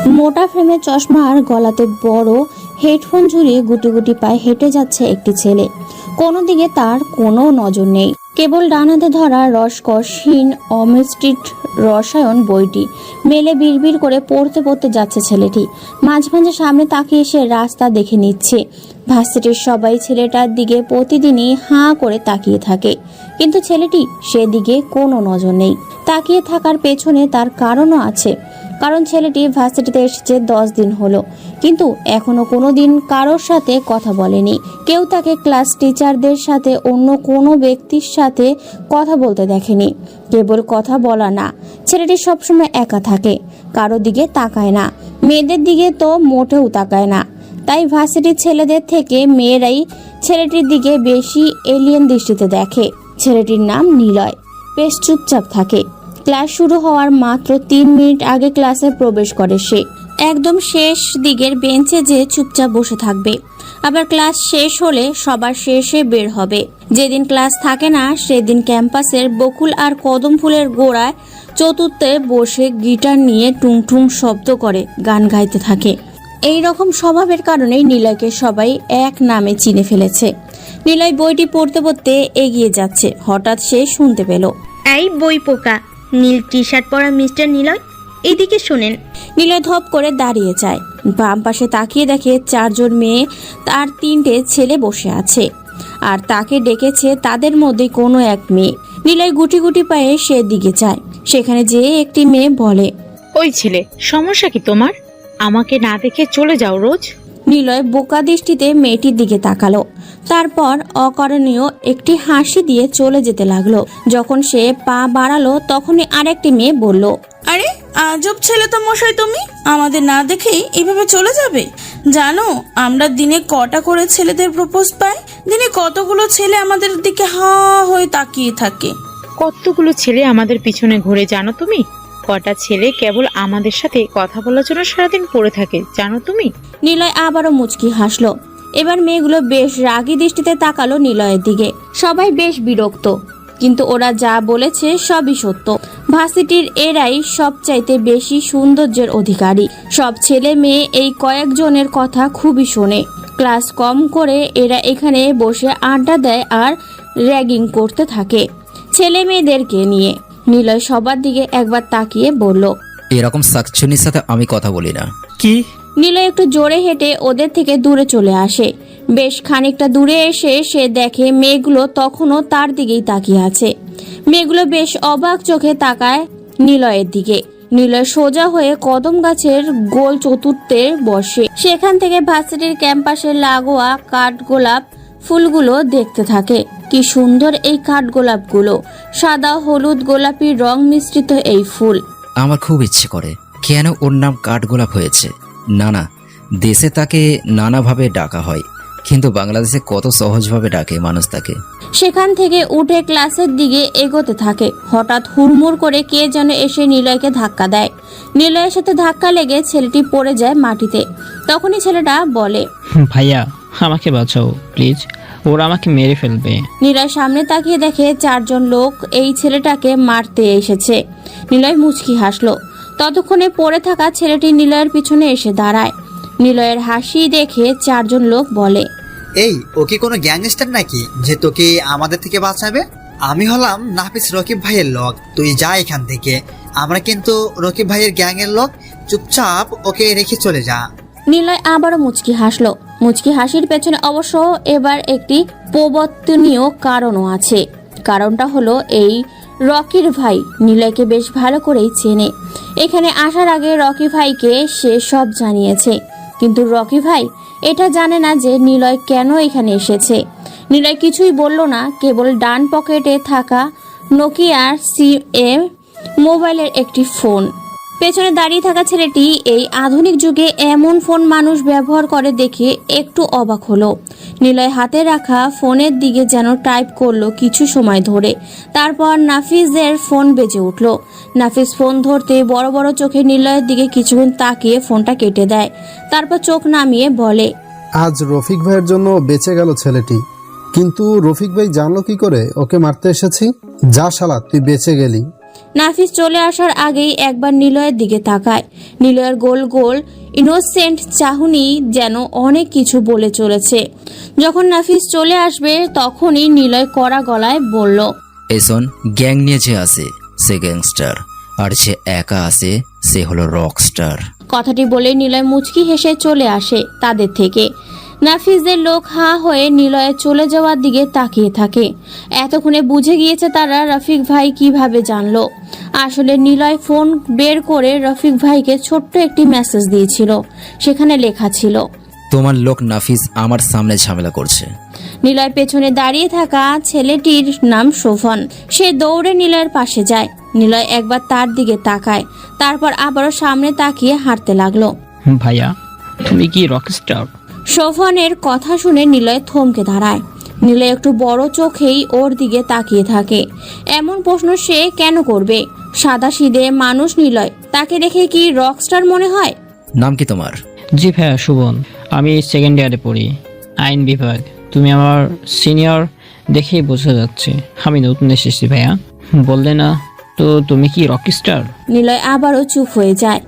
মোটা ফ্রেমের চশমা আর গলাতে বড় হেডফোন ঝুলিয়ে গুটি গুটি পায়ে হেঁটে যাচ্ছে একটি ছেলে। কোনো দিকে তার কোনো নজর নেই, কেবল ডান হাতে ধরা রসকসহীন অমিস্ট্রিট রসায়ন বইটি মেলে বিড়বিড় করে পড়তে পড়তে যাচ্ছে ছেলেটি। মাঝে মাঝে সামনে তাকিয়ে সে রাস্তা দেখে নিচ্ছে। ভার্সিটির সবাই ছেলেটার দিকে প্রতিদিনই হাঁ করে তাকিয়ে থাকে, কিন্তু ছেলেটি সেদিকে কোনো নজর নেই। তাকিয়ে থাকার পেছনে তার কারণও আছে, কারণ ছেলেটি ভার্সিটিতে এসেছে 10 দিন হলো, কিন্তু এখনো কোনো দিন কারোর সাথে কথা বলেনি। কেউ তাকে ক্লাস টিচারদের সাথে অন্য কোনো ব্যক্তির সাথে কথা বলতে দেখেনি। কেবল কথা বলা না, ছেলেটি সবসময় একা থাকে, কারো দিকে তাকায় না, মেয়েদের দিকে তো মোটেও তাকায় না। তাই ভার্সিটির ছেলেদের থেকে মেয়েরাই ছেলেটির দিকে বেশি এলিয়েন দৃষ্টিতে দেখে। ছেলেটির নাম নিলয়। বেশ চুপচাপ থাকে। ক্লাস শুরু হওয়ার মাত্র 3 মিনিট আগে ক্লাসে প্রবেশ করে সে। একদম শেষ দিকের বেঞ্চে যে চুপচাপ বসে থাকবে, আবার ক্লাস শেষ হলে সবার শেষে বের হবে। যেদিন ক্লাস থাকে না সেদিন ক্যাম্পাসের বকুল আর কদম ফুলের গোড়ায় চতুর্থে বসে গিটার নিয়ে টুংটুং শব্দ করে গান গাইতে থাকে। এই রকম স্বভাবের কারণেই নিলয়কে সবাই এক নামে চিনে ফেলেছে। নিলয় বইটি পড়তে পড়তে এগিয়ে যাচ্ছে, হঠাৎ সে শুনতে পেল, এই বই পোকা, নীল টি শার্ট পরা মিস্টার নিলয়, এদিকে শোনেন। নিলয় ধপ করে দাঁড়িয়ে যায়। বাম পাশে তাকিয়ে দেখে 4 জন মেয়ে আর 3টে ছেলে বসে আছে, আর তাকে ডেকেছে তাদের মধ্যে কোনো এক মেয়ে। নিলয় গুটি গুটি পায়ে সেদিকে যায়। সেখানে যেয়ে একটি মেয়ে বলে, ওই ছেলে, সমস্যা কি তোমার? আমাকে না দেখে চলে যাও রোজ। নিলয় বোকা দৃষ্টিতে মেয়েটির দিকে তাকালো, তারপর অকরণীয় একটি হাসি দিয়ে চলে যেতে লাগলো। যখন সে পা বাড়ালো তখনই আরেকটি মেয়ে বলল, আরে আজব ছেলে তো মশাই, তুমি আমাদের না দেখেই এইভাবে চলে যাবে? জানো আমরা দিনে কটা করে ছেলেদের প্রপোজ পাই? দিনে কতগুলো ছেলে আমাদের দিকে হা হয়ে তাকিয়ে থাকে। কতগুলো ছেলে আমাদের পিছনে ঘুরে জানো তুমি? কটা ছেলে কেবল আমাদের সাথে কথা বলার জন্য সারাদিন পড়ে থাকে জানো তুমি? নিলয় আবারও মুচকি হাসলো। এবার মেয়েগুলো বেশ রাগী দৃষ্টিতে তাকালো নিলয়ের দিকে। সবাই বেশ বিরক্ত, কিন্তু ওরা যা বলেছে সবই সত্য। ভার্সিটির এরাই সবচাইতে বেশি সৌন্দর্যের অধিকারী। সব ছেলে মেয়ে এই কয়েকজনের কথা খুবই শোনে। ক্লাস কম করে এরা এখানে বসে আড্ডা দেয় আর র্যাগিং করতে থাকে ছেলে মেয়েদেরকে নিয়ে। নিলয় সবার দিকে একবার তাকিয়ে বলল, এরকম সাকচুনির সাথে আমি কথা বলি না। কি? নিলয় একটু জোরে হেঁটে ওদের থেকে দূরে চলে আসে। বেশ খানিকটা দূরে এসে সে দেখে মেয়েগুলো তখনও তার দিকেই তাকিয়ে আছে। মেয়েগুলো বেশ অবাক চোখে তাকায় নিলয়ের দিকে। নিলয় সোজা হয়ে কদম গাছের গোল চতুর্থে বসে। সেখান থেকে ভার্সিটির ক্যাম্পাসের লাগোয়া কাঠগোলাপ ফুলগুলো দেখতে থাকে। কি সুন্দর এই কাঠগোলাপগুলো, সাদা হলুদ গোলাপি রং মিশ্রিত এই ফুল। আমার খুব ইচ্ছে করে কেন ওর নাম কাঠগোলাপ হয়েছে। না, দেশে তাকে নানাভাবে ডাকা হয়, কিন্তু বাংলাদেশে কত সহজভাবে ডাকে মানুষ তাকে। সেখান থেকে উঠে ক্লাসের দিকে এগোতে থাকে। হঠাৎ হুড়মুড় করে কে যেন এসে নিলয়কে ধাক্কা দেয়। নিলয়ের সাথে ধাক্কা লেগে ছেলেটি পড়ে যায় মাটিতে। তখনই ছেলেটা বলে, ভাইয়া আমাকে বাঁচাও প্লিজ, ওরা আমাকে মেরে ফেলবে। নিলয় সামনে তাকিয়ে দেখে 4 জন লোক এই ছেলেটাকে মারতে এসেছে। নিলয় মুচকি হাসলো। ততক্ষণে পড়ে থাকা ছেলেটি নিলয়ের পিছনে এসে দাঁড়ায়। নিলয়ের হাসি দেখে 4 জন লোক বলে, এই ও কি কোনো গ্যাংস্টার নাকি যে তোকে আমাদের থেকে বাঁচাবে? আমি হলাম নাফিস রকিব ভাইয়ের লোক, তুই যা এখান থেকে। আমরা কিন্তু রকিব ভাইয়ের গ্যাংয়ের লোক, চুপচাপ ওকে রেখে চলে যা। নিলয় আবারও মুচকি হাসলো। মুচকি হাসির পেছনে অবশ্য এবার একটি প্রবর্তনীয় কারণও আছে। কারণটা হলো এই রকির ভাই নিলয়কে বেশ ভালো করেই চেনে। এখানে আসার আগে রকি ভাইকে সে সব জানিয়েছে, কিন্তু রকি ভাই এটা জানে না যে নিলয় কেন এখানে এসেছে। নিলয় কিছুই বলল না, কেবল ডান পকেটে থাকা নোকিয়ার সিএম মোবাইলের একটি ফোন। পেছনে দাঁড়িয়ে থাকা ছেলেটি এই আধুনিক যুগে এমন ফোন মানুষ ব্যবহার করে দেখে একটু অবাক হলো। নিলয় হাতে রাখা ফোনের দিকে যেন টাইপ করলো কিছু সময় ধরে। তারপর নাফিজের ফোন বেজে উঠল। নাফিজ ফোন ধরতে বড় বড় চোখে নিলয়ের দিকে কিছুক্ষণ তাকিয়ে ফোনটা কেটে দেয়। তারপর চোখ নামিয়ে বলে, আজ রফিক ভাইয়ের জন্য বেঁচে গেল ছেলেটি। কিন্তু রফিক ভাই জানলো কি করে ওকে মারতে এসেছি? যা শালা, তুই বেঁচে গেলি। নাফিস চলে আসার আগেই একবার নিলয়ের দিকে তাকায়। নিলয়ের গোল গোল ইনোসেন্ট চাহনি যেন অনেক কিছু বলে চলেছে। যখন নাফিস চলে আসবে তখনই নিলয় কড়া গলায় বলল, এই শোন, গ্যাং নিয়ে যে আসে সে গ্যাংস্টার, আর যে একা আসে সে হলো রকস্টার। কথাটি বলে নিলয় মুচকি হেসে চলে আসে তাদের থেকে। নাফিসদের লোক হাঁ হয়ে নিলয়ের চলে যাওয়ার দিকে তাকিয়ে থাকে। এতক্ষণে বুঝে গিয়েছে তারা রফিক ভাই কিভাবে জানলো। আসলে নিলয় ফোন বের করে রফিক ভাইকে ছোট্ট একটি মেসেজ দিয়েছিল। সেখানে লেখা ছিল, তোমার লোক নাফিস আমার সামনে ঝামেলা করছে। নিলয় পেছনে দাঁড়িয়ে থাকা ছেলেটির নাম শোভন। সে দৌড়ে নিলয়ের পাশে যায়। নিলয় একবার তার দিকে তাকায়, তারপর আবারও সামনে তাকিয়ে হাঁটতে লাগলো। ভাইয়া তুমি কি রকস্টার? শোভনের কথা শুনে নিলয় থমকে দাঁড়ায়। নিলয় একটু বড় চোখেই ওর দিকে তাকিয়ে থাকে। এমন প্রশ্ন সে কেন করবে? সাদাসিধে মানুষ নিলয়, তাকে দেখে কি রকস্টার মনে হয়? নাম কি তোমার? জি ভাইয়া, শুভন। আমি সেকেন্ড ইয়ারে পড়ি, আইন বিভাগ। তুমি আমার সিনিয়র দেখেই বোঝা যাচ্ছে। আমি নতুন এসেছি ভাইয়া। বললে না তো তুমি কি রকস্টার? নিলয় আবারও চুপ হয়ে যায়।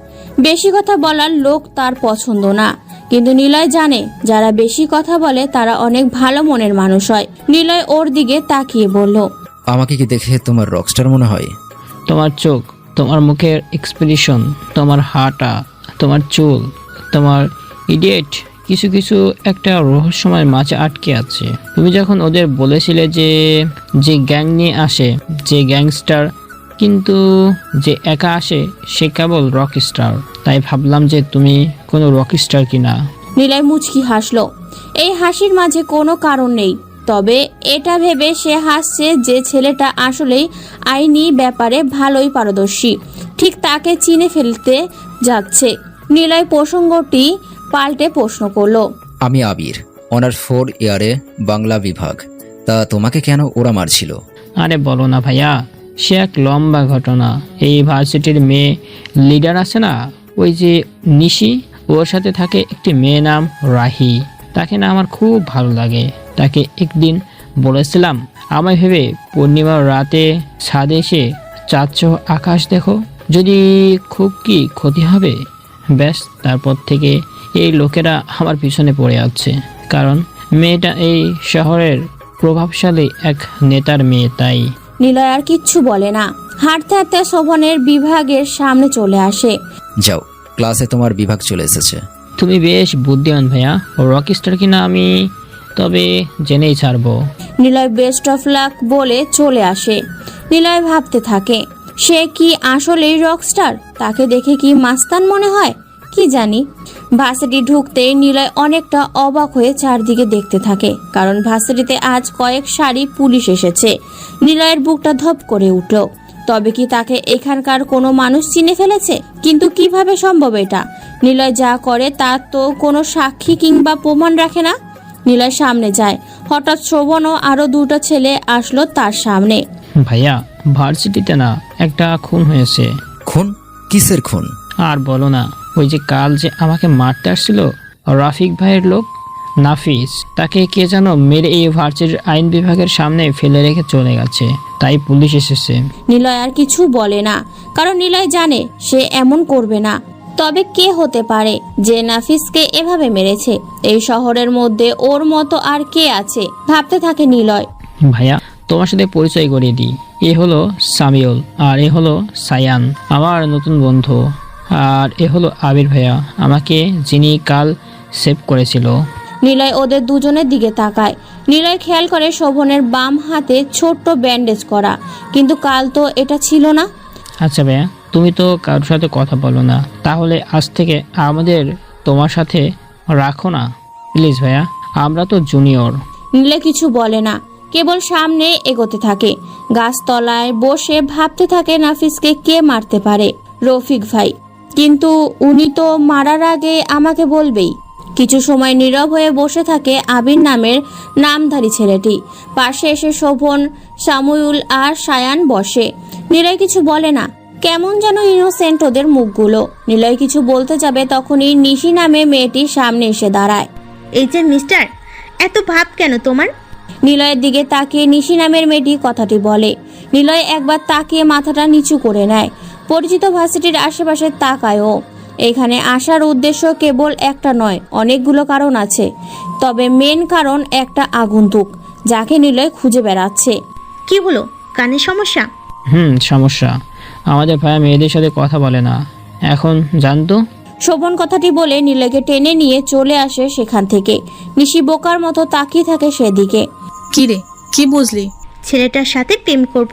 বেশি কথা বলার লোক তার পছন্দ না, কিন্তু নিলয় জানে যারা বেশি কথা বলে তারা অনেক ভালো মনের মানুষ হয়। নিলয় ওর দিকে তাকিয়ে বলল, আমাকে কি দেখে তোমার রকস্টার মনে হয়? তোমার চোখ, তোমার মুখের এক্সপ্রেশন, তোমার হাঁটা, তোমার চুল, তোমার ইডিয়েট কিছু কিছু একটা রহস্যময় মাঝে আটকে আছে। তুমি যখন ওদের বলেছিলে যে গ্যাং নিয়ে আসে যে গ্যাংস্টার, কিন্তু যে একা আসে সে কেবল রকস্টার, তাই ভাবলাম যে তুমি কোনো রকস্টার কিনা। নিলয় মুচকি হাসলো। এই হাসির মাঝে কোনো কারণ নেই, তবে এটা ভেবে সে হাসছে যে ছেলেটা আসলেই আইনি ব্যাপারে ভালোই পারদর্শী। ঠিক তাকে চিনে ফেলতে যাচ্ছে। নিলয় প্রসঙ্গটি পাল্টে প্রশ্ন করলো, আমি আবির, অনার্স 4 ইয়ারে বাংলা বিভাগ। তা তোমাকে কেন ওরা মারছিল? আরে বলো না ভাইয়া, সে এক লম্বা ঘটনা। এই ভার্সিটির মেয়ে লিডার আছে না, ওই যে নিশি, ওর সাথে থাকে একটি মেয়ে নাম রাহি। তাকে না আমার খুব ভালো লাগে। তাকে একদিন বলেছিলাম, আমায় ভেবে পূর্ণিমার রাতে ছাদে এসে চাচ্ছ আকাশ দেখো, যদি খুব কি ক্ষতি হবে। ব্যাস, তারপর থেকে এই লোকেরা আমার পিছনে পড়ে আছে, কারণ মেয়েটা এই শহরের প্রভাবশালী এক নেতার মেয়ে। তাই নিলয় আর কিচ্ছু বলে না। হাঁটতে হাঁটতে শোভনের বিভাগের সামনে চলে আসে। যাও, ক্লাসে তোমার বিভাগ চলে এসেছে। তুমি বেশ বুদ্ধিমান ভাইয়া। রকস্টার কিনা আমি তবে জেনেই ছাড়বো। নিলয় বেস্ট অফ লাক বলে চলে আসে। নিলয় ভাবতে থাকে, সে কি আসলেই রকস্টার? তাকে দেখে কি মাস্তান মনে হয়? কি জানি। ভার্সিটি ঢুকতেই নিলয় অনেকটা অবাক হয়ে চারদিকে দেখতে থাকে, কারণ ভার্সিটিতে আজ কয়েক সারি পুলিশ এসেছে। নিলয়ের বুকটা ধপ করে উঠল। তবে কি তাকে এখানকার কোনো মানুষ চিনে ফেলেছে? কিন্তু কিভাবে সম্ভব এটা? নিলয় যা করে তার তো কোনো সাক্ষী কিংবা প্রমাণ রাখে না। নিলয় সামনে যায়। হঠাৎ শোভন ও আরো দুটো ছেলে আসলো তার সামনে। ভাইয়া, ভার্সিটিতে না একটা খুন হয়েছে। খুন? কিসের খুন? আর বলো না, ওই যে কাল যে আমাকে মারতে আসছিল রাফিক ভাইয়ের লোক নাফিস, তাকে কে যেন মেরে এই ভার্সিটির আইন বিভাগের সামনে ফেলে রেখে চলে গেছে। তাই পুলিশ এসেছে। নিলয় আর কিছু বলে না, কারণ নিলয় জানে সে এমন করবে না। তবে কে হতে পারে যে নাফিসকে এভাবে মেরেছে? এই শহরের মধ্যে ওর মতো আর কে আছে? ভাবতে থাকে নিলয়। ভাইয়া, তোমার সাথে পরিচয় করিয়ে দিই। এ হলো সামিউল, আর এ হলো সায়ান, আমার নতুন বন্ধু। আর এ হলো আবির ভাইয়া, আমাকে যিনি কাল সেভ করেছিল। নিলয় ওদের দুজনের দিকে তাকায়। নিলয় খেয়াল করে শোভনের বাম হাতে ছোট্ট ব্যান্ডেজ করা, কিন্তু কাল তো এটা ছিল না। আচ্ছা ভাইয়া, তুমি তো কারোর সাথে কথা বলো না, তাহলে আজ থেকে আমাদের তোমার সাথে রাখো না প্লিজ ভাইয়া, আমরা তো জুনিয়র। নিলয় কিছু বলে না, কেবল সামনে এগোতে থাকে। গাছতলায় বসে ভাবতে থাকে নাফিসকে কে মারতে পারে। রফিক ভাই, কিন্তু উনি তো মারার আগে আমাকে বলবেই। কিছু সময় নীরব হয়ে বসে থাকে আবির নামের নামধারী ছেলেটি। পাশে এসে শোভন, সামুউল আর সায়ান বসে। নিলয় কিছু বলে না, কেমন যেন ইনোসেন্ট ওদের মুখগুলো। নিলয় কিছু বলতে যাবে তখনই নিশি নামে মেয়েটি সামনে এসে দাঁড়ায়। এই যে মিস্টার, এত ভাব কেন তোমার? নিলয়ের দিকে তাকিয়ে নিশি নামের মেয়েটি কথাটি বলে। নিলয় একবার তাকিয়ে মাথাটা নিচু করে নেয়। পরিচিত ভার্সিটির আশেপাশে তাকায়ও। এখানে আসার উদ্দেশ্য কেবল একটা নয়, অনেকগুলো কারণ আছে, তবে মেন কারণ একটা আগন্তুক যাকে নিলয় খুঁজে বেড়াচ্ছে। কি হলো, কানের সমস্যা? সমস্যা। আমাদের ভাইয়া মেয়েদের সাথে কথা বলে না, এখন জানতো। শোভন কথাটি বলে নিলয়কে টেনে নিয়ে চলে আসে সেখান থেকে। নিশি বোকার মতো তাকিয়ে থাকে সেদিকে। কি রে, কি বুঝলি? ছেলেটার সাথে প্রেম করব।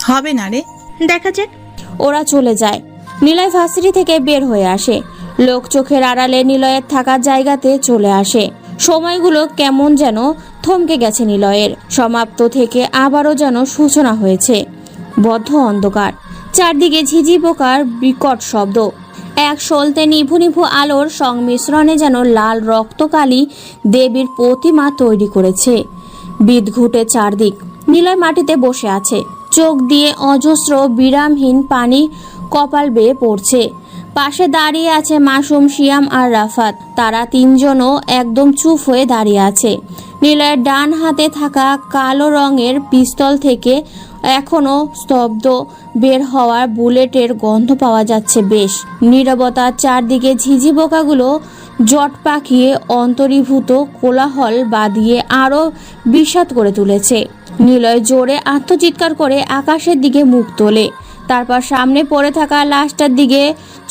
হবে না রে। দেখা যাক। ওরা চলে যায়। নিলয় ভার্সিটি থেকে বের হয়ে আসে। লোক চোখের আড়ালে নিলয়ের থাকার জায়গাতে চলে আসে। সময়গুলো কেমন যেন থমকে গেছে নিলয়ের। সমাপ্ত থেকে আবারও যেন সূচনা হয়েছে। বদ্ধ অন্ধকার, চারদিকে ঝিঝি পোকার বিকট শব্দ। এক সলতে নিভু নিভু আলোর সংমিশ্রণে যেন লাল রক্তকালী দেবীর প্রতিমা তৈরি করেছে। বিদঘুটে চারদিক। নিলয় মাটিতে বসে আছে, চোখ দিয়ে অজস্র বিরামহীন পানি কপাল বেয়ে পড়ছে। পাশে দাঁড়িয়ে আছে মাসুম, শিয়াম আর রাফাত। তারা তিনজনও একদম চুপ হয়ে দাঁড়িয়ে আছে। নিলয়ের ডান হাতে থাকা কালো রঙের পিস্তল থেকে এখনো স্তব্ধ বের হওয়ার বুলেটের গন্ধ পাওয়া যাচ্ছে বেশ। নীরবতার চারদিকে ঝিঝি পোকাগুলো জট পাকিয়ে অন্তরীভূত কোলাহল বাঁধিয়ে আরো বিষাদ করে তুলেছে। নিলয় জোরে আত্মচিৎকার করে আকাশের দিকে মুখ তোলে। তারপর সামনে পড়ে থাকা লাশটার দিকে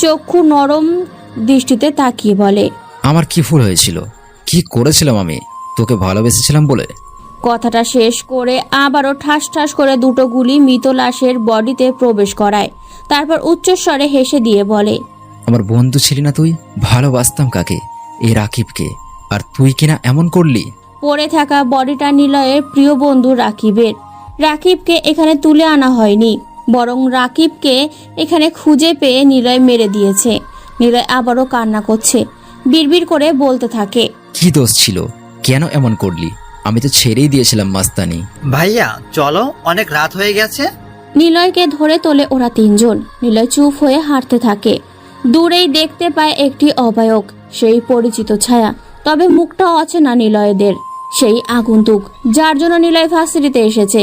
চক্ষু নরম দৃষ্টিতে তাকিয়ে বলে, আমার কি ভুল হয়েছিল? কি করেছিলাম আমি? তোকে ভালোবেসেছিলাম বলে? কথাটা শেষ করে আবারও ঠাস ঠাস করে দুটো গুলি মৃত লাশের বডিতে প্রবেশ করায়। তারপর উচ্চস্বরে হেসে দিয়ে বলে, আমার বন্ধু ছিলি না তুই? ভালোবাসতাম কাকে? এই রাকিবকে। আর তুই কিনা এমন করলি। পড়ে থাকা বডিটা নিলয়ের প্রিয় বন্ধু রাকিবের। রাকিবকে এখানে তুলে আনা হয়নি, বরং রাকিবকে এখানে খুঁজে পেয়ে নিলয় মেরে দিয়েছে। নিলয় আবারও কান্না করছে, বিড়বিড় করে বলতে থাকে, কি দোষ ছিল? কেন এমন করলি? আমি তো ছেড়েই দিয়েছিলাম মাস্তানি। ভাইয়া চলো, অনেক রাত হয়ে গেছে। নিলয়কে ধরে তোলে ওরা তিনজন। নিলয় চুপ হয়ে হাঁটতে থাকে। দূরেই দেখতে পায় একটি অবায়ক, সেই পরিচিত ছায়া। তবে মুখটা অচেনা নিলয়দের। সেই আগন্তুক যার জন্য নিলয় ভার্সিটিতে এসেছে।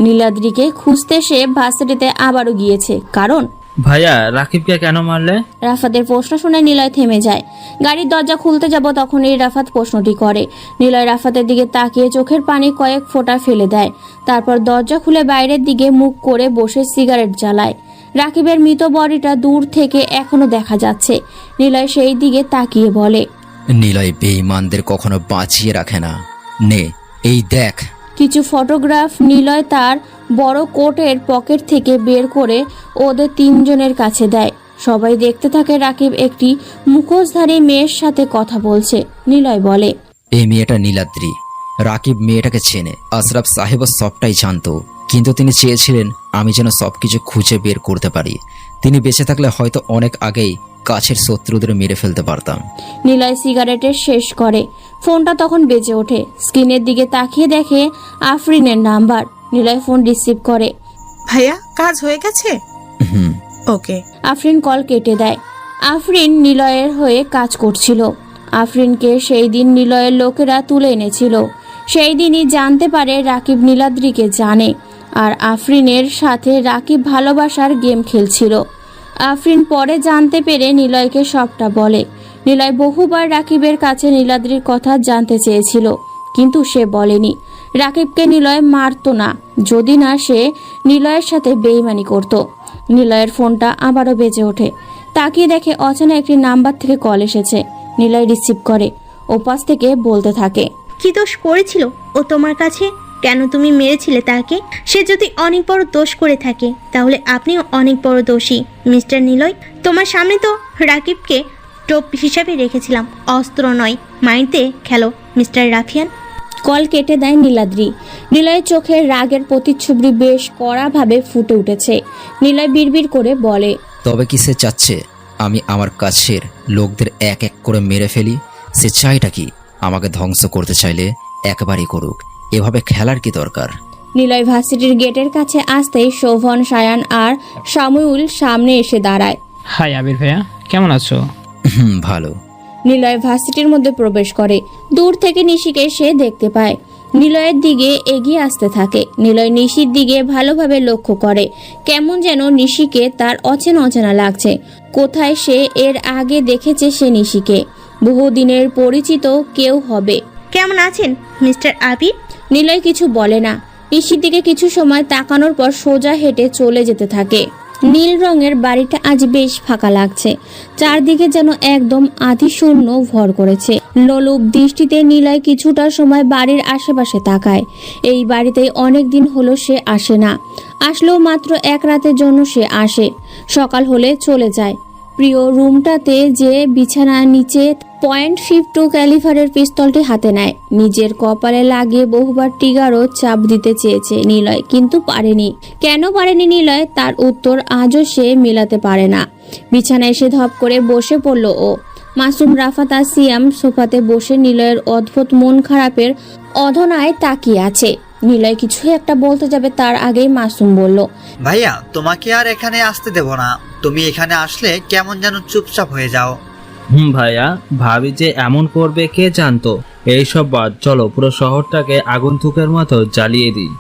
নীলাদ্রিকে খুঁজতে সে ভার্সিটিতে আবারও গিয়েছে। কারণ ভাইয়া রাকিবকে কেন মারলে? রাফাতের প্রশ্ন শুনে নিলয় থেমে যায়। গাড়ির দরজা খুলতে যাব তখনই রাফাত প্রশ্নটি করে। নিলয় রাফাতের দিকে তাকিয়ে চোখের পানি কয়েক ফোঁটা ফেলে দেয়। তারপর দরজা খুলে বাইরের দিকে মুখ করে বসে সিগারেট জ্বালায়। রাকিবের মৃত বডিটা দূর থেকে এখনো দেখা যাচ্ছে। নিলয় সেই দিকে তাকিয়ে বলে, নিলয় বেঈমানদের কখনো বাঁচিয়ে রাখে না। নে এই দেখ। কিছু ফটোগ্রাফ নিলয় তার বড় কোটের পকেট থেকে বের করে ওদের তিনজনের কাছে দেয়। সবাই দেখতে থাকে রাকিব একটি মুখোশধারী মেয়ের সাথে কথা বলছে। নিলয় বলে, এই মেয়েটা নীলাদ্রি। রাকিব মেয়েটাকে চেনে। আশরাফ সাহেবও সবটাই জানতো, কিন্তু তিনি চেয়েছিলেন আমি যেন সবকিছু খুঁজে বের করতে পারি। তিনি বেঁচে থাকলে হয়তো অনেক আগেই কাছের শত্রুদের মেরে ফেলতে পারতাম। নিলয় সিগারেটের শেষ করে। ফোনটা তখন বেজে ওঠে। স্ক্রিনের দিকে তাকিয়ে দেখে আফরিনের নাম্বার। নিলয় ফোন রিসিভ করে। ভাইয়া কাজ হয়ে গেছে? হুম। ওকে। আফরিন কল কেটে দেয়। আফরিন নিলয়ের হয়ে কাজ করছিল। আফরিনকে সেই দিন নিলয়ের লোকেরা তুলে এনেছিল। সেই দিনই জানতে পারে রাকিব নীলাদ্রিকে জানে, আর আফরিনের সাথে রাকিব ভালোবাসার গেম খেলছিল। আফরিন পরে জানতে পেরে নিলয়কে সবটা বলে। নিলয় বহুবার রাকিবের কাছে নীলাদ্রির কথা জানতে চেয়েছিল, কিন্তু সে বলেনি। রাকিবকে নিলয় মারতো না যদি না সে নিলয়ের সাথে বেইমানি করত। নিলয়ের ফোনটা আবারও বেজে ওঠে। তাকিয়ে দেখে অচেনা একটি নাম্বার থেকে কল এসেছে। নিলয় রিসিভ করে। ওপাশ থেকে বলতে থাকে, কি দোষ করেছিল ও তোমার কাছে? কেন তুমি মেরেছিলে তাকে? সে যদি অনেক বড় দোষ করে থাকে তাহলে আপনিও অনেক বড় দোষী মিস্টার নিলয়। তোমার সামনে তো রাকিবকে টোপ হিসাবে রেখেছিলাম, অস্ত্র নয়। মাইন্ডে খেলো মিস্টার রাফিয়ান। কল কেটে দেয় নীলাদ্রি। নিলয়ের চোখের রাগের প্রতিচ্ছবি বেশ কড়াভাবে ফুটে উঠেছে। নিলয় বিড়বিড় করে বলে, তবে কি সে চাচ্ছে আমি আমার কাছের লোকদের এক এক করে মেরে ফেলি? সে চাইটা কি? আমাকে ধ্বংস করতে চাইলে একবারই করুক, এভাবে খেলার কি দরকার? নিলয় ভার্সিটির গেটের কাছে আসতেই শোভন, সায়ান আর সামুল সামনে এসে দাঁড়ায়। হাই আবির ভাইয়া, কেমন আছো? ভালো। নিলয় ভার্সিটির মধ্যে প্রবেশ করে। দূর থেকে নিশিকে সে দেখতে পায়। নিলয়ের দিকে এগিয়ে আসতে থাকে। নিলয় নিশির দিকে ভালোভাবে লক্ষ্য করে। কেমন যেন নিশিকে তার অচেনা অচেনা লাগছে। কোথায় সে এর আগে দেখেছে সে নিশিকে? বহুদিনের পরিচিত কেউ হবে। কেমন আছেন মিস্টার আবির? নিলয় কিছু বলে না। নিশির দিকে কিছু সময় তাকানোর পর সোজা হেঁটে চলে যেতে থাকে। নীল রঙের বাড়িটা আজ বেশ ফাঁকা লাগছে। চারদিকে যেন একদম আধিশূন্য ভর করেছে। লোলুপ দৃষ্টিতে নিলয় কিছুটা সময় বাড়ির আশেপাশে তাকায়। এই বাড়িতেই অনেক দিন হলো সে আসে না। আসলেও মাত্র এক রাতের জন্য সে আসে। সকাল হলে চলে যায়। প্রিয় রুমটাতে যে বিছানার নিচে .52 ক্যালিফারের পিস্তলটি হাতে নেয়। নিজের কপালে লাগিয়ে বহুবার ট্রিগারও চাপ দিতে চেয়েছে নিলয়, কিন্তু পারেনি। কেন পারেনি নিলয়, তার উত্তর আজও সে মেলাতে পারে না। বিছানায় এসে ধপ করে বসে পড়ল ও। মাসুম, রাফাত আর সিয়াম সোফাতে বসে নিলয়ের অদ্ভুত মন খারাপের অধনায় তাকিয়ে আছে। নিলয় কিছু একটা বলতে যাবে তার আগেই মাসুম বলল, ভাইয়া তোমাকে আর এখানে আসতে দেব না। তুমি এখানে আসলে কেমন যেন চুপচাপ হয়ে যাও। ভাইয়া, ভাবি যে এমন করবে কে জানতো। এইসব বাদ, চলো পুরো শহরটাকে আগন্তুকের মতো জ্বালিয়ে দিই,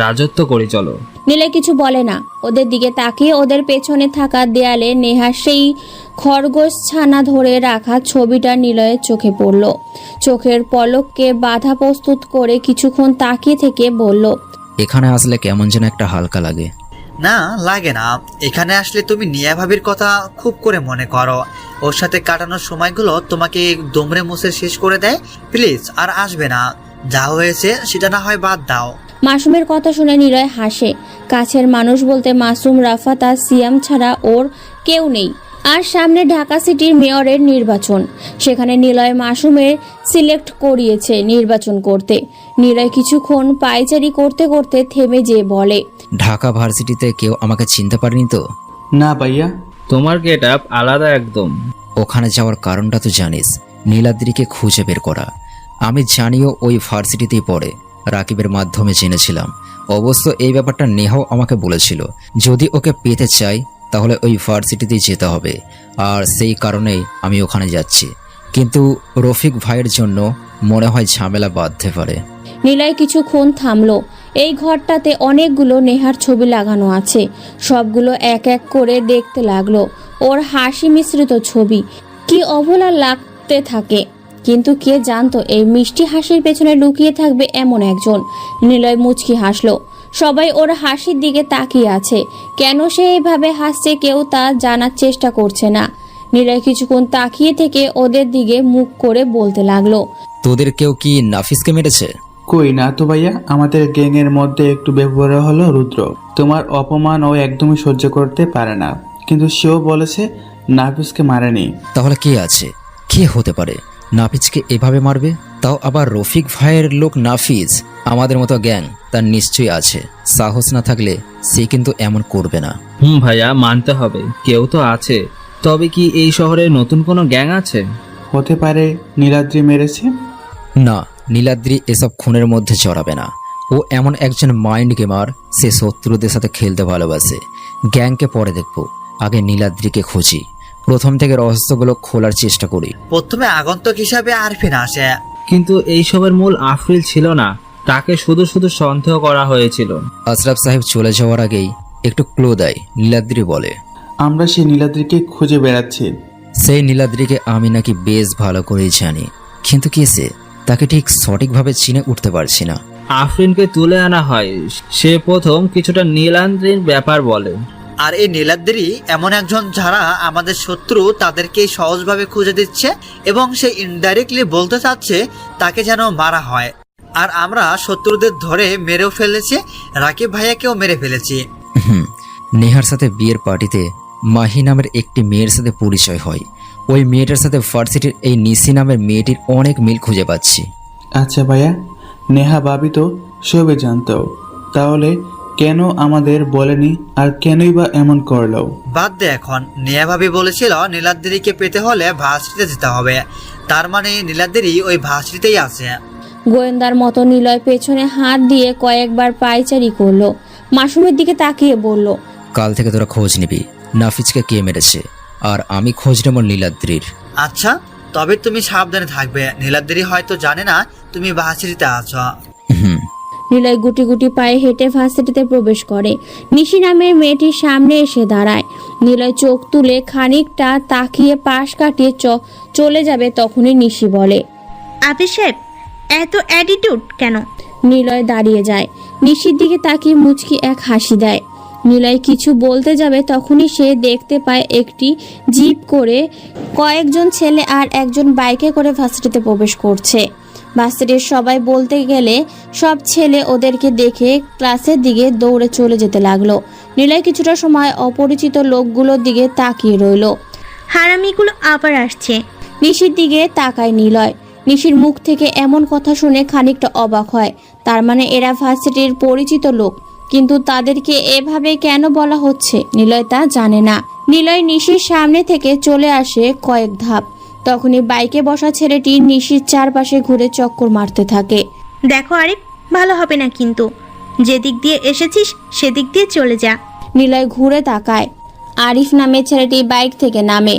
রাজত্ব করি চলো। নিলয় কিছু বলে না। ওদের দিকে তাকিয়ে ওদের পেছনে থাকা দেয়ালে নেহার সেই খরগোশ ছানা ধরে রাখা ছবিটা নিলয়ের চোখে পড়ল। চোখের পলককে বাধা প্রস্তুত করে কিছুক্ষণ তাকিয়ে থেকে বলল, এখানে আসলে কেমন যেন একটা হালকা লাগে। না লাগে না, এখানে আসলে তুমি নিয়া ভাবির কথা খুব করে মনে করো। ওর সাথে কাটানোর সময়গুলো তোমাকে দমড়ে মুছে শেষ করে দেয়। প্লিজ আর আসবে না। যা হয়েছে সেটা না হয় বাদ দাও। মাসুমের কথা শুনে নিলয় হাসে। কাছের মানুষ বলতে মাসুম, রাফাত আর সিয়াম ছাড়া ওর কেউ নেই। আর সামনে ঢাকা সিটির মেয়রের নির্বাচন। সেখানে নিলয় মাসুমের সিলেক্ট করিয়েছে নির্বাচন করতে। নিলয় কিছুক্ষণ পায়চারি করতে করতে থেমে যেয়ে বলে, ঢাকা ভার্সিটিতে কেউ আমাকে চিনতে পারেনি তো? না ভাইয়া। তোমার গেট আপ আলাদা একদম। ওখানে যাওয়ার কারণটা তো জানিস, নীলাদ্রিকে খুঁজে বের করা। আমি জানিও ওই ভার্সিটিতেই পড়ে, রাকিবের মাধ্যমে জেনেছিলাম। অবশ্য এই ব্যাপারটা নেহাও আমাকে বলেছিল, যদি ওকে পেতে চাই তাহলে ওই ভার্সিটিতেই যেতে হবে। আর সেই কারণেই আমি ওখানে যাচ্ছি। কিন্তু রফিক ভাইয়ের জন্য মনে হয় ঝামেলা বাঁধতে পারে। নিলয় কিছুক্ষণ থামলো। এই ঘরটাতে অনেকগুলো নেহার ছবি লাগানো আছে। সবগুলো এক এক করে দেখতে লাগলো। ওর হাসি মিশ্রিত ছবি কি অবলা লাগতে থাকে। কিন্তু কে জানতো এই মিষ্টি হাসির পেছনে লুকিয়ে থাকবে এমন একজন। নিলয় মুচকি হাসলো। সবাই ওর হাসির দিকে তাকিয়ে আছে। কেন সে এইভাবে হাসছে কেউ তা জানার চেষ্টা করছে না। নিলয় কিছুক্ষণ তাকিয়ে থেকে ওদের দিকে মুখ করে বলতে লাগলো, তোদের কেউ কি নাফিসকে মেরেছে? কই না তো ভাইয়া, আমাদের গ্যাংয়ের মধ্যে একটু ব্যবহার হলো রুদ্র। তোমার অপমান ও একদমই সহ্য করতে পারে না, কিন্তু সেও বলেছে নাফিসকে মারেনি। তাহলে কে আছে? কে হতে পারে নাফিজকে এভাবে মারবে? তাও আবার রফিক ভাইয়ের লোক নাফিজ। আমাদের মতো গ্যাং তার নিশ্চয়ই আছে। সাহস না থাকলে সে কিন্তু এমন করবে না। ভাইয়া, মানতে হবে কেউ তো আছে। তবে কি এই শহরে নতুন কোনো গ্যাং আছে? হতে পারে নীলাদ্রি মেরেছে। না, নীলাদ্রি এসব খুনের মধ্যে জড়াবে না। ও এমন একজন মাইন্ড গেমার, সে শত্রুদের সাথে খেলতে ভালোবাসে। গ্যাংকে পরে দেখব, আগে নীলাদ্রিকে খুঁজি। প্রথম থেকে রহস্যগুলো খোলার চেষ্টা করি। প্রথমে আগন্তুক হিসাবে আরফিন আসে। কিন্তু এইসবের মূল আফরিল ছিল না, তাকে শুধু শুধু সন্দেহ করা হয়েছিল। আশরাফ সাহেব চলে যাওয়ার আগেই একটু ক্লু দেয়। নীলাদ্রি বলে, আমরা সেই নীলাদ্রিকে খুঁজে বেড়াচ্ছি। সেই নীলাদ্রিকে আমি নাকি বেশ ভালো করেই জানি, কিন্তু কে সে তাকে ঠিক সঠিকভাবে চিনে উঠতে পারছি না। আফরিনকে তুলে আনা হয়, সে প্রথম কিছুটা নীলাদ্রির ব্যাপার বলে। আর এই নীলাদ্রি এমন একজন যারা আমাদের শত্রু তাদেরকে সহজভাবে খুঁজে দিচ্ছে, এবং সে ইনডাইরেক্টলি বলতে চাচ্ছে তাকে যেন মারা হয়। আর আমরা শত্রুদের ধরে মেরেও ফেলেছি, রাকিব ভাইয়াকেও মেরে ফেলেছি। নেহার সাথে বিয়ের পার্টিতে মাহি নামের একটি মেয়ের সাথে পরিচয় হয়। ওই মেয়েটার সাথে ভার্সিটির এই নিশি নামের মেয়েটির অনেক মিল খুঁজে পাচ্ছি। আচ্ছা ভাইয়া, নেহা ভাবি তো সবে জানতো, তাহলে কেন আমাদের বলেনি? আর কেনই বা এমন করলো? বাদ দে এখন। নেহা ভাবি বলেছিল নীলাদ্রিকে পেতে হলে ভার্সিটিতে যেতে হবে। তার মানে নীলাদ্রি ওই ভার্সিটিতেই আছে। গোয়েন্দার মতো নিলয় পেছনে হাত দিয়ে কয়েকবার পায়চারি করলো। মাসুমের দিকে তাকিয়ে বলল, কাল থেকে তোরা খোঁজ নিবি নাফিজকে কে মেরেছে, আর আমি খোঁজ নেব নীলাদ্রির। আচ্ছা, তবে তুমি সাবধানে থাকবে। নীলাদ্রি হয়তো জানে না তুমি ভার্সিটিতে আছো। নিলয় গুটি গুটি পায়ে হেঁটে ভার্সিটিতে প্রবেশ করে। নিশি নামের মেয়েটির সামনে এসে দাঁড়ায়। নিলয় চোখ তুলে খানিকটা তাকিয়ে পাশ কাটিয়ে চলে যাবে, তখনই নিশি বলে, আবির সাহেব এত অ্যাটিটিউড কেন? নিলয় দাঁড়িয়ে যায়। নিশির দিকে তাকিয়ে মুচকি এক হাসি দেয়। নিলয় কিছু বলতে যাবে, তখনই সে দেখতে পায় একটি জিপ করে কয়েকজন ছেলে আর একজন বাইকে করে ভার্সিটিতে প্রবেশ করছে। ভার্সিটির সবাই বলতে গেলে সব ছেলে ওদেরকে দেখে ক্লাসের দিকে দৌড়ে চলে যেতে লাগলো। নিলয় কিছুটা সময় অপরিচিত লোকগুলোর দিকে তাকিয়ে রইল। হারামিগুলো আবার আসছে। নিশির দিকে তাকায় নিলয়। নিশির মুখ থেকে এমন কথা শুনে খানিকটা অবাক হয়। তার মানে এরা ভার্সিটির পরিচিত লোক, কিন্তু তাদেরকে এভাবে কেন বলা হচ্ছে নিলয় তা জানে না। নিলয় নিশির সামনে থেকে চলে আসে কয়েক ধাপ। তখনই বাইকে বসা ছেলেটি নিশির চারপাশে ঘুরে চক্কর মারতে থাকে। দেখো আরিফ, ভালো হবে না কিন্তু। যেদিক দিয়ে এসেছিস সেদিক দিয়ে চলে যা। নিলয় ঘুরে তাকায়। আরিফ নামে ছেলেটি বাইক থেকে নামে।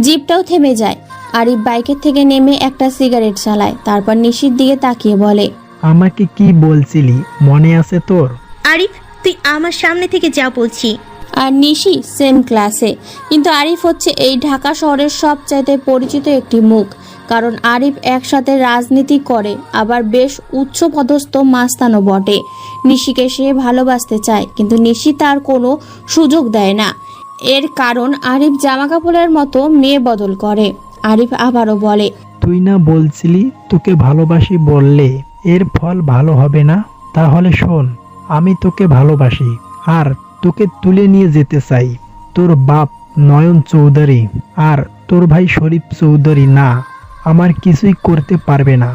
জিপটাও থেমে যায়। আরিফ বাইকের থেকে নেমে একটা সিগারেট চালায়, তারপর নিশির দিকে তাকিয়ে বলে, আমাকে কি বলছিলি মনে আছে তোর? আরিফ, তুই আমার সামনে থেকে যা বলছি। আর নিশি সেম ক্লাসে, কিন্তু আরিফ হচ্ছে এই ঢাকা শহরের সবচাইতে পরিচিত একটি মুখ। কারণ আরিফ একসাথে রাজনীতি করে, আবার বেশ উচ্চপদস্থ মাস্তানও বটে। নিশিকে সে ভালোবাসতে চায়, কিন্তু নিশি তার কোনো সুযোগ দেয় না। এর কারণ আরিফ জামাকাপড়ের মতো মেয়ে বদল করে। আরিফ আবারও বলে, তুই না বলছিলি তোকে ভালোবাসি বললে এর ফল ভালো হবে না? তাহলে শোন, আমি তোকে ভালোবাসি আর তোকে তুলে নিয়ে যেতে চাই। তোর বাপ নয়ন চৌধুরী আর তোর ভাই শরীফ চৌধুরী না আমার কিছুই করতে পারবে না।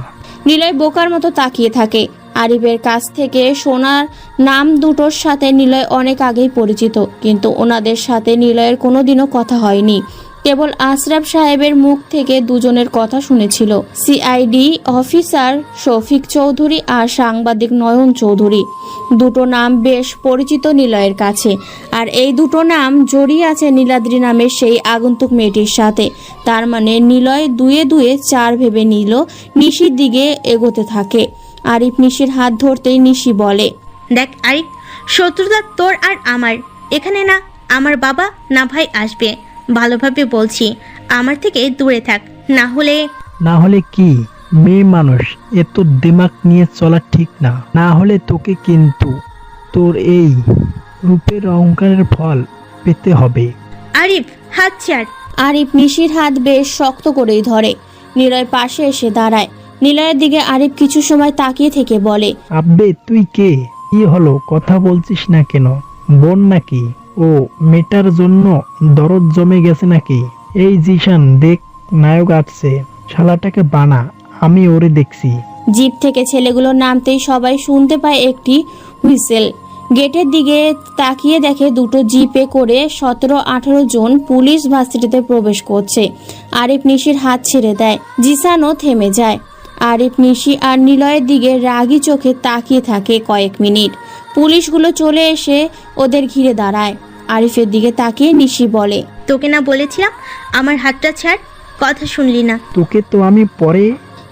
নিলয় বোকার মতো তাকিয়ে থাকে। আরিফের কাছ থেকে সোনার নাম দুটোর সাথে নিলয় অনেক আগেই পরিচিত, কিন্তু ওনাদের সাথে নিলয়ের কোনোদিনও কথা হয়নি। কেবল আশরাফ সাহেবের মুখ থেকে দুজনের কথা শুনেছিল, সিআইডি অফিসার শফিক চৌধুরী আর সাংবাদিক নয়ন চৌধুরী। দুটো নাম বেশ পরিচিত নিলয়ের কাছে, আর এই দুটো নাম জড়িয়ে আছে নীলাদ্রি নামের সেই আগন্তুক মেয়েটির সাথে। তার মানে নিলয় দুয়ে দুয়ে চার ভেবে নিল নিশির দিকে এগোতে থাকে। আরিফ নিশির হাত ধরতেই নিশি বলে, দেখ আরিফ, শত্রুতা তোর আর আমার। এখানে না আমার বাবা না ভাই আসবে। ভালোভাবে বলছি, আমার থেকে দূরে থাক, না হলে কি? মেয়ে মানুষ এত দিমাগ নিয়ে চলা ঠিক না। না হলে তোকে কিন্তু তোর এই রূপের অহংকারের ফল পেতে হবে। আরিফ, হাত ছাড়। আরিফ নিশির হাত বেশ শক্ত করেই ধরে। নিলয় পাশে এসে দাঁড়ায়। নিলয়ের দিকে আরিফ কিছু সময় তাকিয়ে থেকে বলে, আব্বে তুই কে? কি হলো, কথা বলছিস না কেন? বোন নাকি? ও মেটার জন্য দরদ জমে গেছে নাকি? এই জিশান দেখ, নায়ক আসছে, শালাটাকে বানা, আমি ওরে দেখছি। জিপ থেকে ছেলেগুলো নামতেই সবাই শুনতে পায় একটি হুইসেল। গেটের দিকে তাকিয়ে দেখে দুটো জিপে করে 17-18 জন পুলিশ ভার্সিটিতে প্রবেশ করছে। আরিফ নিশির হাত ছেড়ে দেয়। জিসানও থেমে যায়। আরিফ নিশি আর নিলয়ের দিকে রাগী চোখে তাকিয়ে থাকে কয়েক মিনিট। পুলিশগুলো চলে এসে ওদের ঘিরে দাঁড়ায়। আরিফের দিকে তাকিয়ে নিশি বলে, তোকে না বলেছিলাম আমার হাতটা ছাড়, কথা শুনলি না। তোকে তো আমি পরে।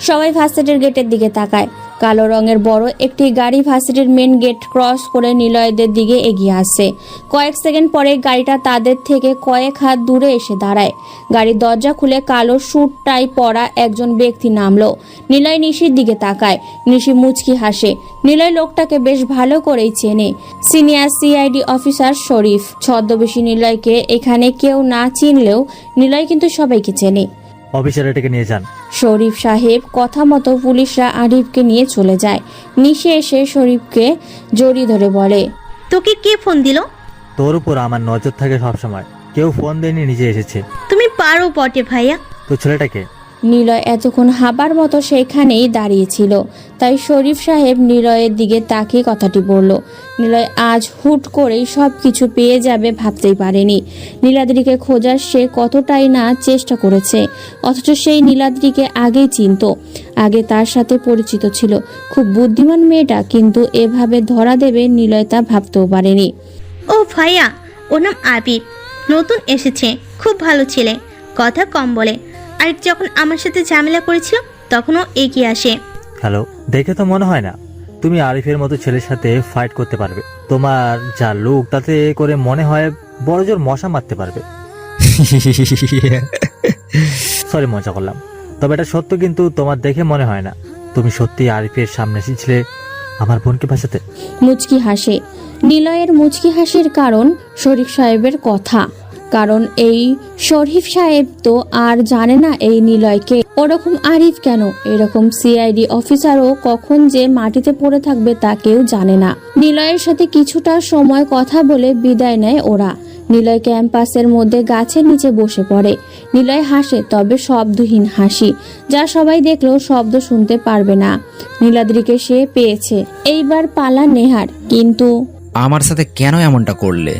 সবাই ভার্সিটির গেটের দিকে তাকায়। কালো রঙের বড় একটি গাড়ি ভার্সিটির মেন গেট ক্রস করে নিলয়দের দিকে এগিয়ে আসে। কয়েক সেকেন্ড পরে গাড়িটা তাদের থেকে কয়েক হাত দূরে এসে দাঁড়ায়। গাড়ির দরজা খুলে কালো স্যুট টাই পরা একজন ব্যক্তি নামলো। নিলয় নিশির দিকে তাকায়। নিশি মুচকি হাসে। নিলয় লোকটাকে বেশ ভালো করেই চেনে। সিনিয়র সিআইডি অফিসার শরীফ। ছদ্মবেশী নিলয়কে এখানে কেউ না চিনলেও নিলয় কিন্তু সবাইকে চেনে। অফিসার এটাকে নিয়ে যান। শরীফ সাহেব কথা মতো পুলিশরা আরিফকে নিয়ে চলে যায়। নিশে এসে শরীফকে জড়িয়ে ধরে বলে, তোকে কে ফোন দিল? তোর উপর আমার নজর থাকে সবসময়, কেউ ফোন দেয়নি, নিজে এসেছে। তুমি পারো বটে ভাইয়া। তো ছেলেটাকে? নিলয় এতক্ষণ হাবার মতো সেখানেই দাঁড়িয়েছিল, তাই শরীফ সাহেব নিলয়ের দিকে তাকিয়ে কথাটি বলল। নিলয় আজ হুট করেই সব কিছু পেয়ে যাবে ভাবতেই পারেনি। নীলাদ্রিকে খোঁজার সে কতটাই না চেষ্টা করেছে, অথচ সেই নীলাদ্রিকে আগেই চিনত, আগে তার সাথে পরিচিত ছিল। খুব বুদ্ধিমান মেয়েটা, কিন্তু এভাবে ধরা দেবে নিলয় তা ভাবতেও পারেনি। ও ভাইয়া, ওর নাম আবির, নতুন এসেছে, খুব ভালো ছেলে, কথা কম বলে। আর যখন আমার সাথে ঝামেলা করেছিল তখনও এগিয়ে আসে। হ্যালো, দেখে তো মনে হয় না। তুমি আরিফের মতো ছেলের সাথে ফাইট করতে পারবে। তোমার যা লুক তাতে করে মনে হয় বড় জোর মশা মারতে পারবে। সরি, মজা করলাম। তবে এটা সত্য, কিন্তু তোমার দেখে মনে হয় না তুমি সত্যি আরিফের সামনে এসেছিলে আমার বোনকে বাঁচাতে। মুচকি হাসে। নিলয়ের মুচকি হাসির কারণ শরীফ সাহেবের কথা। কারণ এই শরীফ সাহেব তো আর জানে না এই নিলয়কে। ওরকম আরিফ কেন, এরকম সিআইডি অফিসারও কখন যে মাটিতে পড়ে থাকবে তা কেউ জানে না। নিলয়ের সাথে কিছুটা সময় কথা বলে বিদায় নেয় ওরা। নিলয় ক্যাম্পাসের মধ্যে গাছের নিচে বসে পড়ে। নিলয় হাসে, তবে শব্দহীন হাসি, যা সবাই দেখলেও শব্দ শুনতে পারবে না। নীলাদ্রিকে সে পেয়েছে, এইবার পালা নেহার। কিন্তু আমার সাথে কেন এমনটা করলে?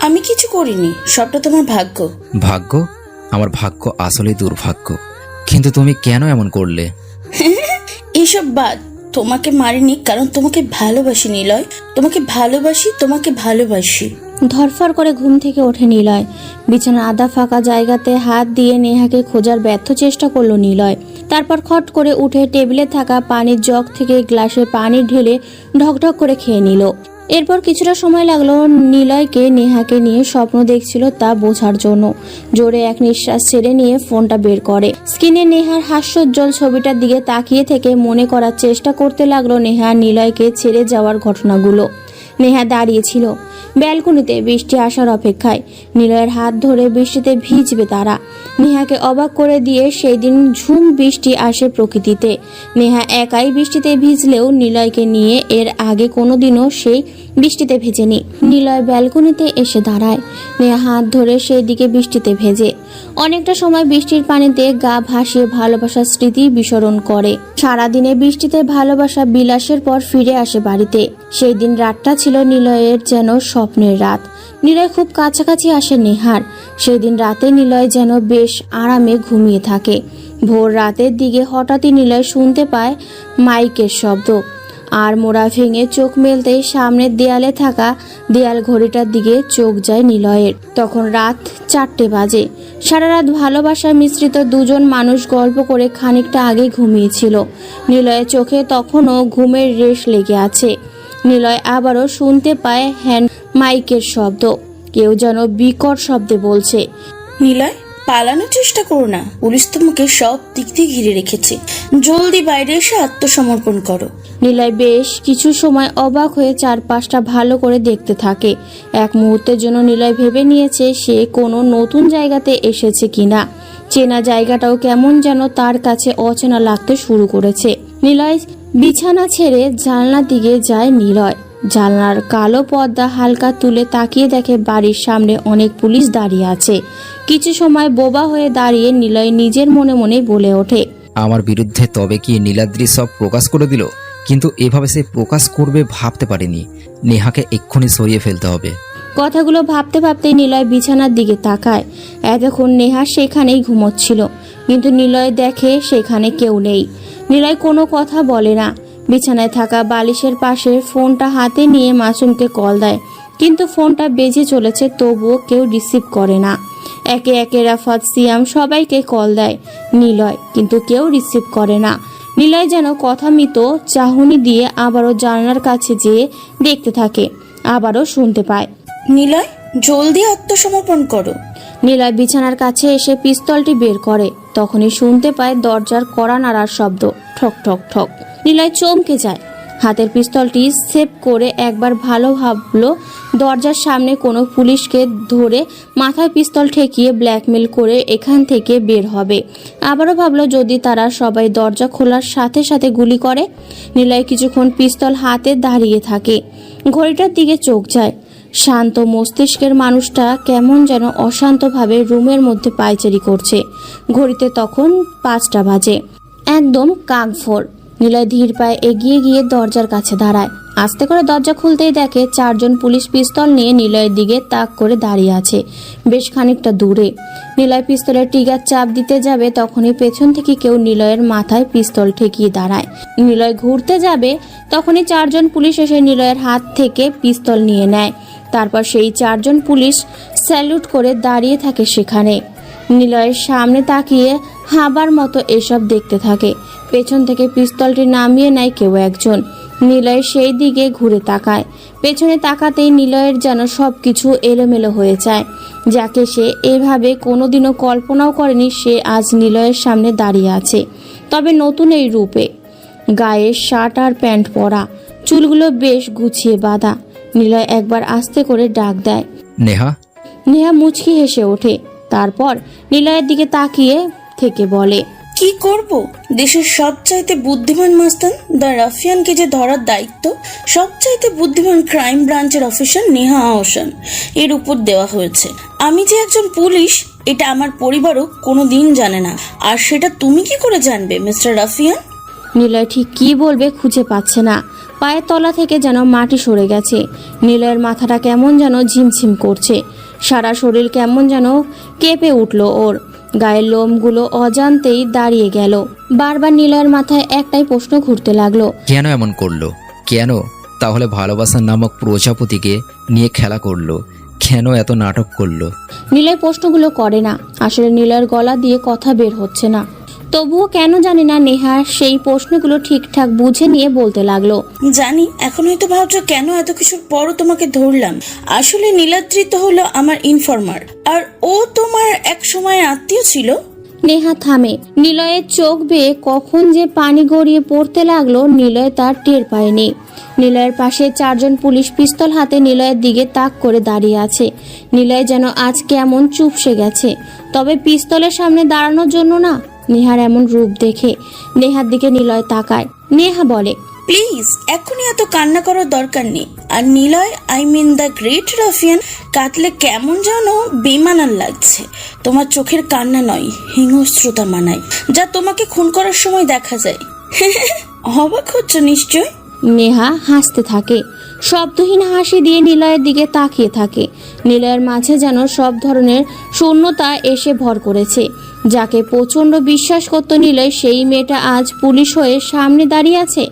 আমি কিছু করিনি, সবটা তোমার ভাগ্য। ভাগ্য? আমার ভাগ্য আসলেই দুর্ভাগ্য। কিন্তু তুমি কেন এমন করলে? এইসব বাদ, তোমাকে মারিনি কারণ তোমাকে ভালোবাসি নিলয়, তোমাকে ভালোবাসি, তোমাকে ভালোবাসি। ধরফর করে ঘুম থেকে ওঠে নিলয়। বিছানা আধা ফাঁকা জায়গাতে হাত দিয়ে নেহাকে খোঁজার ব্যর্থ চেষ্টা করলো নিলয়। তারপর খট করে উঠে টেবিলে থাকা পানির জগ থেকে গ্লাসে পানি ঢেলে ঢকঢক করে খেয়ে নিল। এরপর কিছুটা সময় লাগলো নিলয়কে নেহাকে নিয়ে স্বপ্ন দেখছিল তা বোঝার জন্য। জোরে এক নিঃশ্বাস ছেড়ে নিয়ে ফোনটা বের করে স্ক্রিনে নেহার হাস্যোজ্জ্বল ছবিটার দিকে তাকিয়ে থেকে মনে করার চেষ্টা করতে লাগলো নেহা নিলয়কে ছেড়ে যাওয়ার ঘটনাগুলো। নেহা দাঁড়িয়েছিল ব্যালকনিতে বৃষ্টি আসার অপেক্ষায়। নিলয়ের হাত ধরে বৃষ্টিতে ভিজবে তারা। নেহাকে অবাক করে দিয়ে সেই দিন ঝুম বৃষ্টি আসে প্রকৃতিতে। নেহা একাই বৃষ্টিতে ভিজলেও নিলয়কে নিয়ে এর আগে কোনোদিনও সেই বৃষ্টিতে ভেজেনি। নিলয় ব্যালকনিতে এসে দাঁড়ায়। নেহা হাত ধরে সেই দিকে বৃষ্টিতে ভেজে। অনেকটা সময় বৃষ্টির পানিতে গা ভাসিয়ে ভালোবাসার স্মৃতি বিস্মরণ করে। সারাদিনে বৃষ্টিতে ভালোবাসা বিলাসের পর ফিরে আসে বাড়িতে। সেই দিন রাতটা ছিল নিলয়ের যেন স্বপ্নের রাত। নিলয় খুব কাছাকাছি আসে নেহার। সেই দিন রাতে নিলয় যেন বেশ আরামে ঘুমিয়ে থাকে। ভোর রাতের দিকে হঠাৎই নিলয় শুনতে পায় মাইকের শব্দ। আর মোড়া ভেঙে চোখ মেলতেই সামনের দেয়ালে থাকা দেয়াল ঘড়িটার দিকে চোখ যায় নিলয়ের। তখন রাত 4টে বাজে। সারা রাত ভালোবাসায় মিশ্রিত দুজন মানুষ গল্প করে খানিকটা আগে ঘুমিয়েছিল। নিলয়ের চোখে তখনও ঘুমের রেশ লেগে আছে। নিলয় আবারও শুনতে পায় হ্যান্ড মাইকের শব্দ। কেউ যেন বিকট শব্দে বলছে, নিলয়, পালানোর চেষ্টা করো না, পুলিশ তোমাকে সব দিক দিয়ে ঘিরে রেখেছে, জলদি বাইরে এসে আত্মসমর্পণ করো। নিলয় বেশ কিছু সময় অবাক হয়ে চারপাশটা ভালো করে দেখতে থাকে। এক মুহূর্তের জন্য নিলয় ভেবে নিয়েছে সে কোনো নতুন জায়গাতে এসেছে কিনা। চেনা জায়গাটাও কেমন যেন তার কাছে অচেনা লাগতে শুরু করেছে। নিলয় বিছানা ছেড়ে জানলার দিকে যায়। নিলয় জানলার কালো পর্দা হালকা তুলে তাকিয়ে দেখে বাড়ির সামনে অনেক পুলিশ দাঁড়িয়ে আছে। কিছু সময় বোবা হয়ে দাঁড়িয়ে নিলয় নিজের মনে মনে বলে ওঠে, আমার বিরুদ্ধে তবে কি নীলাদ্রি সব প্রকাশ করে দিল? কিন্তু এভাবে সে প্রকাশ করবে ভাবতে পারিনি। নেহাকে এক্ষুনি সরিয়ে ফেলতে হবে। কথাগুলো ভাবতে ভাবতে নিলয় বিছানার দিকে তাকায়। এতক্ষণ নেহা সেখানেই ঘুমোচ্ছিল, কিন্তু নিলয় দেখে সেখানে কেউ নেই। নিলয় কোনো কথা বলে না। বিছানায় থাকা বালিশের পাশে ফোনটা হাতে নিয়ে মাসুমকে কল দেয়, কিন্তু ফোনটা বেজে চলেছে, তবুও কেউ রিসিভ করে না। একে একে রাফাত, সিয়াম সবাইকে কল দেয় নিলয়, কিন্তু কেউ রিসিভ করে না। নিলয় যেন কথামিত চাহনি দিয়ে আবারও জানলার কাছে যেয়ে দেখতে থাকে। আবারও শুনতে পায়, নিলয়, জলদি আত্মসমর্পণ করো। নিলয় বিছানার কাছে এসে পিস্তলটি বের করে। তখনই শুনতে পায় দরজার কড়া নাড়ার শব্দ, ঠক ঠক ঠক। নিলয় চমকে যায়। হাতের পিস্তলটি সেভ করে একবার ভালো ভাবলো দরজার সামনে কোনো পুলিশকে ধরে মাথায় পিস্তল ঠেকিয়ে ব্ল্যাকমেল করে এখান থেকে বের হবে। আবারও ভাবলো যদি তারা সবাই দরজা খোলার সাথে সাথে গুলি করে। নিলয় কিছুক্ষণ পিস্তল হাতে দাঁড়িয়ে থাকে। ঘড়িটার দিকে চোখ যায়। শান্ত মস্তিষ্কের মানুষটা কেমন যেন অশান্তভাবে রুমের মধ্যে পায়চারি করছে। ঘড়িতে তখন 5টা বাজে, একদম কাকভোর। নিলয় ধীর পায়ে এগিয়ে গিয়ে দরজার কাছে দাঁড়ায়। আস্তে করে দরজা খুলতেই দেখে 4 জন পুলিশ পিস্তল নিয়ে নিলয়ের দিকে তাক করে দাঁড়িয়ে আছে, বেশ খানিকটা দূরে। নিলয় পিস্তলের ট্রিগার চাপ দিতে যাবে, তখনই পেছন থেকে কেউ নিলয়ের মাথায় পিস্তল ঠেকিয়ে দাঁড়ায়। নিলয় ঘুরতে যাবে, তখনই 4 জন পুলিশ এসে নিলয়ের হাত থেকে পিস্তল নিয়ে নেয়। তারপর সেই 4 জন পুলিশ স্যালুট করে দাঁড়িয়ে থাকে সেখানে। নিলয়ের সামনে তাকিয়ে হাবার মতো এসব দেখতে থাকে। পেছন থেকে পিস্তলটি নামিয়ে নেয় কেউ একজন। নিলয় সেই দিকে ঘুরে তাকায়। পেছনে তাকাতেই নিলয়ের যেন সব কিছু এলোমেলো হয়ে যায়। যাকে সে এভাবে কোনোদিনও কল্পনাও করেনি সে আজ নিলয়ের সামনে দাঁড়িয়ে আছে, তবে নতুন এই রূপে। গায়ে শার্ট আর প্যান্ট পরা, চুলগুলো বেশ গুছিয়ে বাঁধা। নিলয় একবার আস্তে করে ডাক দেয়, নেহা। নেহা মুচকি হেসে ওঠে, তারপর নিলয়ের দিকে তাকিয়ে থেকে বলে, কি করব? দেশের সবচাইতে বুদ্ধিমান মাস্তান দ্য রাফিয়ানকে যে ধরার দায়িত্ব সবচাইতে বুদ্ধিমান ক্রাইম ব্রাঞ্চের অফিসার নেহা আহসান এর উপর দেওয়া হয়েছে। আমি যে একজন পুলিশ এটা আমার পরিবারও কোনোদিন জানে না, আর সেটা তুমি কি করে জানবে মিস্টার রাফিয়ান? নিলয় ঠিক কি বলবে খুঁজে পাচ্ছে না। পায়ের তলা থেকে যেন মাটি সরে গেছে। নিলয়ের মাথাটা কেমন যেন ঝিমঝিম করছে, সারা শরীর কেমন যেন কেঁপে উঠল ওর। গায়ের লোমগুলো অজান্তেই দাঁড়িয়ে গেল। বারবার নিলয়ের মাথায় একটাই প্রশ্ন ঘুরতে লাগলো, কেন এমন করলো? কেন তাহলে ভালোবাসা নামক প্রজাপতিকে নিয়ে খেলা করলো? কেন এত নাটক করলো? নিলয় প্রশ্নগুলো করে না। আসলে নিলয়ের গলা দিয়ে কথা বের হচ্ছে না। তবুও কেন জানি না নেহা সেই প্রশ্নগুলো ঠিকঠাক বুঝে নিয়ে বলতে লাগলো, জানি এখন হয়তো ভাবছো কেন এত কিছুর পরও তোমাকে ধরলাম। আসলে নীলাদ্রি তো হলো আমার ইনফরমার, আর ও তোমার এক সময়ের আত্মীয় ছিল। নেহা থামে। নিলয়ের চোখ বেয়ে কখন যে পানি গড়িয়ে পড়তে লাগলো নিলয় তার টের পায়নি। নিলয়ের পাশে 4 জন পুলিশ পিস্তল হাতে নিলয়ের দিকে তাক করে দাঁড়িয়ে আছে। নিলয় যেন আজ কেমন চুপসে গেছে, তবে পিস্তলের সামনে দাঁড়ানোর জন্য না। নেহার এমন রূপ দেখে নেহার দিকে নিলয় তাকায়। নেহা বলে, প্লিজ এখনই এত কান্না করার দরকার নেই। আর নিলয় দ্য গ্রেট রাফিয়ান কাটলে কেমন যেন বেমানান লাগছে। তোমার চোখের কান্না নয়, হিংস্রতা মানায়, যা তোমাকে খুন করার সময় দেখা যায়। অবাক হচ্ছ নিশ্চয়। নেহা হাসতে থাকে, শব্দহীন হাসি দিয়ে নিলয়ের দিকে তাকিয়ে থাকে। নিলয়ের মাঝে যেন সব ধরনের শূন্যতা এসে ভর করেছে। যাকে প্রচণ্ড বিশ্বাস করত নিলয়, সেই মেয়েটা আজ পুলিশ হয়ে সামনে দাঁড়িয়ে আছে।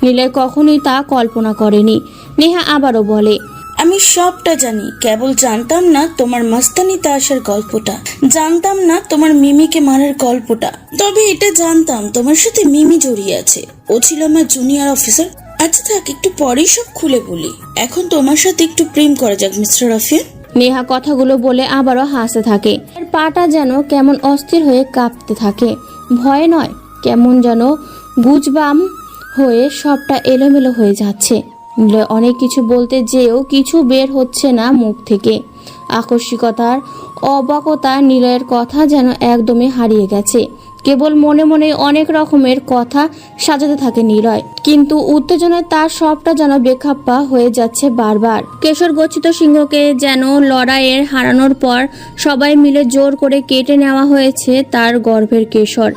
নিলয় কখনোই তা কল্পনা করেনি। নেহা আবারও বলে, আমি সবটা জানি, কেবল জানতাম না তোমার মাস্তানিতে আসার গল্পটা, জানতাম না তোমার মিমিকে মারার গল্পটা। তবে এটা জানতাম তোমার সাথে মিমি জড়িয়ে আছে, ও ছিল আমার জুনিয়র অফিসার। আচ্ছা থাক, একটু পরেই সব খুলে বলি। এখন তোমার সাথে একটু প্রেম করা যাক মিস্টার রাফিয়ান। নেহা কথাগুলো বলে আবারও হাসতে থাকে। এর পাটা যেন কেমন অস্থির হয়ে কাঁপতে থাকে। ভয় নয়, কেমন যেন গুজবাম হয়ে সবটা এলোমেলো হয়ে যাচ্ছে। নিলয় অনেক কিছু বলতে যেও কিছু বের হচ্ছে না মুখ থেকে। আকস্মিকতার অবাকতা নিলয়ের কথা যেন একদমই হারিয়ে গেছে। কেবল মনে মনে অনেক রকমের কথা সাজাতে থাকে নিলয়, কিন্তু উত্তেজনায় তার সবটা যেন বেখাপ্পা হয়ে যাচ্ছে বারবার। কেশর গচ্ছিত সিংহকে যেন লড়াইয়ের হারানোর পর সবাই মিলে জোর করে কেটে নেওয়া হয়েছে তার গর্ভের কেশর।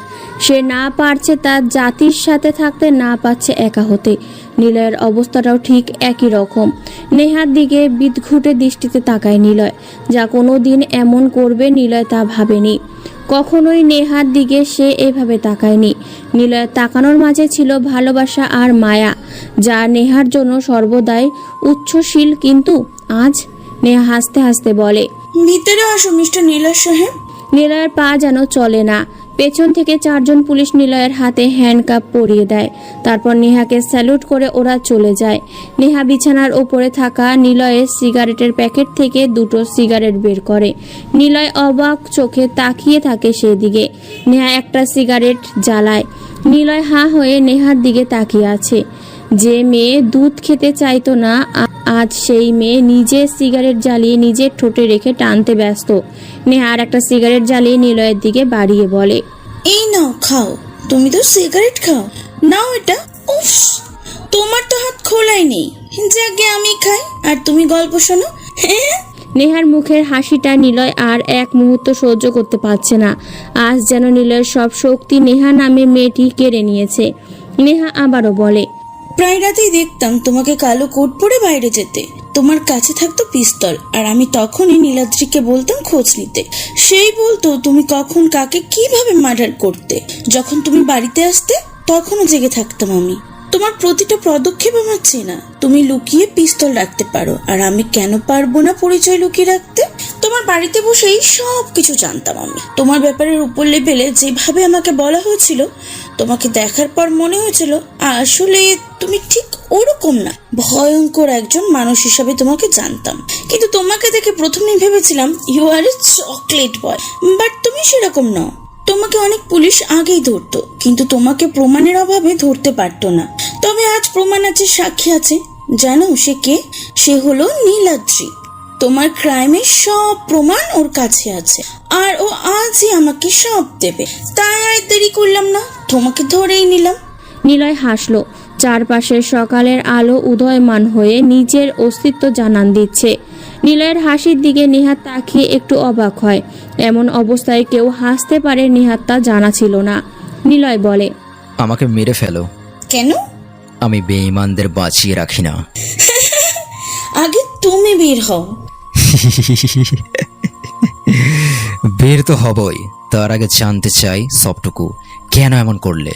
সে না পারছে তার জাতির সাথে থাকতে, না পারছে একা হতে। নিলয়ের অবস্থাটাও ঠিক একই রকম। নেহার দিকে বিদঘুটে দৃষ্টিতে তাকায় নিলয়। যা কোনো দিন এমন করবে নিলয় তা ভাবেনি। কখনোই নেহার দিকে সে এভাবে তাকায়নি। নিলয়ের তাকানোর মাঝে ছিল ভালোবাসা আর মায়া, যা নেহার জন্য সর্বদাই উচ্ছ্বসীল। কিন্তু আজ নেহা হাসতে হাসতে বলে, ভিতরে আসো মিস্টার নীলয় সাহেব। নিলয়ের পা যেন চলে না। পেছন থেকে 4 জন পুলিশ নিলয়ের হাতে হ্যান্ডকাপ পরিয়ে দেয়। তারপর নেহাকে স্যালুট করে ওরা চলে যায়। নেহা বিছানার ওপরে থাকা নিলয়ের সিগারেটের প্যাকেট থেকে 2টো সিগারেট বের করে। নিলয় অবাক চোখে তাকিয়ে থাকে সেদিকে। নেহা একটা সিগারেট জ্বালায়। নিলয় হাঁ হয়ে নেহার দিকে তাকিয়ে আছে। যে মেয়ে দুধ খেতে চাইতো না, আজ সেই মেয়ে নিজে সিগারেট জ্বালিয়ে নিজের ঠোঁটে রেখে টানতে ব্যস্ত। নেহা আর একটা সিগারেট জ্বালিয়ে নিলয়ের দিকে বাড়িয়ে বলে, এই নাও খাও, তুমি তো সিগারেট খাও, নাও এটা। উফ, তোমার তো হাত খোলাই নেই। যাকে আমি খাই আর তুমি গল্প শোনো। নেহার মুখের হাসিটা নিলয় আর এক মুহূর্ত সহ্য করতে পারছে না। আজ যেন নিলয়ের সব শক্তি নেহা নামে মেয়েটি কেড়ে নিয়েছে। নেহা আবারও বলে, প্রায় রাতেই দেখতাম তোমাকে কালো কোট পরে বাইরে যেতে। তোমার কাছে থাকতো পিস্তল, আর আমি তখনই নীলাদ্রিকে বলতাম খোঁজ নিতে। সেই বলতো তুমি কখন কাকে কিভাবে মার্ডার করতে। যখন তুমি বাড়িতে আসতে তখনও জেগে থাকতাম আমি। তোমার প্রতিটা পদক্ষেপ আমার চেনা। তুমি লুকিয়ে পিস্তল রাখতে পারো, আর আমি কেন পারবো না পরিচয় লুকিয়ে রাখতে? তোমার বাড়িতে বসেই সব কিছু জানতাম আমি। তোমার ব্যাপারের উপর লেভেলে যেভাবে আমাকে বলা হয়েছিল, তোমাকে দেখার পর মনে হয়েছিল আসলে তুমি ঠিক ওরকম না, ভয়ঙ্কর একজন মানুষ হিসাবে তোমাকে জানতাম। কিন্তু তোমাকে দেখে প্রথমেই ভেবেছিলাম you are a chocolate boy, but তুমি সেরকম নও। তোমাকে অনেক পুলিশ আগেই ধরতো, কিন্তু তোমাকে প্রমাণের অভাবে ধরতে পারতো না। তবে আজ প্রমাণ আছে, সাক্ষী আছে। জানো সে কে? সে হলো নীলাদ্রি। তোমার ক্রাইমের সব প্রমাণ ওর কাছে আছে, আর ও আজই আমাকে সব দেবে। তাই আর দেরি করলাম না, তোমাকে ধরেই নিলাম। নিলয় হাসল। চারপাশের সকালের আলো উদয়মান হয়ে নিজের অস্তিত্ব জানান দিচ্ছে। নিলয়ের হাসির দিকে নিহাত তাকিয়ে একটু অবাক হয়। এমন অবস্থায় কেউ হাসতে পারে নিহাত তা জানা ছিল না। নিলয় বলে, আমাকে মেরে ফেলো। কেন? আমি বেঈমানদের বাঁচিয়ে রাখি না। আগে তুমি বের হও। বের তো হবই, তার আগে জানতে চাই সবটুকু। কেন এমন করলে?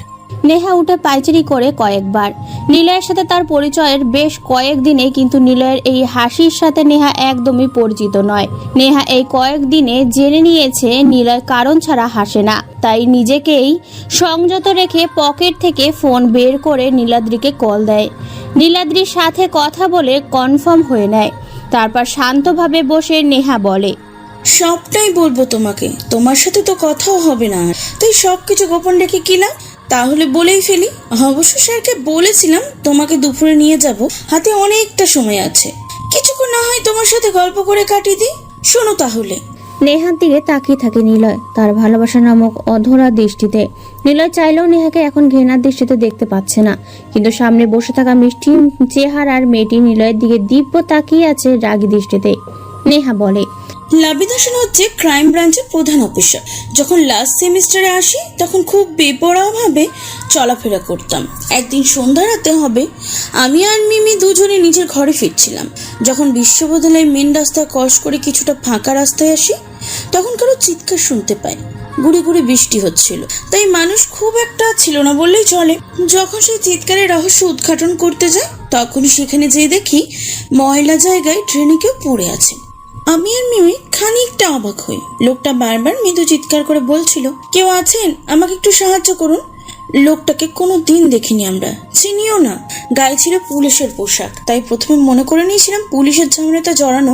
নেহা উঠে পায়চারি করে কয়েকবার। নিলয়ের সাথে তার পরিচয়ের বেশ কয়েকদিনে, কিন্তু নিলয়ের এই হাসির সাথে নেহা একদমই পরিচিত নয়। নেহা এই কয়েকদিনে জেনে নিয়েছে নিলয় কারণ ছাড়া হাসে না, তাই নিজেকেই সংযত রেখে পকেট থেকে ফোন বের করে নীলাদ্রিকে কল দেয়। নীলাদ্রির সাথে কথা বলে কনফার্ম হয়ে নেয়। তারপর শান্তভাবে বসে নেহা বলে, সবটাই বলবো তোমাকে। তোমার সাথে তো কথাও হবে না, তাই সবকিছু গোপন রেখে কি লাভ? তাহলে বলেই ফেলি। অবশ্য স্যারকে বলেছিলাম তোমাকে দুপুরে নিয়ে যাব, হাতে অনেকটা সময় আছে। কিছুক্ষণ না হয় তোমার সাথে গল্প করে কাটিয়ে দিই। শোনো তাহলে। নেহার দিকে তাকিয়ে থাকে নিলয়, তার ভালোবাসা নামক অধরা দৃষ্টিতে। নিলয় চাইলেও নেহাকে এখন ঘৃণার দৃষ্টিতে দেখতে পাচ্ছে না, কিন্তু সামনে বসে থাকা মিষ্টি চেহারার মেয়েটি নিলয়ের দিকে দিব্য তাকিয়ে আছে রাগী দৃষ্টিতে। নেহা বলে, লাবিদ হাসান হচ্ছে ক্রাইম ব্রাঞ্চের প্রধান অফিসার। যখন লাস্ট সেমিস্টারে আসি তখন খুব বেপরোয়াভাবে চলাফেরা করতাম। একদিন সন্ধ্যা রাতে হবে, আমি আর মিমি দুজনে নিজের ঘরে ফিরছিলাম। যখন বিশ্ববিদ্যালয়ের মেন রাস্তা ক্রস করে কিছুটা ফাঁকা রাস্তায় আসি, তখন কারো চিৎকার শুনতে পাই। গুড়ি গুড়ি বৃষ্টি হচ্ছিল, তাই মানুষ খুব একটা ছিল না বললেই চলে। যখন সেই চিৎকারের রহস্য উদ্ঘাটন করতে যায়, তখনই সেখানে যেয়ে দেখি ময়লা জায়গায় ট্রেনে কেউ পড়ে আছে। আমি আর মিমি খানিকটা অবাক হই। লোকটা বারবার মৃদু চিৎকার করে বলছিল, কেউ আছেন, আমাকে একটু সাহায্য করুন। লোকটাকে কোনো দিন দেখিনি, আমরা চিনিও না। গায়ে ছিল পুলিশের পোশাক, তাই প্রথমে মনে করে নিয়েছিলাম পুলিশের ঝামেলাতে জড়ানো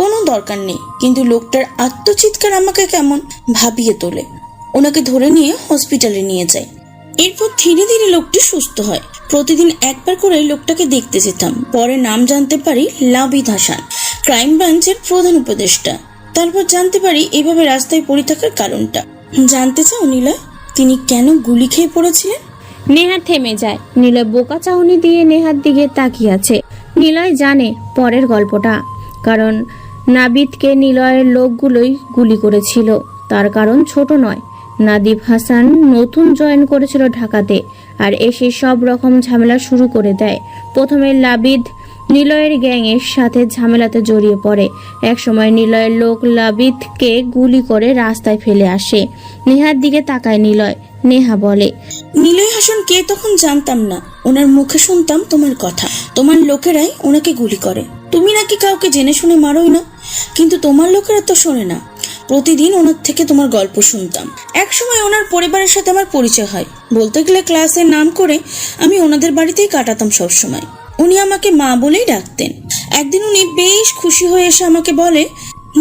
কোনো দরকার নেই। কিন্তু লোকটার আত্মচিৎকার আমাকে কেমন ভাবিয়ে তোলে। ওনাকে ধরে নিয়ে হসপিটালে নিয়ে যায়। এরপর ধীরে ধীরে লোকটি সুস্থ হয়। প্রতিদিন একবার করে লোকটাকে দেখতে যেতাম। পরে নাম জানতে পারি লাবিদ হাসান, ক্রাইম ব্রাঞ্চের প্রধান উপদেষ্টা। তারপর জানতে পারি এইভাবে রাস্তায় পড়ে থাকার কারণটা। জানতে চাও নিলয়, তিনি কেন গুলি খেয়ে পড়েছিলেন? নেহা থেমে যায়। নিলয় বোকা চাহনি দিয়ে নেহার দিকে তাকিয়ে আছে। নিলয় জানে পরের গল্পটা, কারণ নাবিদকে নিলয়ের লোকগুলোই গুলি করেছিল। তার কারণ ছোট নয়, নাদিব হাসান নতুন জয়েন করেছিল ঢাকাতে, আর এসে সব রকম ঝামেলা শুরু করে দেয়। প্রথমে লাবিদ নিলয়ের গ্যাংয়ের সাথে ঝামেলাতে জড়িয়ে পড়ে। একসময় নিলয়ের লোক লাবিদকে গুলি করে রাস্তায় ফেলে আসে। নেহার দিকে তাকায় নিলয়। নেহা বলে, নিলয় হাসান কে তখন জানতাম না, ওনার মুখে শুনতাম তোমার কথা। তোমার লোকেরাই ওনাকে গুলি করে। তুমি নাকি কাউকে জেনে শুনে মারোই না, কিন্তু তোমার লোকেরা তো শোনে না। প্রতিদিন ওনার থেকে তোমার গল্প শুনতাম। একসময় ওনার পরিবারের সাথে আমার পরিচয় হয়। বলতে গেলে ক্লাসের নাম করে আমি ওনাদের বাড়িতেই কাটাতাম সবসময়। উনি আমাকে মা বলেই ডাকতেন। একদিন উনি বেশ খুশি হয়ে এসে আমাকে বলে,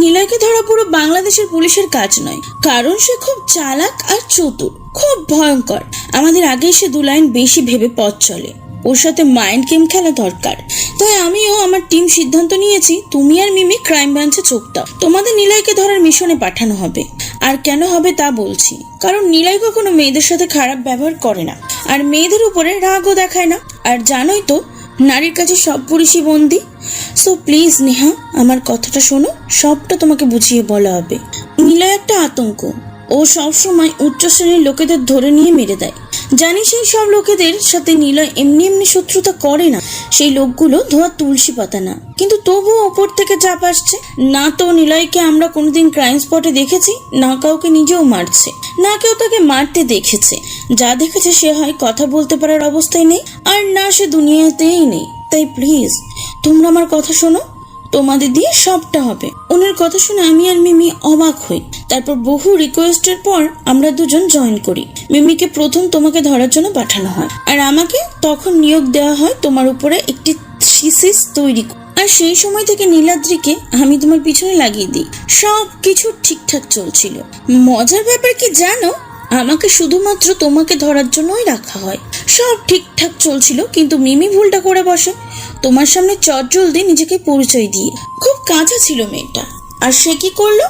নিলয়কে ধরা পুরো বাংলাদেশের পুলিশের কাজ নয়, কারণ সে খুব চালাক আর চতুর, খুব ভয়ঙ্কর। আমাদের আগেই সে 2 লাইন বেশি ভেবে পথ চলে। ওর সাথে মাইন্ড গেম খেলা দরকার। তাই আমিও আমার টিম সিদ্ধান্ত নিয়েছি, তুমি আর মিমি ক্রাইম ব্রাঞ্চে চোখ দাও। তোমাদের নিলয়কে ধরার মিশনে পাঠানো হবে। আর কেন হবে তা বলছি, কারণ নিলয় কখনো মেয়েদের সাথে খারাপ ব্যবহার করে না, আর মেয়েদের উপরে রাগও দেখায় না। আর জানোই তো, নারীর কাছে সব পুরুষই বন্দী। সো প্লিজ নেহা, আমার কথাটা শোনো, সবটা তোমাকে বুঝিয়ে বলা হবে। নিলয় একটা আতঙ্ক। ও সবসময় উচ্চ শ্রেণীর লোকেদের ধরে নিয়ে মেরে দেয়। জানি সেই সব লোকেদের সাথে নিলয় এমনি এমনি শত্রুতা করে না, সেই লোকগুলো ধোয়া তুলসী পাতা না, কিন্তু তবুও ওপর থেকে চাপ আসছে। না তো নিলয়কে আমরা কোনোদিন ক্রাইম স্পটে দেখেছি, না কাউকে নিজেও মারছে, না কেউ তাকে মারতে দেখেছে। যা দেখেছে সে হয় কথা বলতে পারার অবস্থায় নেই, আর না সে দুনিয়াতেই নেই। তাই প্লিজ তোমরা আমার কথা শোনো, তোমাদের দিয়ে সবটা হবে। ওনার কথা শুনে আমি আর মিমি অবাক হই। তারপর বহু রিকোয়েস্টের পর আমরা দুজন জয়েন করি। মিমিকে প্রথম তোমাকে ধরার জন্য পাঠানো হয়, আর আমাকে তখন নিয়োগ দেওয়া হয় তোমার উপরে একটি থিসিস তৈরি। আর সেই সময় থেকে নীলাদ্রিকে আমি তোমার পিছনে লাগিয়ে দিই। সব কিছু ঠিকঠাক চলছিল। মজার ব্যাপার কি জানো, আমাকে শুধুমাত্র তোমাকে ধরার জন্যই রাখা হয়। সব ঠিকঠাক চলছিল, কিন্তু মিমি ভুলটা করে বসে তোমার সামনে চটজলদি নিজেকে পরিচয় দিয়ে। খুব কাঁচা ছিল মেয়েটা, আর সে কি করলো,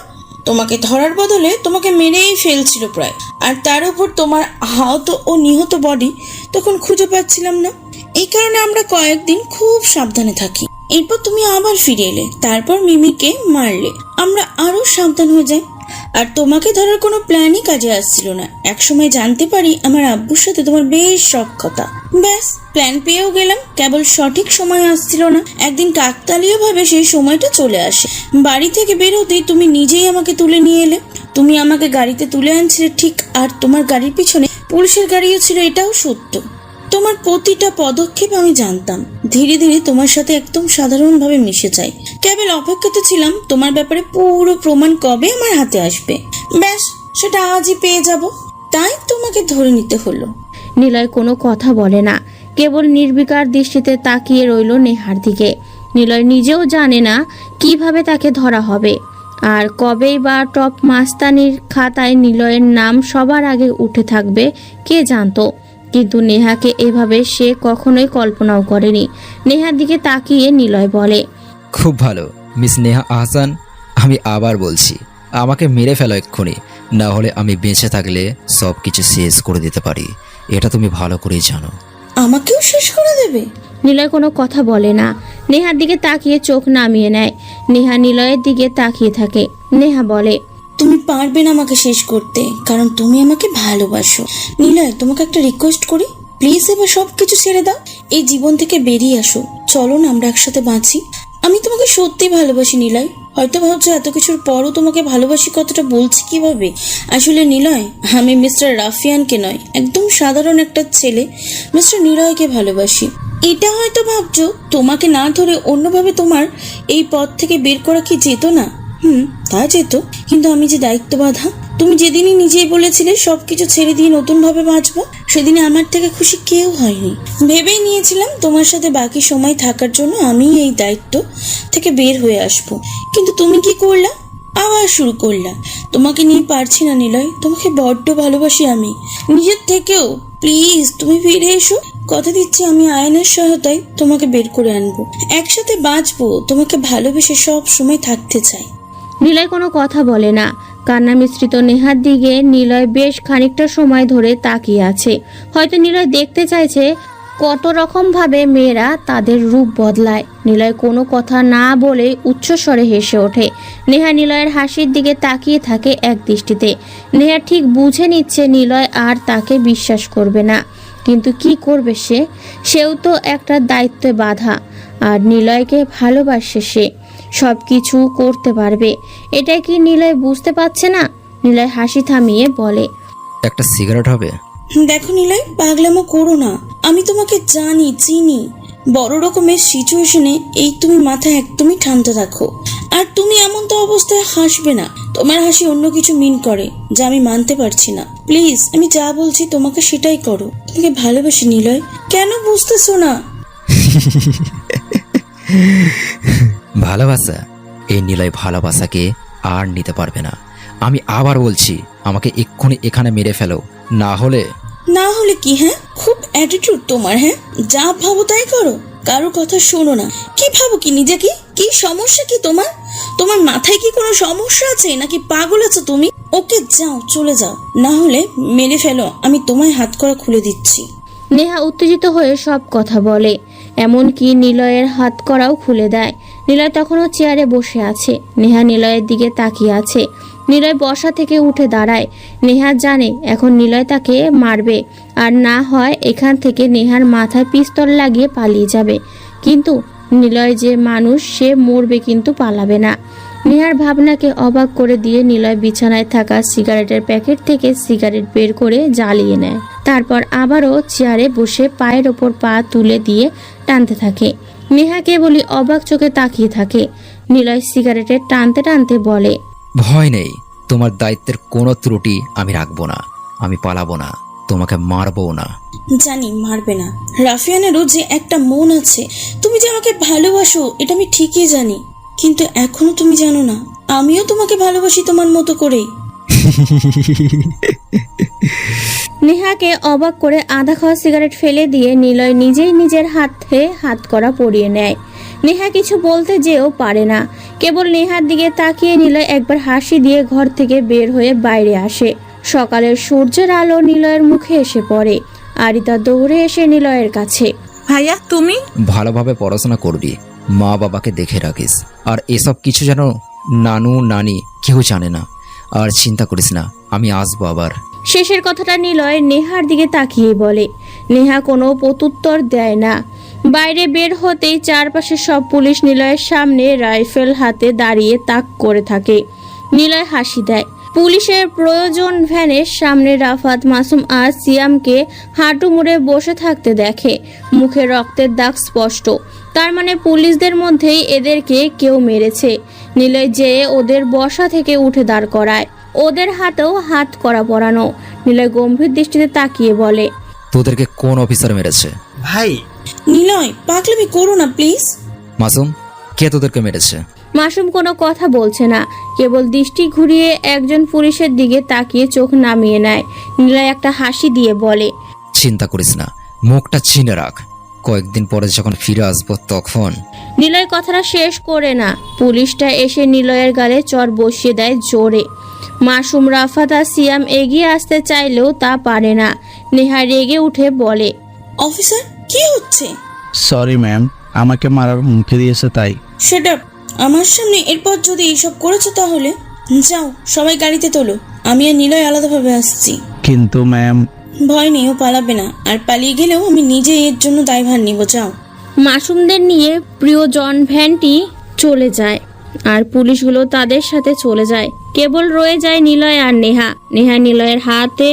তোমাকে ধরার বদলে তোমাকে মেরেই ফেলছিল প্রায়। আর তার উপর তোমার আহত ও নিহত বডি তখন খুঁজে পাচ্ছিলাম না। এই কারণে আমরা কয়েকদিন খুব সাবধানে থাকি। এরপর তুমি আবার ফিরে এলে, তারপর মিমিকে মারলে। আমরা আরো সাবধান হয়ে যাই, আর তোমাকে ধরার কোনো প্ল্যানই কাজে আসছিল না। একসময় জানতে পারি আমার আব্বুর সাথে তোমার বেশ সখ্যতা। ব্যাস, প্ল্যান পেয়েও গেলাম, কেবল সঠিক সময় আসছিল না। একদিন কাকতালীয় ভাবে সেই সময়টা চলে আসে। বাড়ি থেকে বেরোতেই তুমি নিজেই আমাকে তুলে নিয়ে এলে। তুমি আমাকে গাড়িতে তুলে আনছিলে ঠিক, আর তোমার গাড়ির পিছনে পুলিশের গাড়িও ছিল, এটাও সত্য। তোমার প্রতিটা পদক্ষেপ আমি জানতাম। ধীরে ধীরে তোমার সাথে একদম সাধারণভাবে মিশে যাই। কেবল অপেক্ষাতে ছিলাম তোমার ব্যাপারে পুরো প্রমাণ কবে আমার হাতে আসবে। ব্যাস, সেটা আজই পেয়ে যাব, তাই তোমাকে ধরে নিতে হলো। নিলয় কোনো কথা বলে না, কেবল নির্বিকার দৃষ্টিতে তাকিয়ে রইল নেহার দিকে। নিলয় নিজেও জানে না কিভাবে তাকে ধরা হবে, আর কবেই বা টপ মাস্তানির খাতায় নিলয়ের নাম সবার আগে উঠে থাকবে কে জানতো। কিন্তু নেহাকে এভাবে সে কখনোই কল্পনাও করেনি। নেহার দিকে তাকিয়ে নিলয় বলে, খুব ভালো মিস নেহা আহসান, আমি আবার বলছি, আমাকে মেরে ফেলো এক্ষুনি, না হলে আমি বেঁচে থাকলে সব কিছু শেষ করে দিতে পারি। এটা তুমি ভালো করেই জানো। আমাকেও শেষ করে দেবে? নিলয় কোনো কথা বলে না, নেহার দিকে তাকিয়ে চোখ নামিয়ে নেয়। নেহা নিলয়ের দিকে তাকিয়ে থাকে। নেহা বলে, তুমি পারবে না আমাকে শেষ করতে, কারণ তুমি আমাকে ভালোবাসো। নিলয়, তোমাকে একটা রিকোয়েস্ট করি, প্লিজ এবার সবকিছু ছেড়ে দাও, এই জীবন থেকে বেরিয়ে আসো। চলো না আমরা একসাথে বাঁচি। আমি তোমাকে সত্যি ভালোবাসি নিলয়। হয়তো ভাবছো এত কিছুর পরও তোমাকে ভালোবাসি কথাটা বলছি কিভাবে। আসলে নিলয়, আমি মিস্টার রাফিয়ানকে নয়, একদম সাধারণ একটা ছেলে মিস্টার নিলয়কে ভালোবাসি। এটা হয়তো ভাবছো তোমাকে না ধরে অন্যভাবে তোমার এই পথ থেকে বের করা কি যেত না? তা যেত, কিন্তু আমি যে দায়িত্ব বাঁধা। তুমি যেদিনই নিজেই বলেছিলে সবকিছু ছেড়ে দিয়ে নতুন ভাবে বাঁচবো, সেদিনে আমার থেকে খুশি কেউ হয়নি। ভেবেই নিয়েছিলাম তোমার সাথে বাকি সময় থাকার জন্য আমি এই দায়িত্ব থেকে বের হয়ে আসব, কিন্তু তুমি কি করলা, আবার শুরু করলা। তোমাকে নিয়ে পারছি না নিলয়, তোমাকে বড্ড ভালোবাসি আমি, নিজের থেকেও। প্লিজ তুমি ফিরে এসো। কথা দিচ্ছি আমি আয়নের সহায়তায় তোমাকে বের করে আনবো, একসাথে বাঁচবো, তোমাকে ভালোবেসে সব সময় থাকতে চাই। নিলয় কোনো কথা বলে না। কান্না মিশ্রিত নেহার দিকে নিলয় বেশ খানিকটা সময় ধরে তাকিয়ে আছে। হয়তো নিলয় দেখতে চাইছে কত রকম ভাবে মেয়েরা তাদের রূপ বদলায়। নিলয় কোনো কথা না বলে উচ্চস্বরে হেসে ওঠে। নেহা নিলয়ের হাসির দিকে তাকিয়ে থাকে এক দৃষ্টিতে। নেহা ঠিক বুঝে নিচ্ছে নিলয় আর তাকে বিশ্বাস করবে না, কিন্তু কি করবে সেও তো একটা দায়িত্বে বাঁধা, আর নিলয়কে ভালোবাসে, সে সব কিছু করতে পারবে। এটা কি নিলয় বুঝতে পারছে না? নিলয় হাসি থামিয়ে বলে, একটা সিগারেট হবে? দেখো নিলয়, পাগলামো করো না, আমি তোমাকে জানি, চিনি। বড় রকমের সিচুয়েশনে এই তুমি মাথা একদমই ঠান্ডা রাখো। আর তুমি এমন তো অবস্থায় হাসবে না, তোমার হাসি অন্য কিছু মিন করে যা আমি মানতে পারছি না। প্লিজ আমি যা বলছি তোমাকে সেটাই করো। তোমাকে ভালোবাসি নিলয়, কেন বুঝতেছো না? ভালোবাসা? এই নিলয় ভালোবাসাকে আর নিতে পারবে না। আমি আবার বলছি, আমাকে এক্ষুনি এখানে মেরে ফেলো, না হলে কি? হ্যাঁ, খুব অ্যাটিটিউড তোমার। হ্যাঁ, যা ভাবো তাই করো, কারো কথা শোনো না। কি ভাবো কি নিজেকে? কি সমস্যা কি তোমার? তোমার মাথায় কি কোনো সমস্যা আছে, নাকি পাগল আছো তুমি? ওকে যাও, চলে যাও, না হলে মেরে ফেলো, আমি তোমায় হাত করা খুলে দিচ্ছি। নেহা উত্তেজিত হয়ে সব কথা বলে, এমনকি নিলয়ের হাত করাও খুলে দেয়। নিলয় তখনও চেয়ারে বসে আছে। নেহা নিলয়ের দিকে তাকিয়ে আছে। নিলয় বসা থেকে উঠে দাঁড়ায়। নেহা জানে এখন নিলয় তাকে মারবে, আর না হয় এখান থেকে নেহার মাথায় পিস্তল লাগিয়ে পালিয়ে যাবে। কিন্তু নিলয় যে মানুষ, সে মরবে কিন্তু পালাবে না। নেহার ভাবনাকে অবাক করে দিয়ে নিলয় বিছানায় থাকা সিগারেটের প্যাকেট থেকে সিগারেট বের করে জ্বালিয়ে নেয়। তারপর আবারও চেয়ারে বসে পায়ের ওপর পা তুলে দিয়ে টানতে থাকে। নেহা কেবলই অবাক চোখে তাকিয়ে থাকে। নিলয় সিগারেটের টানতে টানতে বলে, ভয় নেই, তোমার দায়িত্বের কোনো ত্রুটি আমি রাখবো না। আমি পালাবো না, তোমাকে মারবো না। জানি মারবে না। রাফিয়ানেরও যে একটা মন আছে, তুমি যে আমাকে ভালোবাসো এটা আমি ঠিকই জানি, কিন্তু এখনো তুমি জানো না আমিও তোমাকে ভালোবাসি তোমার মতো করেই। নেহাকে অবাক করে আধা খাওয়া সিগারেট ফেলে দিয়ে নিলয় নিজেই নিজের হাতে হাতকড়া পরিয়ে নেয়। নেহা কিছু বলতে যেও পারে না, কেবল নেহার দিকে তাকিয়ে নিলয় একবার হাসি দিয়ে ঘর থেকে বের হয়ে বাইরে আসে। সকালের সূর্যের আলো নিলয়ের মুখে এসে পড়ে। আরিতা দৌড়ে এসে নিলয়ের কাছে। ভাইয়া তুমি? ভালোভাবে পড়াশোনা করবি, মা বাবাকে দেখে রাখিস, আর এসব কিছু যেন নানু নানি কেউ জানে না। আর চিন্তা করিস না, আমি আসবো আবার। শেষের কথাটা নিলয় নেহার দিকে তাকিয়ে বলে। নেহা কোনো প্রত্যুত্তর দেয় না। বাইরে বের হতেই চারপাশে সব পুলিশ নিলয়ের সামনে রাইফেল হাতে দাঁড়িয়ে তাক করে থাকে। নিলয় হাসি দেয়। পুলিশের প্রয়োজন ভ্যানের সামনে রাফাত, মাসুম আর সিয়ামকে হাঁটু মুড়ে বসে থাকতে দেখে। মুখে রক্তের দাগ স্পষ্ট, তার মানে পুলিশদের মধ্যেই এদেরকে কেউ মেরেছে। নিলয় যে ওদের বসা থেকে উঠে দাঁড় করায়, ওদের হাতেও হাত করা পরানো। নিলয় গম্ভীর দৃষ্টিতে তাকিয়ে বলে, তোদেরকে কোন অফিসার মেরেছে? ভাই নিলয় পাগলামি করো না প্লিজ। মাসুম, কে তোদেরকে মেরেছে? মাসুম কোনো কথা বলছে না, কেবল দৃষ্টি ঘুরিয়ে একজন পুলিশের দিকে তাকিয়ে চোখ নামিয়ে নেয়। নিলয় একটা হাসি দিয়ে বলে, চিন্তা করিস না, মুখটা চিনে রাখ, কয়েকদিন পরে যখন ফিরে আসবো তখন। নিলয় কথাটা শেষ করে না, পুলিশটা এসে নিলয়ের গালে চড় বসিয়ে দেয় জোরে। মাসুম, রাফাত আর সিয়াম এগিয়ে আসতে চাইলেও তা পারে না। নেহা রেগে উঠে বলে, অফিসার কি হচ্ছে? সরি ম্যাম, আমাকে মারার হুমকি দিয়েছে তাই। Shut up. আমার সামনে এরপর যদি এইসব করেছো তাহলে যাও, সবাই গাড়িতে তোলো, আমি আর নিলয় আলাদাভাবে আসছি। কিন্তু ম্যাম। ভয় নেই, ও পালাবে না, আর পালিয়ে গেলেও আমি নিজে এর জন্য দায়ভার নিব। যাও। মাসুমদের নিয়ে প্রিয়জন ভ্যানটি চলে যায়, আর পুলিশগুলো তাদের সাথে চলে যায়। কেবল রয়ে যায় নিলয় আর নেহা। নেহা নিলয়ের হাতে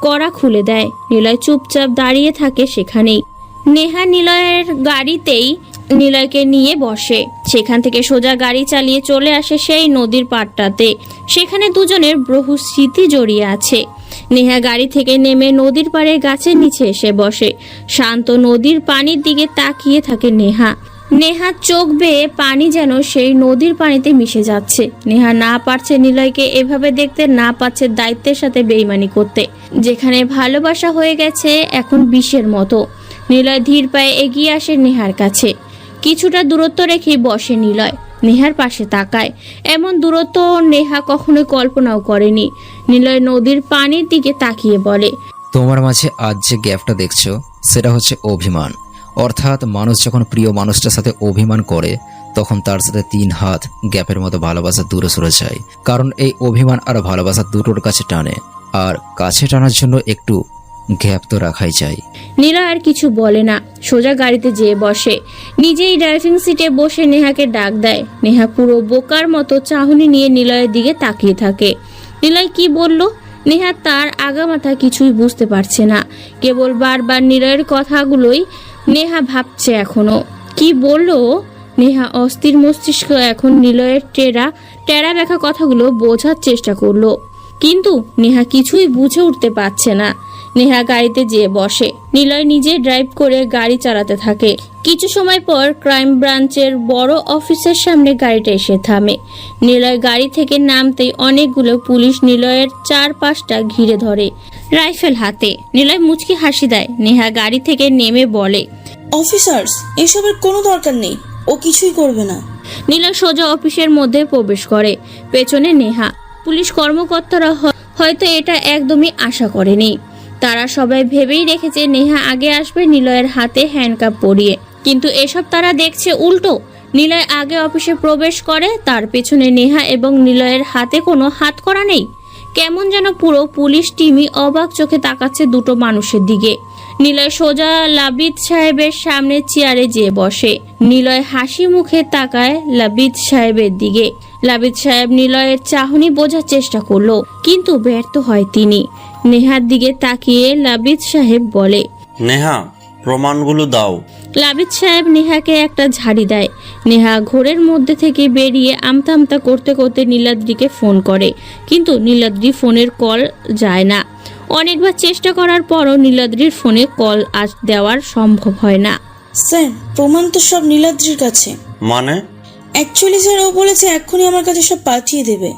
কড়া খুলে দেয়। নিলয় চুপচাপ দাঁড়িয়ে থাকে সেখানেই। নেহা নিলয়ের গাড়িতেই নিলয়কে নিয়ে বসে। সেখান থেকে সোজা গাড়ি চালিয়ে চলে আসে সেই নদীর পাড়টাতে। সেখানে দুজনের বহু স্মৃতি জড়িয়ে আছে। নেহা গাড়ি থেকে নেমে নদীর পাড়ে গাছের নিচে এসে বসে। শান্ত নদীর পানির দিকে তাকিয়ে থাকে নেহা। নেহার চোখ বেয়ে পানি যেন সেই নদীর পানিতে মিশে যাচ্ছে। নেহা না পারছে নিলয়কে এভাবে দেখতে, না পারছে দায়িত্বের সাথে বেইমানি করতে। যেখানে ভালোবাসা হয়ে গেছে এখন বিষের মতো। নিলয় ধীর পায়ে এগিয়ে আসে নেহার কাছে। কিছুটা দূরত্ব রেখে বসে নিলয়। নেহার পাশে তাকায়। এমন দূরত্ব নেহা কখনোই কল্পনাও করেনি। নিলয় নদীর পানির দিকে তাকিয়ে বলে, তোমার মাঝে আজ যে গ্যাপটা দেখছো সেটা হচ্ছে অভিমান। অর্থাৎ মানুষ যখন প্রিয় মানুষটার সাথে অভিমান করে তখন তার সাথে 3 হাত গ্যাপের মতো ভালোবাসা দূরে সরে যায়। কারণ এই অভিমান আর ভালোবাসা দুটোর কাছে টানে, আর কাছে টানার জন্য একটু গ্যাপ তো রাখাই যায়। নীলা আর কিছু বলে না, সোজা গাড়িতে যেয়ে বসে। নিজেই ড্রাইভিং সিটে বসে নেহাকে ডাক দেয়। নেহা পুরো বোকার মতো চাহনি নিয়ে নিলয়ের দিকে তাকিয়ে থাকে। নিলয় কি বলল? নেহা তার আগামাথা কিছুই বুঝতে পারছে না। কেবল বারবার নিলয়ের কথাগুলোই নেহা ভাবছে। এখনো কি বলল? নেহা অস্থির মস্তিষ্ক এখন নিলয়ের টেরা ব্যাখা কথাগুলো বোঝার চেষ্টা করলো, কিন্তু নেহা কিছুই বুঝে উঠতে পারছে না। নেহা গাড়িতে যেয়ে বসে। নিলয় নিজে ড্রাইভ করে গাড়ি চালাতে থাকে। কিছু সময় পর ক্রাইম ব্রাঞ্চের বড় অফিসের সামনে গাড়িটা এসে থামে। নিলয় গাড়ি থেকে নামতেই অনেকগুলো পুলিশ নিলয়ের 4-5টা ঘিরে ধরে, রাইফেল হাতে। নিলয় মুচকি হাসি দেয়। নেহা গাড়ি থেকে নেমে বলে, অফিসার্স, এসবের কোনো দরকার নেই, ও কিছুই করবে না। নিলয় সোজা অফিসের মধ্যে প্রবেশ করে। পেছনে নেহা। পুলিশ কর্মকর্তারা হয়তো এটা একদমই আশা করেনি। তারা সবাই ভেবেই রেখেছে নেহা আগে আসবে নিলয়ের হাতে হ্যান্ডকাপ পরিয়ে, কিন্তু এসব তারা দেখছে উল্টো। নিলয় আগে অফিসে প্রবেশ করে, তার পেছনে নেহা এবং নিলয়ের হাতে কোনো হাত করা নেই। কেমন যেন পুরো পুলিশ টিমই অবাক চোখে তাকাচ্ছে দুটো মানুষের দিকে। নিলয় সোজা লাবিদ সাহেবের সামনে চেয়ারে যেয়ে বসে। নিলয় হাসি মুখে তাকায় লাবিদ সাহেবের দিকে। লাবিদ সাহেব নিলয়ের চাহনি বোঝার চেষ্টা করলো, কিন্তু ব্যর্থ হয় তিনি। নেহার দিকে তাকিয়ে লাবিদ সাহেব বলে, নেহা, প্রমাণগুলো দাও। লাবিদ সাহেব নেহাকে একটা ঝাড়ি দেয়। নেহা ঘোরের মধ্যে থেকে বেরিয়ে আমতা আমতা করতে করতে নীলাদ্রিকে ফোন করে, কিন্তু নীলাদ্রি ফোনের কল যায় না। অনেকবার চেষ্টা করার পরও নীলাদ্রির ফোনে কল দেওয়ার সম্ভব হয় না। স্যার, প্রমাণ তো সব নীলাদ্রির কাছে। মানে? অ্যাকচুয়ালি স্যার, ও বলেছে এক্ষুনি আমার কাছে সব পাঠিয়ে দেবে।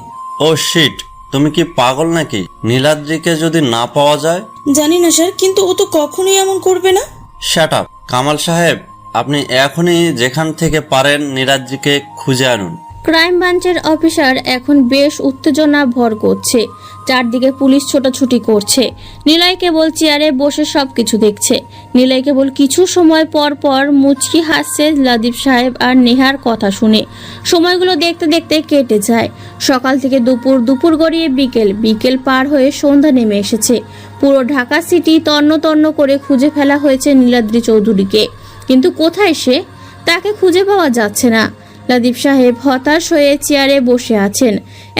ও শিট, তুমি কি পাগল নাকি? নীলাদ্রিকে যদি না পাওয়া যায়? জানি না স্যার, কিন্তু ও তো কখনোই এমন করবে না। Shut up. কামাল সাহেব, আপনি এখনই যেখান থেকে পারেন নীলাদ্রিকে খুঁজে আনুন। ক্রাইম ব্রাঞ্চের অফিসার এখন বেশ উত্তেজনা ভর করছে। চারদিকে পুলিশ ছোটাছুটি করছে। নিলয় কেবল চেয়ারে বসে সবকিছু দেখছে। নিলয় কেবল কিছু সময় পর পর মুচকি হাসছে লাবিদ সাহেব আর নেহার কথা শুনে। সময়গুলো দেখতে দেখতে কেটে যায়। সকাল থেকে দুপুর, দুপুর গড়িয়ে বিকেল, বিকেল পার হয়ে সন্ধ্যা নেমে এসেছে। পুরো ঢাকা সিটি তন্ন তন্ন করে খুঁজে ফেলা হয়েছে নীলাদ্রি চৌধুরীকে, কিন্তু কোথায় সে? তাকে খুঁজে পাওয়া যাচ্ছে না। লাবিদ সাহেব হতাশ হয়ে চেয়ারে বসে আছেন।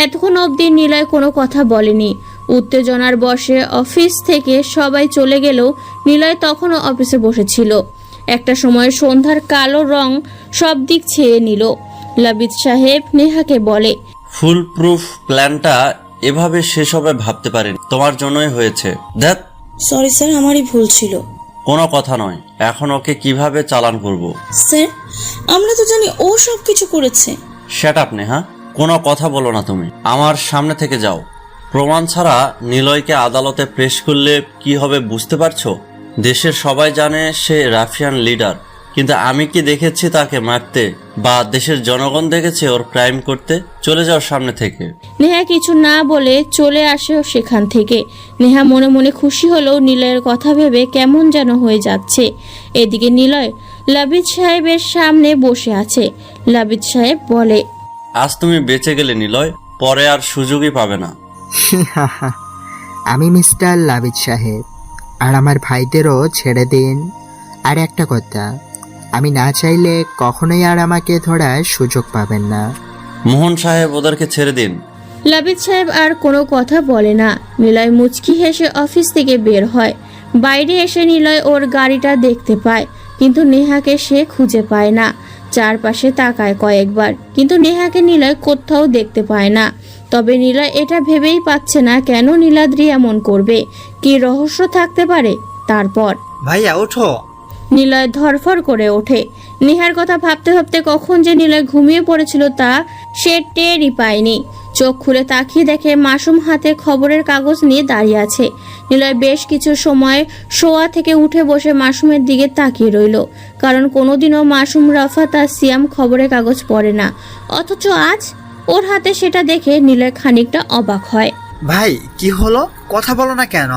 এতক্ষণ অবধি নিলয় কোনো কথা বলেনি। উত্তেজনার বশে অফিস থেকে সবাই চলে গেলেও নিলয় তখনও অফিসে বসেছিল। একটা সময় সন্ধ্যার কালো রং সব দিক ছেয়ে নিল। লাবিদ সাহেব নেহাকে বলে, ফুল প্রুফ প্ল্যানটা এভাবে শেষ হবে ভাবতে পারিনি। তোমার জন্যই হয়েছে। ধ্যাত। সরি স্যার, আমারই ভুল ছিল। কোনো কথা নয়, এখন ওকে কিভাবে চালান করব? স্যার, আমরা তো জানি ও সব কিছু করেছে। শ্যাট আপ নেহা, কোনো কথা বলো না তুমি। আমার সামনে থেকে যাও। প্রমাণ ছাড়া নিলয়কে আদালতে পেশ করলে কি হবে বুঝতে পারছো? দেশের সবাই জানে সে রাফিয়ান লিডার, কিন্তু আমি কি দেখেছি তাকে মারতে, বা দেশের জনগণ দেখেছে ওর ক্রাইম করতে? চলে যাও সামনে থেকে। নেহা কিছু না বলে চলে আসে সেখান থেকে। নেহা মনে মনে খুশি হলেও নিলয়ের কথা ভেবে কেমন যেন হয়ে যাচ্ছে। এদিকে নিলয় লাবিদ সাহেবের সামনে বসে আছে। লাবিদ সাহেব বলে, আজ তুমি বেঁচে গেলে নিলয়, পরে আর সুযোগই পাবে না। আমি মিস্টার লাবিদ সাহেব, আর আমার ভাইদেরও ছেড়ে দিন। আর একটা কথা, আমি না চাইলে কখনোই আর আমাকে ধরার সুযোগ পাবেন না। মোহন সাহেব, ওদেরকে ছেড়ে দিন। লাবিদ সাহেব আর কোনো কথা বলে না। নিলয় মুচকি হেসে অফিস থেকে বের হয়। বাইরে এসে নিলয় ওর গাড়িটা দেখতে পায়, কিন্তু নেহাকে সে খুঁজে পায় না। চারপাশে তাকায় কয়েকবার, কিন্তু নেহাকে নিলয় কোথাও দেখতে পায় না। তবে নিলয় এটা ভেবেই পাচ্ছে না কেন নীলাদ্রি এমন করবে, কি রহস্য থাকতে পারে। তারপর ভাইয়া ওঠো। নিলয় ধরফর করে ওঠে। নেহার কথা ভাবতে ভাবতে কখন যে নিলয় ঘুমিয়ে পড়েছিল তা সে টেরই পায়নি। চোখ খুলে তাকিয়ে দেখে মাসুম হাতে খবরের কাগজ নিয়ে দাঁড়িয়ে আছে। নিলয় বেশ কিছু সময় শোয়া থেকে উঠে বসে মাসুমের দিকে তাকিয়ে রইল, কারণ কোনোদিনও মাসুম, রাফাত আর সিয়াম খবরের কাগজ পড়ে না। অথচ আজ ওর হাতে সেটা দেখে নিলয় খানিকটা অবাক হয়। ভাই, কি হলো? কথা বলো না কেন?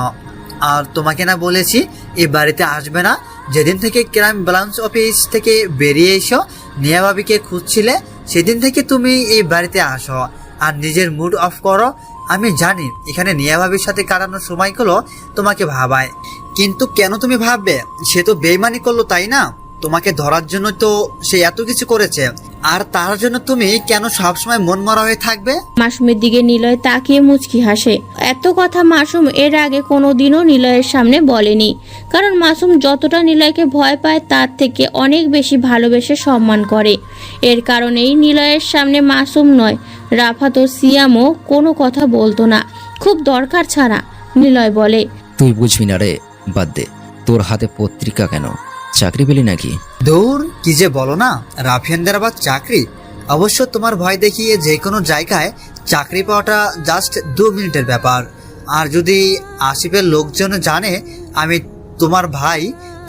আর তোমাকে না বলেছি এই বাড়িতে আসবে না? যেদিন থেকে ক্রাইম ব্রাঞ্চ অফিস থেকে বেরিয়ে এসো, নিয়া ভাবিকে খুঁজছিলে, সেদিন থেকে তুমি এই বাড়িতে আসো আর নিজের মুড অফ করো। আমি জানি এখানে নিয়া ভাবির সাথে কাটানোর সময়গুলো তোমাকে ভাবায়, কিন্তু কেন তুমি ভাববে? সে তো বেইমানি করলো, তাই না? তোমাকে ধরার জন্য তো সে এত কিছু করেছে, আর তার জন্য তুমি কেন সবসময় মন মরা হয়ে থাকবে? মাসুমের দিকে নিলয় তাকিয়ে মুচকি হাসে। এত কথা মাসুম এর আগে কোনোদিনও নিলয়ের সামনে বলেনি, কারণ মাসুম যতটা নিলয়কে ভয় পায় তার থেকে অনেক বেশি ভালোবেসে সম্মান করে। এর কারণেই নিলয়ের সামনে মাসুম নয়, রাফাত ও সিয়ামও কোনো কথা বলতো না, খুব দরকার ছাড়া। নিলয় বলে, তুই বুঝবি না রে, বাদ দে। তোর হাতে পত্রিকা কেন? চাকরি পেলি নাকি? দূর, কি যে বলো না, রাফিয়ানদের আবার চাকরি? অবশ্য তোমার ভয় দেখিয়ে যে কোনো জায়গায় চাকরি পাওয়াটা জাস্ট 2 মিনিটের ব্যাপার। আর যদি আশিফের লোকজন জানে আমি তোমার ভাই,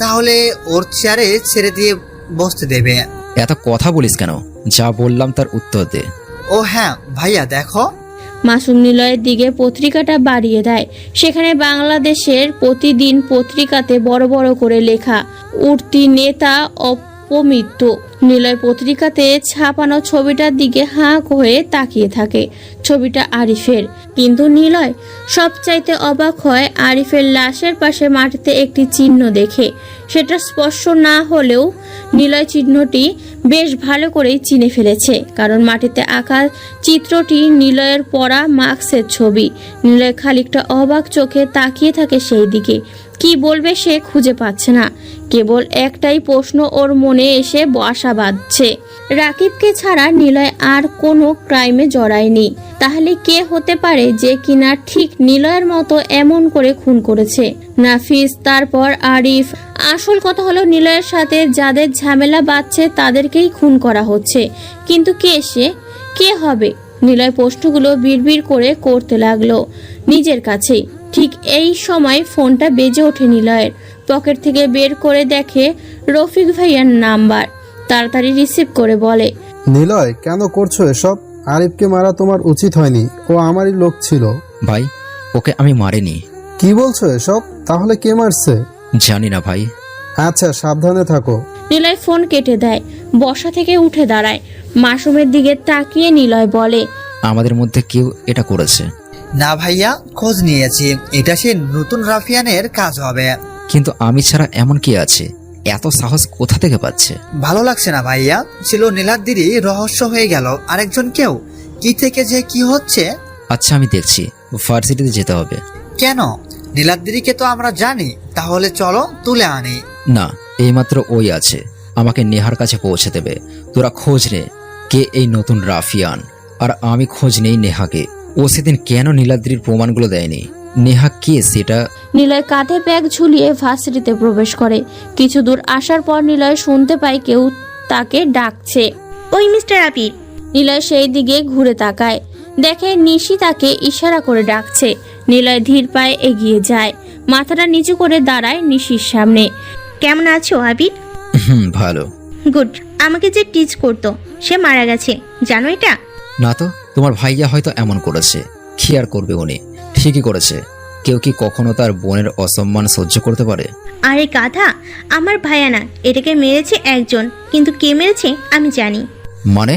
তাহলে ওর চেয়ারে ছেড়ে দিয়ে বসতে দেবে। এত কথা বলিস কেন? যা বললাম তার উত্তর দে। ও হ্যাঁ ভাইয়া, দেখো। মাসুম নিলয়ের দিকে পত্রিকাটা বাড়িয়ে দেয়। সেখানে বাংলাদেশের প্রতিদিন পত্রিকাতে বড় বড় করে লেখা, উঠতি নেতা অপমৃত্যু, নিলয় পত্রিকাতে ছাপানো ছবিটার দিকে হাঁ হয়ে তাকিয়ে থাকে। ছবিটা আরিফের, কিন্তু নিলয় সবচাইতে অবাক হয় আরিফের লাশের পাশে মাটিতে একটি চিহ্ন দেখে। সেটা স্পর্শ না হলেও নিলয় চিহ্নটি বেশ ভালো করেই চিনে ফেলেছে, কারণ মাটিতে আঁকা চিত্রটি নিলয়ের পরা মাস্কের ছবি। নিলয় খানিকটা অবাক চোখে তাকিয়ে থাকে সেই দিকে। কি বলবে সে খুঁজে পাচ্ছে না, কেবল একটাই প্রশ্ন ওর মনে এসে বাসা বাঁধছে, রাকিবকে ছাড়া নিলয় আর কোনো ক্রাইমে জড়ায়নি। তাহলে কে হতে পারে যে কিনা ঠিক নিলয়ের মতো এমন করে খুন করেছে? নাফিস, তারপর আরিফ। আসল কথা হলো নিলয়ের সাথে যাদের ঝামেলা বাঁধছে তাদেরকেই খুন করা হচ্ছে। কিন্তু কে সে? কে হবে? নিলয় প্রশ্নগুলো বিড়বিড় করে করতে লাগলো নিজের কাছেই। ঠিক এই সময় ফোনটা বেজে ওঠে নিলয়ের। পকেট থেকে বের করে দেখে রফিক ভাইয়ার নাম্বার। তাড়াতাড়ি রিসিভ করে বলে, নিলয়, কেন করছো এসব? আরিফকে মারা তোমার উচিত হয়নি, ও আমারই লোক ছিল। ভাই, ওকে আমি মারিনি। কি বলছো এসব? তাহলে কে মারছে? জানি না ভাই। আচ্ছা, সাবধানে থাকো। নিলয় ফোন কেটে দেয়, বসা থেকে উঠে দাঁড়ায়। মাসুমের দিকে তাকিয়ে নিলয় বলে, আমাদের মধ্যে কেউ এটা করেছে। না ভাইয়া, খোঁজ নিয়েছি, এটা সে নতুন রাফিয়ানের কাজ হবে। কিন্তু আমি ছাড়া এমন কি আছে? এত সাহস কোথা থেকে পাচ্ছে? ভালো লাগছে না ভাইয়া, ছিল নীলাদ্রিরই রহস্য হয়ে গেল আরেকজন কেউ। কি থেকে যে কি হচ্ছে। আচ্ছা, আমি দেখছি। ভার্সিটিতে যেতে হবে। কেন? নীলাদ্রিকে তো আমরা জানি, তাহলে চলো তুলে আনি। না, এইমাত্র ওই আছে, আমাকে নেহার কাছে পৌঁছে দেবে। তোরা খোঁজ নে কে এই নতুন রাফিয়ান, আর আমি খোঁজ নেই নেহাকে। ও সেদিন কেন নীলাদ্রির প্রমাণগুলো দেয়নি? নেহা কে সেটা? নিলয় কাঁধে ব্যাগ ঝুলিয়ে ভার্সিটিতে প্রবেশ করে। কিছু দূর আসার পর নিলয় শুনতে পায় কেউ তাকে ডাকছে, ওই মিস্টার আবির। নিলয় সেই দিকে ঘুরে তাকায়, দেখে নিশি তাকে ইশারা করে ডাকছে। নিলয় ধীর পায়ে এগিয়ে যায়, মাথাটা নিচু করে দাঁড়ায় নিশির সামনে। কেমন আছো আবির? ভালো। গুড। আমাকে যে টিচ করতো সে মারা গেছে, জানো এটা? না তো, তোমার ভাইয়া হয়তো এমন করেছে। কি আর করবে উনি? ঠিকই করেছে। কেউ কি কখনো তার বোনের অসম্মান সহ্য করতে পারে? আরে গাধা, আমার ভাইয়া না, এটাকে মেরেছে একজন, কিন্তু কে মেরেছে আমি জানি। মানে?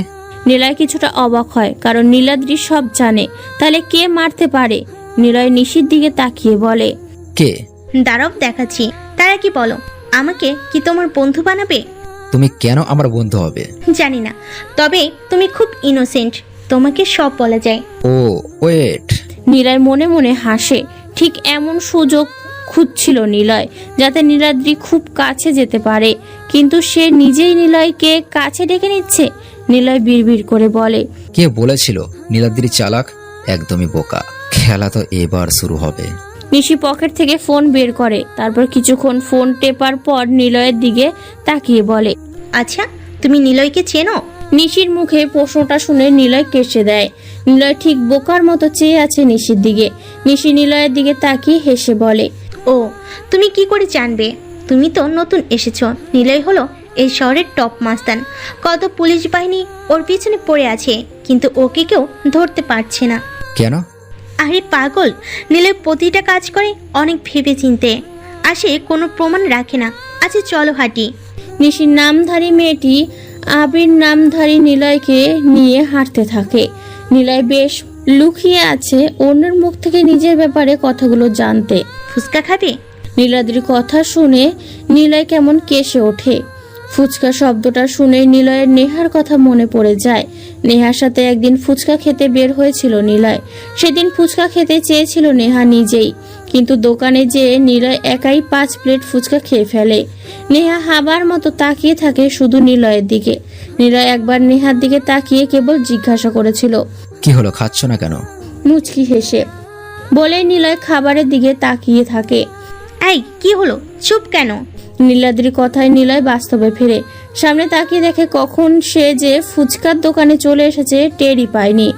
নিলয় কিছুটা অবাক হয়, কারণ নীলাদ্রি সব জানে। তাহলে কে মারতে পারে? নিলয় নিশির দিকে তাকিয়ে বলে, কে? দাঁড়াও দেখাচ্ছি। তারা কি বলো, আমাকে কি তোমার বন্ধু বানাবে? তুমি কেন আমার বন্ধু হবে? জানি না, তবে তুমি খুব ইনোসেন্ট, তোমাকে সব বলা যায়। ও ওয়েট। নিলয় মনে মনে হাসে। ঠিক এমন সুযোগ খুঁজছিল নিলয়, যাতে নীলাদ্রি খুব কাছে যেতে পারে, কিন্তু সে নিজেই নিলয়কে কাছে ডেকে নিচ্ছে। নিলয় বিড়বিড় করে বলে, কে বলেছিল নীলাদ্রি চালাক? একদমই বোকা। খেলা তো এবার শুরু হবে। নিশি পকেট থেকে ফোন বের করে, তারপর কিছুক্ষণ ফোন টেপার পর নিলয়ের দিকে তাকিয়ে বলে, আচ্ছা, তুমি নিলয়কে চেনো? নিশির মুখে প্রশ্নটা শুনে নিলয় কেসে দেয়। নিলয় ঠিক বোকার মতো চেয়ে আছে নিশির দিকে। নিশি নিলয়ের দিকে তাকিয়ে হেসে বলে, ও, তুমি কি করে জানবে? তুমি তো নতুন এসেছো। নিলয় হলো এই শহরের টপ মাস্তান। কত পুলিশ বাহিনী ওর পিছনে পড়ে আছে, কিন্তু ওকে কেউ ধরতে পারছে না। কেন? আরে পাগল, নিলয় প্রতিটা কাজ করে অনেক ভেবে চিনতে, আসে কোনো প্রমাণ রাখে না। আচ্ছা চলো হাঁটি। নিশির নামধারী মেয়েটি আবির নামধারী নিলয়কে নিয়ে হাঁটতে থাকে। নিলয় বেশ লুকিয়ে আছে অন্যের মুখ থেকে নিজের ব্যাপারে কথাগুলো জানতে। ফুচকা খাবে? নীলাদ্রির কথা শুনে নিলয় কেমন কেসে ওঠে। ফুচকা শব্দটা শুনে নিলয়ের নেহার কথা মনে পড়ে যায়। নেহার সাথে একদিন ফুচকা খেতে বের হয়েছিল নিলয়। সেদিন ফুচকা খেতে চেয়েছিল নেহা নিজেই, কিন্তু দোকানে যেয়ে নিলয় একাই 5 প্লেট ফুচকা খেয়ে ফেলে। নেহা হাবার মতো তাকিয়ে থাকে শুধু নিলয়ের দিকে। নিলয় একবার নেহার দিকে তাকিয়ে কেবল জিজ্ঞাসা করেছিল, কি হলো, খাচ্ছ না কেন? মুচকি হেসে বলে নিলয় খাবারের দিকে তাকিয়ে থাকে। এই কি হলো, চুপ কেন? নীলাদ্রির কথায় নিলয় বাস্তবে ফিরে। সামনে তাকিয়ে দেখে কখন সে যে ফুচকার দোকানে চলে এসেছে টেরই পায়নি।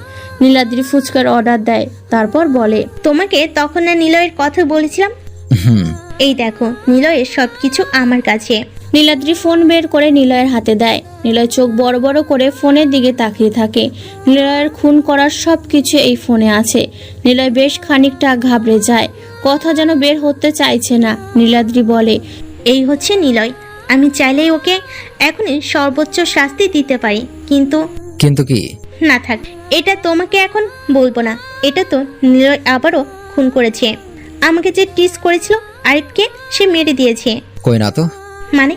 নীলাদ্রি ফুচকার অর্ডার দেয়, তারপর বলে, তোমাকে তখন না নিলয়ের কথা বলেছিলাম? এই দেখো, নিলয়ের সবকিছু আমার কাছে। নীলাদ্রি ফোন বের করে নিলয়ের হাতে দেয়। নিলয় চোখ বড় বড় করে ফোনের দিকে তাকিয়ে থাকে। নিলয়ের খুন করার সবকিছু এই ফোনে আছে। নিলয় বেশ খানিকটা ঘাবড়ে যায়, কথা যেন বের হতে চাইছে না। নীলাদ্রি বলে, এই হচ্ছে নিলয়, আমি চাইলেই ওকে এখনই সর্বোচ্চ শাস্তি দিতে পারি, কিন্তু কিন্তু কি? না থাক, এটা তোমাকে এখন বলবো না। এটা তো নিলয় আবারও খুন করেছে। আমাকে যে টিস করেছিল আরিফকে, সে মেরে দিয়েছে। কই না তো। মানে?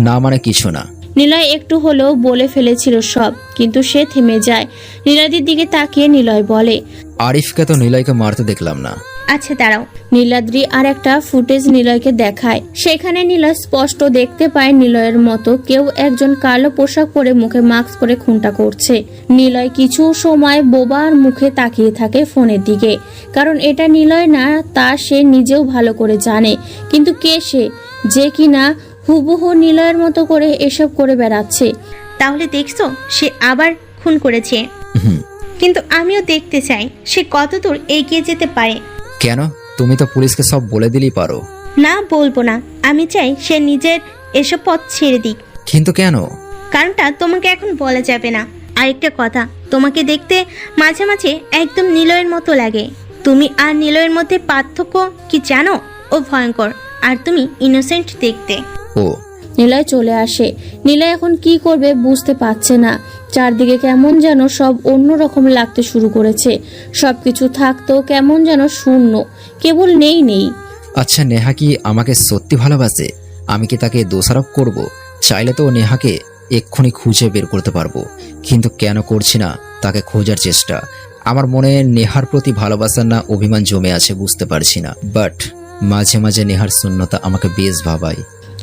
না মানে কিছু না। নিলয় একটু হলেও বলে ফেলেছিল সব, কিন্তু সে থেমে যায়। নীলাদ্রির দিকে তাকিয়ে নিলয় বলে, আরিফকে তো নিলয়কে মারতে দেখলাম না। আচ্ছা দাঁড়াও। নীলাদ্রি আর একটা ফুটেজ নিলয়কে দেখায়। সেখানে নিলয় স্পষ্ট দেখতে পায় নিলয়ের মতো কেউ একজন কালো পোশাক পরে মুখে মাস্ক পরে খুনটা করছে। নিলয় কিছু সময় বোবার মুখে তাকিয়ে থাকে ফোনের দিকে, কারণ এটা নিলয় না তা সে নিজেও ভালো করে জানে। কিন্তু কে সে যে কিনা হুবহু নিলয়ের মতো করে এসব করে বেড়াচ্ছে? তাহলে দেখছো সে আবার খুন করেছে, কিন্তু আমিও দেখতে চাই সে কতদূর এগিয়ে যেতে পারে। কেন? তুমি তো পুলিশকে সব বলে দিলেই পারো। না, বলবো না। আমি চাই সে নিজের এসব পথ ছেড়ে দিক। কিন্তু কেন? কারণটা তোমাকে এখন বলা যাবে না। আরেকটা কথা, তোমাকে দেখতে মাঝে মাঝে একদম নিলয়ের মতো লাগে। তুমি আর নিলয়ের মধ্যে পার্থক্য কি জানো? ও ভয়ঙ্কর আর তুমি ইনোসেন্ট দেখতে। ও। নিলয় চলে আসে। নিলয় এখন কি করবে বুঝতে পারছে না। চারদিকে কেমন যেন সব অন্যরকম লাগতে শুরু করেছে। সবকিছু থাকতো কেমন যেন শূন্য, কেবল নেই। আচ্ছা, নেহা কি আমাকে সত্যি ভালোবাসে? আমি কি তাকে দোষারোপ করব? চাইলে তো নেহাকে এক্ষুনি খুঁজে বের করতে পারবো, কিন্তু কেন করছি না তাকে খোঁজার চেষ্টা? আমার মনে নেহার প্রতি ভালোবাসার না অভিমান জমে আছে বুঝতে পারছি না, বাট মাঝে মাঝে নেহার শূন্যতা আমাকে বেশ ভাবায়।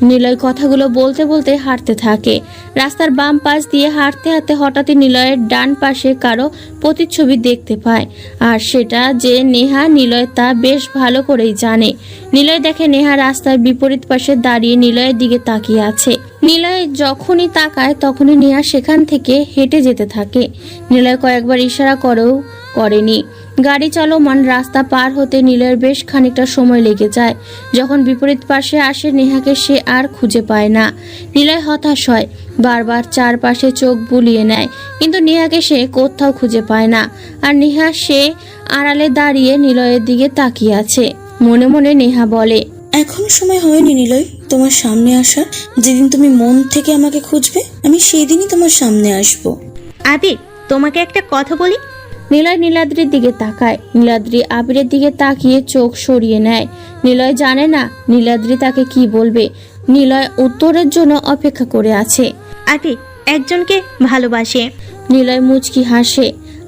নিলয় কথাগুলো বলতে বলতে হাঁটতে থাকে। রাস্তার বাম পাশ দিয়ে হাঁটতে হাঁটতে হঠাৎই নিলয়ের ডান পাশে কারো প্রতিচ্ছবি দেখতে পায়, আর সেটা যে নেহা নিলয় তা বেশ ভালো করেই জানে। নিলয় দেখে নেহা রাস্তার বিপরীত পাশে দাঁড়িয়ে নিলয়ের দিকে তাকিয়ে আছে। নিলয় যখনই তাকায় তখনই নেহা সেখান থেকে হেঁটে যেতে থাকে। নিলয় কয়েকবার ইশারা করেনি। গাড়ি চলমান রাস্তা পার হতে নিলয়ের বেশ খানিকটা সময় লেগে যায়। যখন বিপরীত পাশে আসে নেহাকে সে আর খুঁজে পায় না। নিলয় হতাশ হয়, বারবার চারপাশে চোখ বুলিয়ে নেয়, কিন্তু নেহাকে সে কোথাও খুঁজে পায় না। আর নেহা সে আড়ালে দাঁড়িয়ে নিলয়ের দিকে তাকিয়ে আছে। মনে মনে নেহা বলে, এখনো সময় হয়নি নিলয় তোমার সামনে আসার। যেদিন তুমি মন থেকে আমাকে খুঁজবে আমি সেই দিনই তোমার সামনে আসবো। আবির, তোমাকে একটা কথা বলি। নিলয় নীলাদ্রির দিকে তাকায়। নীলাদ্রি আবিরের দিকে তাকিয়ে চোখ সরিয়ে নেয়। নিলয় জানে না নীলাদ্রি তাকে কি বলবে। নিলয় উত্তরের জন্য অপেক্ষা করে আছে। আবির একজনকে ভালোবাসে। নিলয় মুচকি হাসে।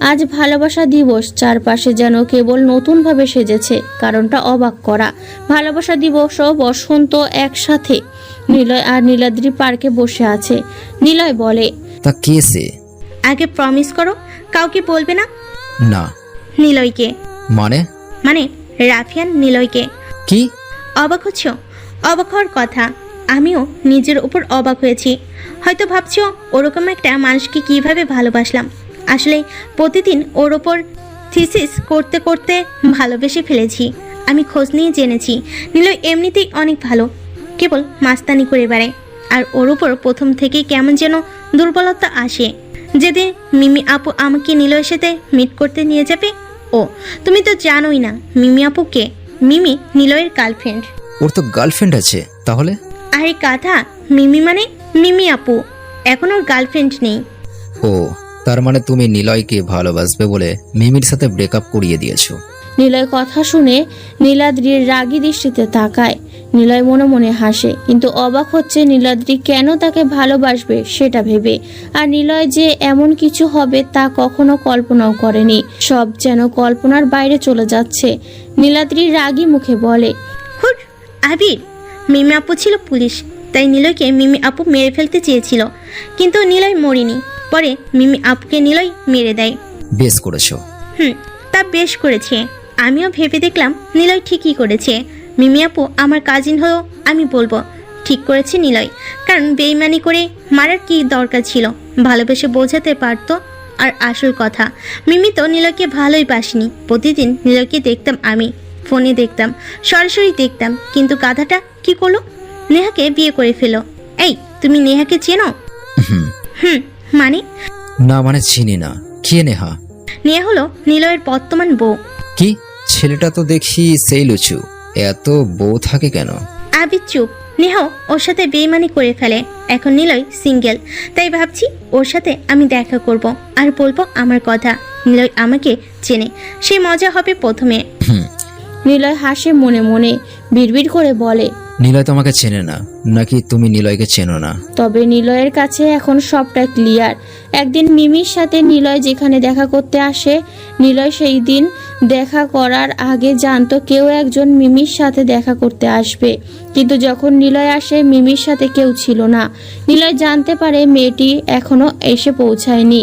আজ ভালোবাসা দিবস, চারপাশে যেন কেবল নতুনভাবে সেজেছে। কারণটা অবাক করা। ভালোবাসা দিবস ও বসন্ত একসাথে। নিলয় আর নীলাদ্রি পার্কে বসে আছে। নিলয় বলে, তা কে সে? আগে প্রমিস করো কাউকে বলবে না। না। নিলয়কে। মানে রাফিয়ান নিলয়কে। কি? অবাক হচ্ছ? অবাক হওয়ার কথা। আমিও নিজের উপর অবাক হয়েছি। হয়তো ভাবছো ওরকম একটা মানুষকে কিভাবে ভালোবাসলাম। আসলে প্রতিদিন ওর ওপর থিসিস করতে করতে ভালোবেসে ফেলেছি। আমি খোঁজ নিয়ে জেনেছি নিলয় এমনিতেই অনেক ভালো, কেবল মাস্তানি করে বেড়ায়। আর ওর উপর প্রথম থেকেই কেমন যেন দুর্বলতা আসে। যেদিন মিমি আপু আমাকে নিলয়ের সাথে মিট করতে নিয়ে যাবে। ও তুমি তো জানোই না মিমি আপু কে। মিমি নিলয়ের গার্লফ্রেন্ড। ওর তো গার্লফ্রেন্ড আছে তাহলে? আরে কথা, মিমি মানে মিমি আপু, এখন ওর গার্লফ্রেন্ড নেই। ও, তার মানে তুমি নিলয়কে ভালোবাসবে বলে মিমির সাথে ব্রেকআপ করিয়ে দিয়েছো। নিলয় কথা শুনে নীলাদ্রির রাগী দৃষ্টিতে তাকায়। নিলয় মনে মনে হাসে, কিন্তু অবাক হচ্ছে নীলাদ্রি কেন তাকে ভালোবাসবে সেটা ভেবে। আর নিলয় যে এমন কিছু হবে তা কখনো কল্পনাও করেনি। সব যেন কল্পনার বাইরে চলে যাচ্ছে। নীলাদ্রি রাগী মুখে বলে, হুট আবির, মিমি আপু ছিল পুলিশ, তাই নিলয়কে মিমি আপু মেরে ফেলতে চেয়েছিল, কিন্তু নিলয় মরেনি। পরে মিমি আপুকে নিলয় মেরে দেয়। বেশ করেছো। তা বেশ করেছে। আমিও ভেবে দেখলাম নিলয় ঠিকই করেছে। মিমি আপু আমার কাজিন হয়েও আমি বলবো ঠিক করেছে নিলয়, কারণ বেইমানি করে মারার কি দরকার ছিল, ভালোবেসে বোঝাতে পারতো। আর আসল কথা, মিমি তো নিলয়কে ভালোই বাসেনি। প্রতিদিন নিলয়কে দেখতাম আমি, ফোনে দেখতাম, সরাসরি দেখতাম, কিন্তু গাধাটা কি করলো, নেহাকে বিয়ে করে ফেলো। এই তুমি নেহাকে চেনো? মানে? না মানে চিনি না। কে নেহা? নেহা হলো নিলয়ের বর্তমান বউ। কি? ছেলেটা তো দেখি সেই লুচু, এত বউ থাকে কেন? আবির চুপ। নেহাও ওর সাথে বেইমানি করে ফেলে। এখন নিলয় সিঙ্গেল, তাই ভাবছি ওর সাথে আমি দেখা করব আর বলবো আমার কথা। নিলয় আমাকে চেনে, সে মজা হবে প্রথমে। নিলয় হাসে মনে মনে, বিড়বিড় করে বলে, নিলয় তোমাকে চেনে না নাকি তুমি নিলয়কে চেনো না? তবে নিলয়ের কাছে এখন সবটা ক্লিয়ার। একদিন মিমির সাথে নিলয় যেখানে দেখা করতে আসে, নিলয় সেই দিন দেখা করার আগে জানতো কেউ একজন মিমির সাথে দেখা করতে আসবে, কিন্তু যখন নিলয় আসে মিমির সাথে কেউ ছিল না। নিলয় জানতে পারে মেয়েটি এখনো এসে পৌঁছায়নি।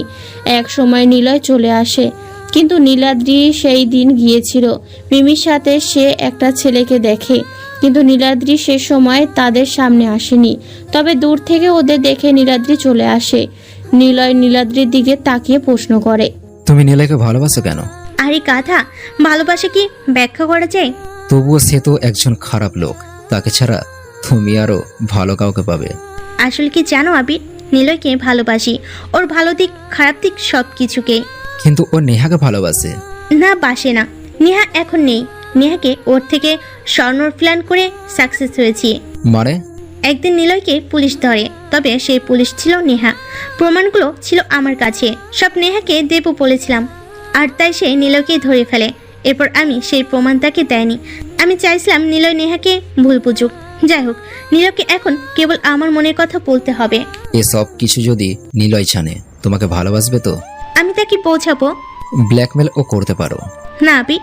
এক সময় নিলয় চলে আসে, কিন্তু নীলাদ্রি সেই দিন গিয়েছিল মিমির সাথে। সে একটা ছেলেকে দেখে, কিন্তু নীলাদ্রি সে সময় তাদের সামনে আসেনি, তবে দূর থেকে ওদের দেখে নীলাদ্রি চলে আসে। নিলয় নীলাদ্রির দিকে তাকিয়ে প্রশ্ন করে, তুমি নিলয়কে ভালোবাসো কেন? আরে গাধা, ভালোবাসা কি ব্যাখ্যা করা যায়? তবুও সে তো একজন খারাপ লোক, তাকে ছাড়া তুমি আরো ভালো কাউকে পাবে। আসলে কি জানো আবির, নিলয়কে ভালোবাসি, ওর ভালো দিক খারাপ দিক সব কিছুকে। কিন্তু ও নেহাকে ভালোবাসে। না, বাসে না। নেহা এখন নেই, নেহাকে ওর থেকে সরানোর প্ল্যান করে সাকসেস হয়েছি। মানে? একদিন নিলয়কে পুলিশ ধরে, তবে সেই পুলিশ ছিল নেহা। প্রমাণগুলো ছিল আমার কাছে, সব নেহাকে দেবো বলেছিলাম, আর তাই সে নিলয়কে ধরে ফেলে। এরপর আমি সেই প্রমাণ তাকে দেয়নি। আমি চাইছিলাম নিলয় নেহাকে ভুল বুঝুক। যাই হোক, নিলয়কে এখন কেবল আমার মনের কথা বলতে হবে। এসব কিছু যদি নিলয় জানে তোমাকে ভালোবাসবে তো? আমি তাকে বোঝাবো। ব্ল্যাকমেল ও করতে পারো। না আবি,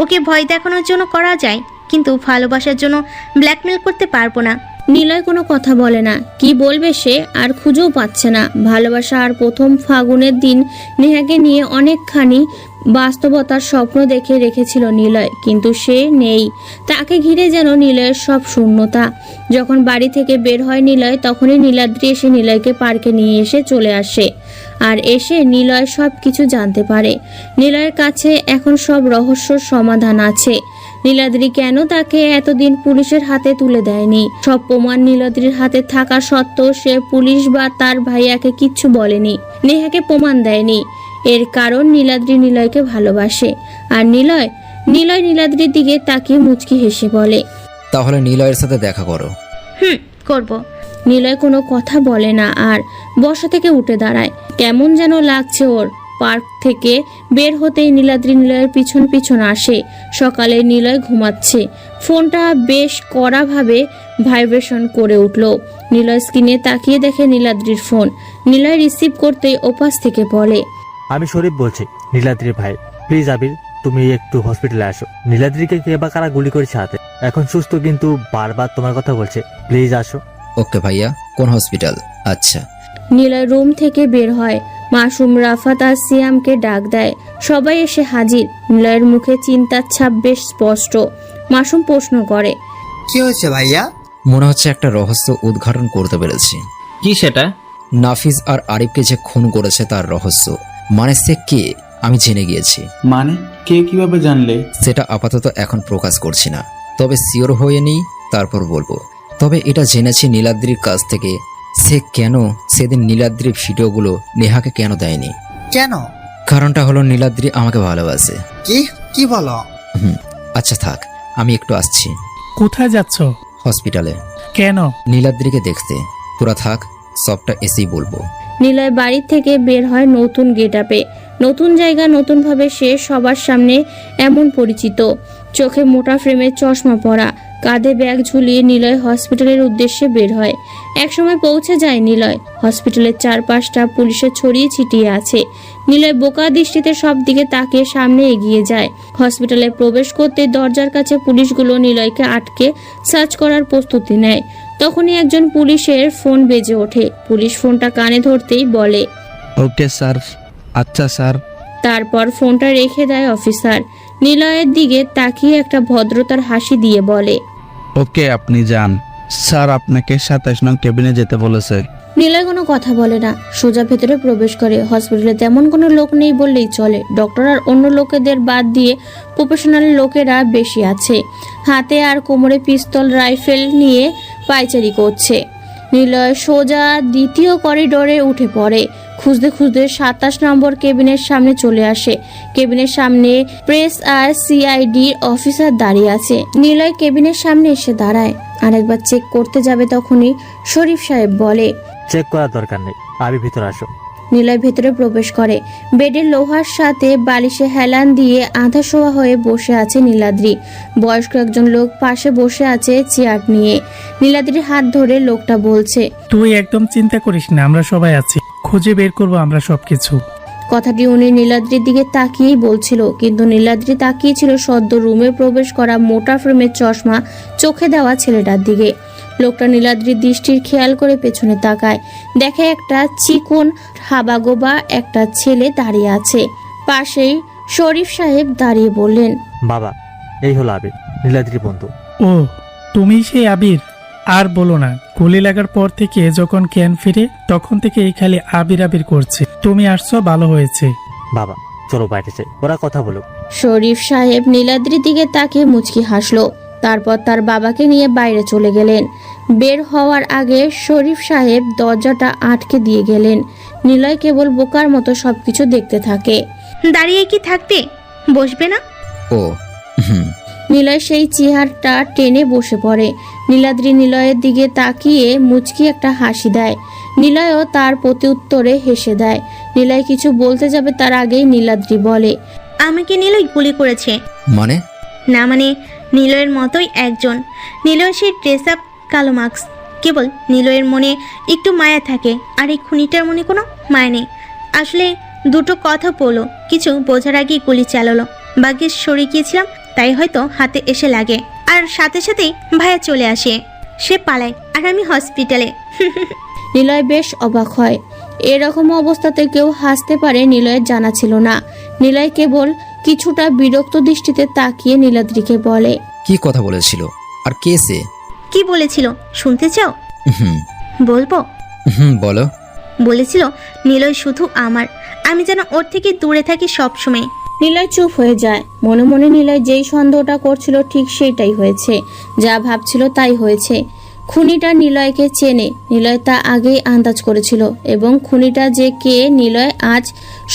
ওকে ভয় দেখানোর জন্য করা যায়, কিন্তু ভালোবাসার জন্য ব্ল্যাকমেল করতে পারবো না। নিলয় কোনো কথা বলে না, কি বলবে সে আর খুঁজেও পাচ্ছে না। ভালোবাসা আর প্রথম ফাগুনের দিন নেহাকে নিয়ে অনেকখানি বাস্তবতার স্বপ্ন দেখে রেখেছিল নিলয়, কিন্তু সে নেই। তাকে ঘিরে যেন নিলয়ের সব শূন্যতা। যখন বাড়ি থেকে বের হয় নিলয়, তখনই নীলাদ্রি এসে নিলয়কে পার্কে নিয়ে এসে চলে আসে, আর এসে নিলয় সব কিছু জানতে পারে। নিলয়ের কাছে এখন সব রহস্যর সমাধান আছে। নীলাদ্রি কেন তাকে এতদিন পুলিশের হাতে তুলে দেয়নি? সব প্রমাণ নীলাদ্রির হাতে থাকা সত্ত্বেও সে পুলিশ বা তার ভাইয়াকে কিচ্ছু বলেনি, নেহাকে প্রমাণ দেয়নি। এর কারণ নীলাদ্রি নিলয়কে ভালোবাসে, আর নিলয় নীলাদ্রির দিকে তাকিয়ে মুচকি হেসে বলে, তাহলে নিলয়ের সাথে দেখা করো। করব। নিলয় কোনো কথা বলে না, আর বসা থেকে উঠে দাঁড়ায়। কেমন যেন লাগছে ওর। পার্ক থেকে বের হতেই নীলাদ্রি নিলয়ের পিছন পিছন আসে। সকালে নিলয় ঘুমাচ্ছে, ফোনটা বেশ কড়াভাবে ভাইব্রেশন করে উঠল। নিলয় স্ক্রিনে তাকিয়ে দেখে নীলাদ্রির ফোন। নিলয় রিসিভ করতেই ওপাশ থেকে বলে, আমি শরীফ বলছি, নীলাদ্রির ভাই। প্লিজ আবির, তুমি একটু হসপিটালে আসো। নীলাদ্রিকে কে বা কারা গুলি করেছে হাতে, এখন সুস্থ কিন্তু বারবার তোমার কথা বলছে। প্লিজ আসো। ওকে ভাইয়া, কোন হসপিটাল? আচ্ছা। নিলয় রুম থেকে বের হয়। মাসুম, রাফাত আর সিয়ামকে ডাক দেয়। সবাই এসে হাজির। নিলয়ের মুখে চিন্তার ছাপ বেশ স্পষ্ট। মাসুম প্রশ্ন করে, কি হয়েছে ভাইয়া? মনে হচ্ছে একটা রহস্য উদ্ঘাটন করতে পেরেছি। কি সেটা? নাফিজ আর আরিফকে যে খুন করেছে তার রহস্য। মানে সে কে আমি জেনে গিয়েছি। মানে কে কিভাবে জানলে? সেটা আপাতত এখন প্রকাশ করছি না, তবে সিওর হয়ে নিই তারপর বলবো। তবে এটা জেনেছি নীলাদ্রির কাছ থেকে, সে কেন সেদিন নীলাদ্রির ভিডিওগুলো নেহাকে কেন দেয়নি। কেন? কারণটা হলো নীলাদ্রি আমাকে ভালোবাসে। কি কি বলো? আচ্ছা থাক, আমি একটু আসছি। কোথায় যাচ্ছ? হসপিটালে। কেন? নীলাদ্রিকে দেখতে। তোরা থাক, সবটা এসেই বলবো। নিলয় বাড়ির থেকে বের হয় নতুন গেটআপে। নতুন জায়গা, নতুনভাবে সে সবার সামনে এমন পরিচিত। চোখে মোটা ফ্রেমের চশমা পরা, কাঁধে ব্যাগ ঝুলিয়ে নিলয় হসপিটালের উদ্দেশ্যে বের হয়। একসময় পৌঁছে যায় নিলয়। হসপিটালের চারপাশটা পুলিশে ছড়িয়ে ছিটিয়ে আছে। নিলয় বোকা দৃষ্টিতে সব দিকে তাকিয়ে সামনে এগিয়ে যায়। হসপিটালে প্রবেশ করতে দরজার কাছে পুলিশগুলো নিলয়কে আটকে সার্চ করার প্রস্তুতি নেয়। তখনই একজন পুলিশের ফোন বেজে ওঠে। পুলিশ ফোনটা কানে ধরতেই বলে, ওকে স্যার। আচ্ছা স্যার। তারপর ফোনটা রেখে দেয় অফিসার। নিলয়ের দিকে তাকিয়ে একটা ভদ্রতার হাসি দিয়ে বলে, ওকে আপনি যান। স্যার আপনাকে 27 নং কেবিনে যেতে বলেছে। নিলয় কোনো কথা বলে না, সোজা ভেতরে প্রবেশ করে। হসপিটালে তেমন কোনো লোক নেই বললেই চলে। ডক্টর আর অন্য লোকেদের বাদ দিয়ে প্রফেশনাল লোকেরা বেশি আছে। হাতে আর কোমরে পিস্তল, রাইফেল নিয়ে পায়চারি করছে। নিলয় সোজা দ্বিতীয় করিডোরে উঠে পড়ে। খুঁজতে খুঁজতে 27 নম্বর কেবিনের সামনে চলে আসে। কেবিনের সামনে প্রেস আর সিআইডির অফিসার দাঁড়িয়ে আছে। নিলয় কেবিনের সামনে এসে দাঁড়ায়, আরেকবার চেক করতে যাবে তখনই শরীফ সাহেব বলে, চেক করার দরকার নেই, আমি ভিতরে আসো। নিলয় ভেতরে প্রবেশ করে। বেডের লোহার সাথে বালিশে হেলান দিয়ে আধা শোয়া হয়ে বসে আছে নীলাদ্রি। বয়স্ক একজন লোক পাশে বসে আছে চেয়ার নিয়ে। নীলাদ্রির হাত ধরে লোকটা বলছে, তুই একদম চিন্তা করিস না, আমরা সবাই আছি, খুঁজে বের করবো আমরা সবকিছু। কথাটি উনি নীলাদ্রির দিকে তাকিয়েই বলছিল, কিন্তু নীলাদ্রি তাকিয়েছিল সদ্য রুমে প্রবেশ করা মোটা ফ্রেমের চশমা চোখে দেওয়া ছেলেটার দিকে। লোকটা নীলাদ্রির দৃষ্টির খেয়াল করে পেছনে তাকায়, দেখে একটা চিকন হাবাগোবা একটা ছেলে দাঁড়িয়ে আছে। পাশেই শরীফ সাহেব দাঁড়িয়ে বললেন, বাবা, এই হলো আবির, নীলাদ্রির বন্ধু। ও, তুমি সেই আবির? আর বলো না, গুলি লাগার পর থেকে যখন জ্ঞান ফিরে তখন থেকে এই খালি আবির আবির করছে। তুমি আসছো, ভালো হয়েছে। বাবা চলো বাইরে যাই, ওরা কথা বলুক। শরীফ সাহেব নীলাদ্রির দিকে তাকিয়ে মুচকি হাসলো। তারপর তার বাবাকে নিয়ে বাইরে চলে গেলেন। বের হওয়ার আগে শরীফ সাহেব দরজাটা আটকে দিয়ে গেলেন। নিলয় কেবল বোকার মতো সবকিছু দেখতে থাকে। দাঁড়িয়ে কি থাকবে, বসবে না? ও হুম। নিলয় সেই চেয়ারটা টেনে বসে পড়ে। নীলাদ্রি নিলয়ের দিকে তাকিয়ে মুচকি একটা হাসি দেয়। নিলয়ও তার প্রতি উত্তরে হেসে দেয়। নিলয় কিছু বলতে যাবে তার আগেই নীলাদ্রি বলে, আমাকে নিলয় গুলি করেছে। মানে? না মানে নিলয়ের মতোই একজন। নিলয় সেই ড্রেস আপ, কালো মাস্ক। কেবল নিলয়ের মনে একটু মায়া থাকে, আর এই খুনিটার মনে কোনো মায়া নেই। আসলে দুটো কথা বলো, কিছু বোঝার আগেই গুলি চালালো। ভাগ্যিস সরে গিয়েছিলাম, তাই হয়তো হাতে এসে লাগে, আর সাথে সাথেই ভাইয়া চলে আসে। সে পালায় আর আমি হসপিটালে। নিলয় বেশ অবাক হয়। এরকম অবস্থাতে কেউ হাসতে পারে নিলয়ের জানা ছিল না। নিলয় কেবল কিছুটা বিরক্ত দৃষ্টিতে তাকিয়ে নীলাদ্রিকে বলে, কি কথা বলেছিল? আর কে সে? কি বলেছিল শুনতে চাও? হুম বলবো? হুম, বলো। বলেছিল নিলয় শুধু আমার, আমি যেন ওর থেকে দূরে থাকি সবসময়। নিলয় চুপ হয়ে যায়। মনে মনে নিলয় যেই সন্দেহটা করছিল ঠিক সেটাই হয়েছে, যা ভাবছিল তাই হয়েছে। খুনিটা নিলয়কে চেনে, নিলয় তা আগেই আন্দাজ করেছিল, এবং খুনিটা যে কে নিলয় আজ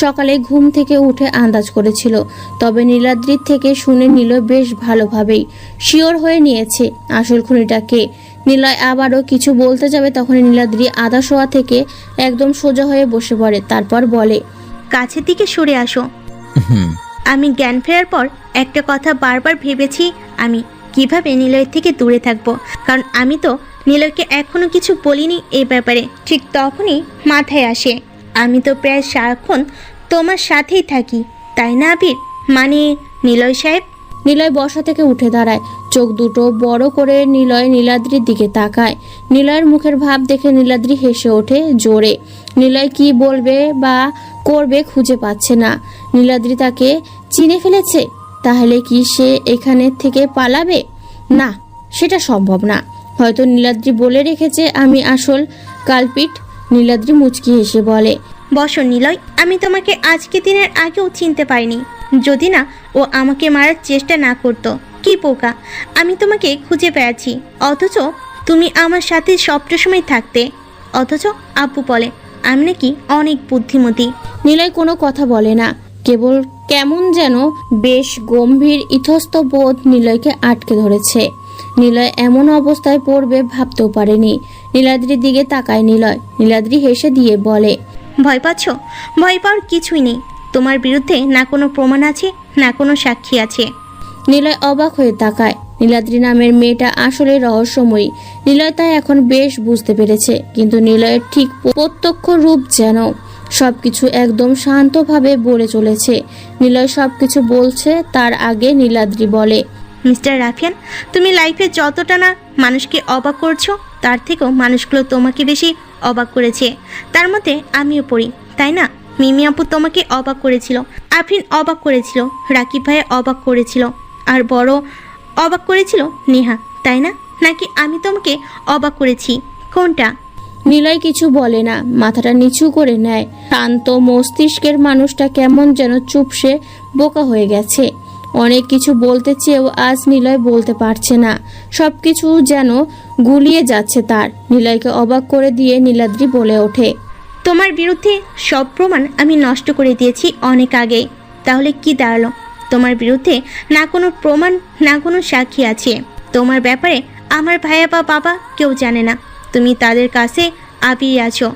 সকালে ঘুম থেকে উঠে আন্দাজ করেছিল। তবে নীলাদ্রির থেকে শুনে নিলয় বেশ ভালোভাবেই শিওর হয়ে নিয়েছে আসল খুনিটা কে। নিলয় আবারও কিছু বলতে যাবে তখন নীলাদ্রি আধা শোয়া থেকে একদম সোজা হয়ে বসে পড়ে। তারপর বলে, কাছের দিকে সরে আসো। হুম। আমি জ্ঞান ফেরার পর একটা কথা বারবার ভেবেছি, আমি কিভাবে নিলয়ের থেকে দূরে থাকবো। কারণ আমি তো নিলয়কে এখনো কিছু বলিনি এই ব্যাপারে। ঠিক তখনই মাথায় আসে, আমি তো প্রায় সারাক্ষণ তোমার সাথেই থাকি, তাই না আবির? মানে নিলয় সাহেব। নিলয় বসা থেকে উঠে দাঁড়ায়, চোখ দুটো বড় করে নিলয় নীলাদ্রির দিকে তাকায়। নিলয়ের মুখের ভাব দেখে নীলাদ্রি হেসে ওঠে জোরে। নিলয় কি বলবে বা করবে খুঁজে পাচ্ছে না। নীলাদ্রি তাকে চিনে ফেলেছে, তাহলে কি সে এখানে থেকে পালাবে? না, সেটা সম্ভব না। হয়তো নীলাদ্রি বলে রেখেছে আমি আসল কালপিট। নীলাদ্রি মুচকি হেসে বলে, বসো নিলয়, আমি তোমাকে আজকে দিনের আগেও চিনতে পারিনি, যদি না ও আমাকে মারার চেষ্টা না করতো। কি পোকা, আমি তোমাকে খুঁজে পেয়েছি, অথচ তুমি আমার সাথে সবটা সময় থাকতে। অথচ আব্বু বলে আমি নাকি অনেক বুদ্ধিমতী। নিলয় কোনো কথা বলে না, কেবল কেমন যেন বেশ গম্ভীর ইতস্ত বোধ নিলয়কে আটকে ধরেছে। নিলয় এমন অবস্থায় পড়বে ভাবতেও পারেনি। নীলাদ্রির দিকে তাকায় নিলয়। নীলাদ্রি হেসে দিয়ে বলে, ভয় পাচ্ছ? ভয় পাওয়ার কিছুই নেই। তোমার বিরুদ্ধে না কোনো প্রমাণ আছে, না কোনো সাক্ষী আছে। নিলয় অবাক হয়ে তাকায়। নীলাদ্রি নামের মেয়েটা আসলে রহস্যময়ী। নিলয় তাই এখন বেশ বুঝতে পেরেছে, কিন্তু নিলয়ের ঠিক প্রত্যক্ষ রূপ যেন সবকিছু একদম শান্তভাবে বলে চলেছে। নিলয় সবকিছু বলছে তার আগে নীলাদ্রি বলে, মিস্টার রাফিয়ান, তুমি লাইফে যতটা না মানুষকে অবাক করছো, তার থেকেও মানুষগুলো তোমাকে বেশি অবাক করেছে। তার মধ্যে আমিও পড়ি, তাই না? মিমি আপু তোমাকে অবাক করেছিল, আফরিন অবাক করেছিল, রাকিব ভাইয়া অবাক করেছিল, আর বড় অবাক করেছিল নেহা, তাই না? নাকি আমি তোমাকে অবাক করেছি? কোনটা? নিলয় কিছু বলে না, মাথাটা নিচু করে নেয়। শান্ত মস্তিষ্কের মানুষটা কেমন যেন চুপসে বোকা হয়ে গেছে। অনেক কিছু বলতে চেয়েও আজ নিলয় বলতে পারছে না। সবকিছু যেন গুলিয়ে যাচ্ছে তার। নিলয়কে অবাক করে দিয়ে নীলাদ্রি বলে ওঠে, তোমার বিরুদ্ধে সব প্রমাণ আমি নষ্ট করে দিয়েছি অনেক আগেই। তাহলে কি দাঁড়ালো? তোমার বিরুদ্ধে না কোনো প্রমাণ, না কোনো সাক্ষী আছে। তোমার ব্যাপারে আমার ভাইয়া বা বাবা কেউ জানে না। তুমি তাদের কাছে আবিয়ে আছো।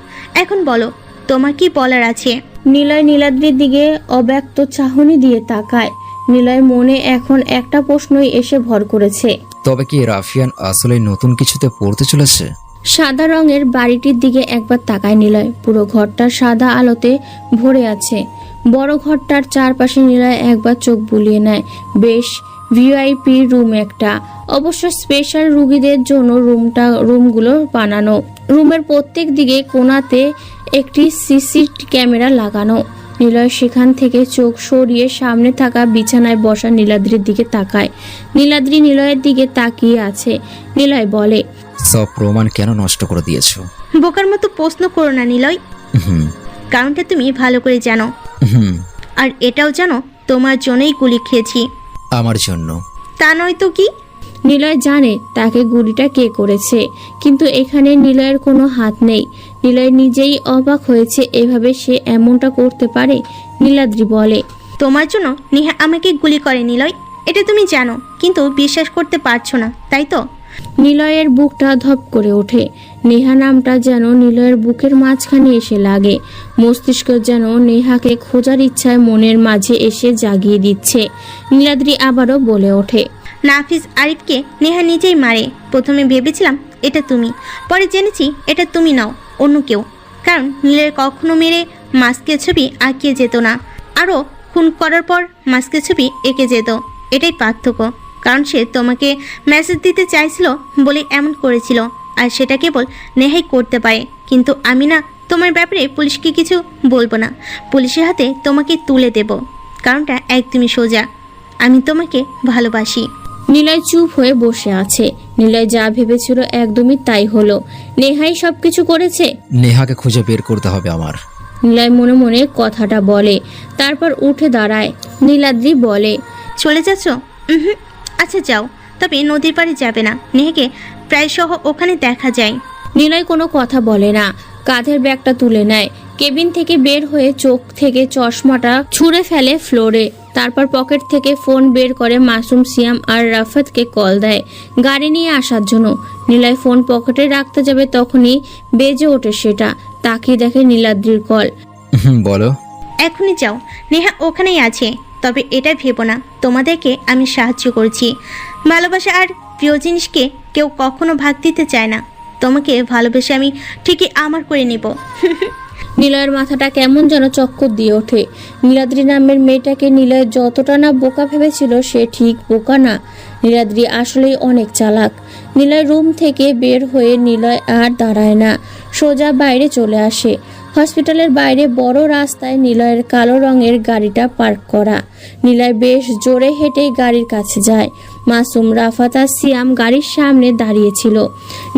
এখন বলো, তোমার কি বলার আছে? নিলয় নীলাদ্রির দিকে অব্যক্ত চাহনি দিয়ে তাকায়। নিলয়ের মনে এখন একটা প্রশ্নই এসে ভর করেছে। তবে কি রাফিয়ান আসলে নতুন কিছুতে পড়তে চলেছে? সাদা রঙের বাড়িটির দিকে একবার তাকায় নিলয়। পুরো ঘরটা সাদা আলোতে ভরে আছে। বড় ঘরটার চারপাশে নিলয় একবার চোখ বুলিয়ে নেয়। বেশ ভিআইপি রুম একটা, অবশ্য স্পেশাল রুগীদের জন্য রুমগুলো বানানো। রুমের প্রত্যেক দিকে কোণাতে একটি সিসি ক্যামেরা লাগানো। নিলয় সেখান থেকে চোখ সরিয়ে সামনে থাকা বিছানায় বসা নীলাদ্রির দিকে তাকায়। নীলাদ্রি নিলয়ের দিকে তাকিয়ে আছে। নিলয় বলে, সব প্রমাণ কেন নষ্ট করে দিয়েছো? বোকার মতো প্রশ্ন করো না নিলয়। হুম কারণটা তুমি ভালো করে জানো। হুম আর এটাও জানো তোমার জন্যই গুলি খেয়েছি। আমার জন্য? তা নয় তো কি? নিলয় জানে তাকে গুলিটা কে করেছে, কিন্তু এখানে নিলয়ের কোনো হাত নেই। নিলয় নিজেই অবাক হয়েছে এভাবে সে এমনটা করতে পারে। নীলাদ্রি বলে, তোমার জন্য নেহা আমাকে গুলি করে নিলয়, এটা তুমি জানো, কিন্তু বিশ্বাস করতে পারছো না, তাই তো? নিলয়ের বুকটা ধপ করে ওঠে। নেহা নামটা যেন নিলয়ের বুকের মাঝখানে এসে লাগে। মস্তিষ্ক যেন নেহাকে খোঁজার ইচ্ছায় মনের মাঝে এসে জাগিয়ে দিচ্ছে। নীলাদ্রি আবারও বলে ওঠে, নাফিস আরিফকে নেহা নিজেই মারে। প্রথমে ভেবেছিলাম এটা তুমি, পরে জেনেছি এটা তুমি নাও, অন্য কেউ। কারণ নীলের কখনো মেরে মাস্কের ছবি আঁকিয়ে যেত না, আরও খুন করার পর মাস্কের ছবি এঁকে যেত। এটাই পার্থক্য। কারণ সে তোমাকে মেসেজ দিতে চাইছিল বলে এমন করেছিল, আর সেটা কেবল নেহাই করতে পারে। কিন্তু আমি না, তোমার ব্যাপারে পুলিশকে কিছু বলবো না, পুলিশের হাতে তোমাকে তুলে দেব। কারণটা একদমই সোজা, আমি তোমাকে ভালোবাসি। নিলয় চুপ হয়ে বসে আছে। নিলয় যা ভেবেছিল একদমই তাই হলো। নেহাই সবকিছু করেছে। নেহাকে খুঁজে বের করতে হবে আমার। নিলয় মনে মনে কথাটা বলে, তারপর উঠে দাঁড়ায়। নীলাদ্রি বলে, চলে যাচ্ছ? আচ্ছা যাও, তবে নদীর পাড়ে যাবে না। নেহাকে প্রায় সহ ওখানে দেখা যায়। নিলয় কোনো কথা বলে না, কাঁধের ব্যাগটা তুলে নেয়। কেবিন থেকে বের হয়ে চোখ থেকে চশমাটা ছুঁড়ে ফেলে ফ্লোরে। তারপর পকেট থেকে ফোন বের করে মাসুম, সিয়াম আর রাফাতকে কল দেয় গাড়ি নিয়ে আসার জন্য। নিলয় ফোন পকেটে রাখতে যাবে, তখনই বেজে ওঠে সেটা। তাকিয়ে দেখে নীলাদ্রির কল। বলো। এখনই যাও, নেহা ওখানেই আছে। তবে এটা ভেবো না তোমাদেরকে আমি সাহায্য করছি। ভালোবাসা আর প্রিয় জিনিসকে কেউ কখনো ভাগ দিতে চায় না। তোমাকে ভালোবেসে আমি ঠিকই আমার করে নেব। নিলয়ের মাথাটা কেমন যেন চক্কর দিয়ে ওঠে। নীলাদ্রি নামের মেয়েটাকে নিলয় যতটা না বোকা ভেবেছিল, সে ঠিক বোকা না। নীলাদ্রি আসলেই অনেক চালাক। নিলয় রুম থেকে বের হয়ে নিলয় আর দাঁড়ায় না, সোজা বাইরে চলে আসে। হসপিটালের বাইরে বড় রাস্তায় নিলয়ের কালো রঙের গাড়িটা পার্ক করা। নিলয় বেশ জোরে হেঁটেই গাড়ির কাছে যায়। মাসুম, রাফাত আর সিয়াম গাড়ির সামনে দাঁড়িয়েছিল।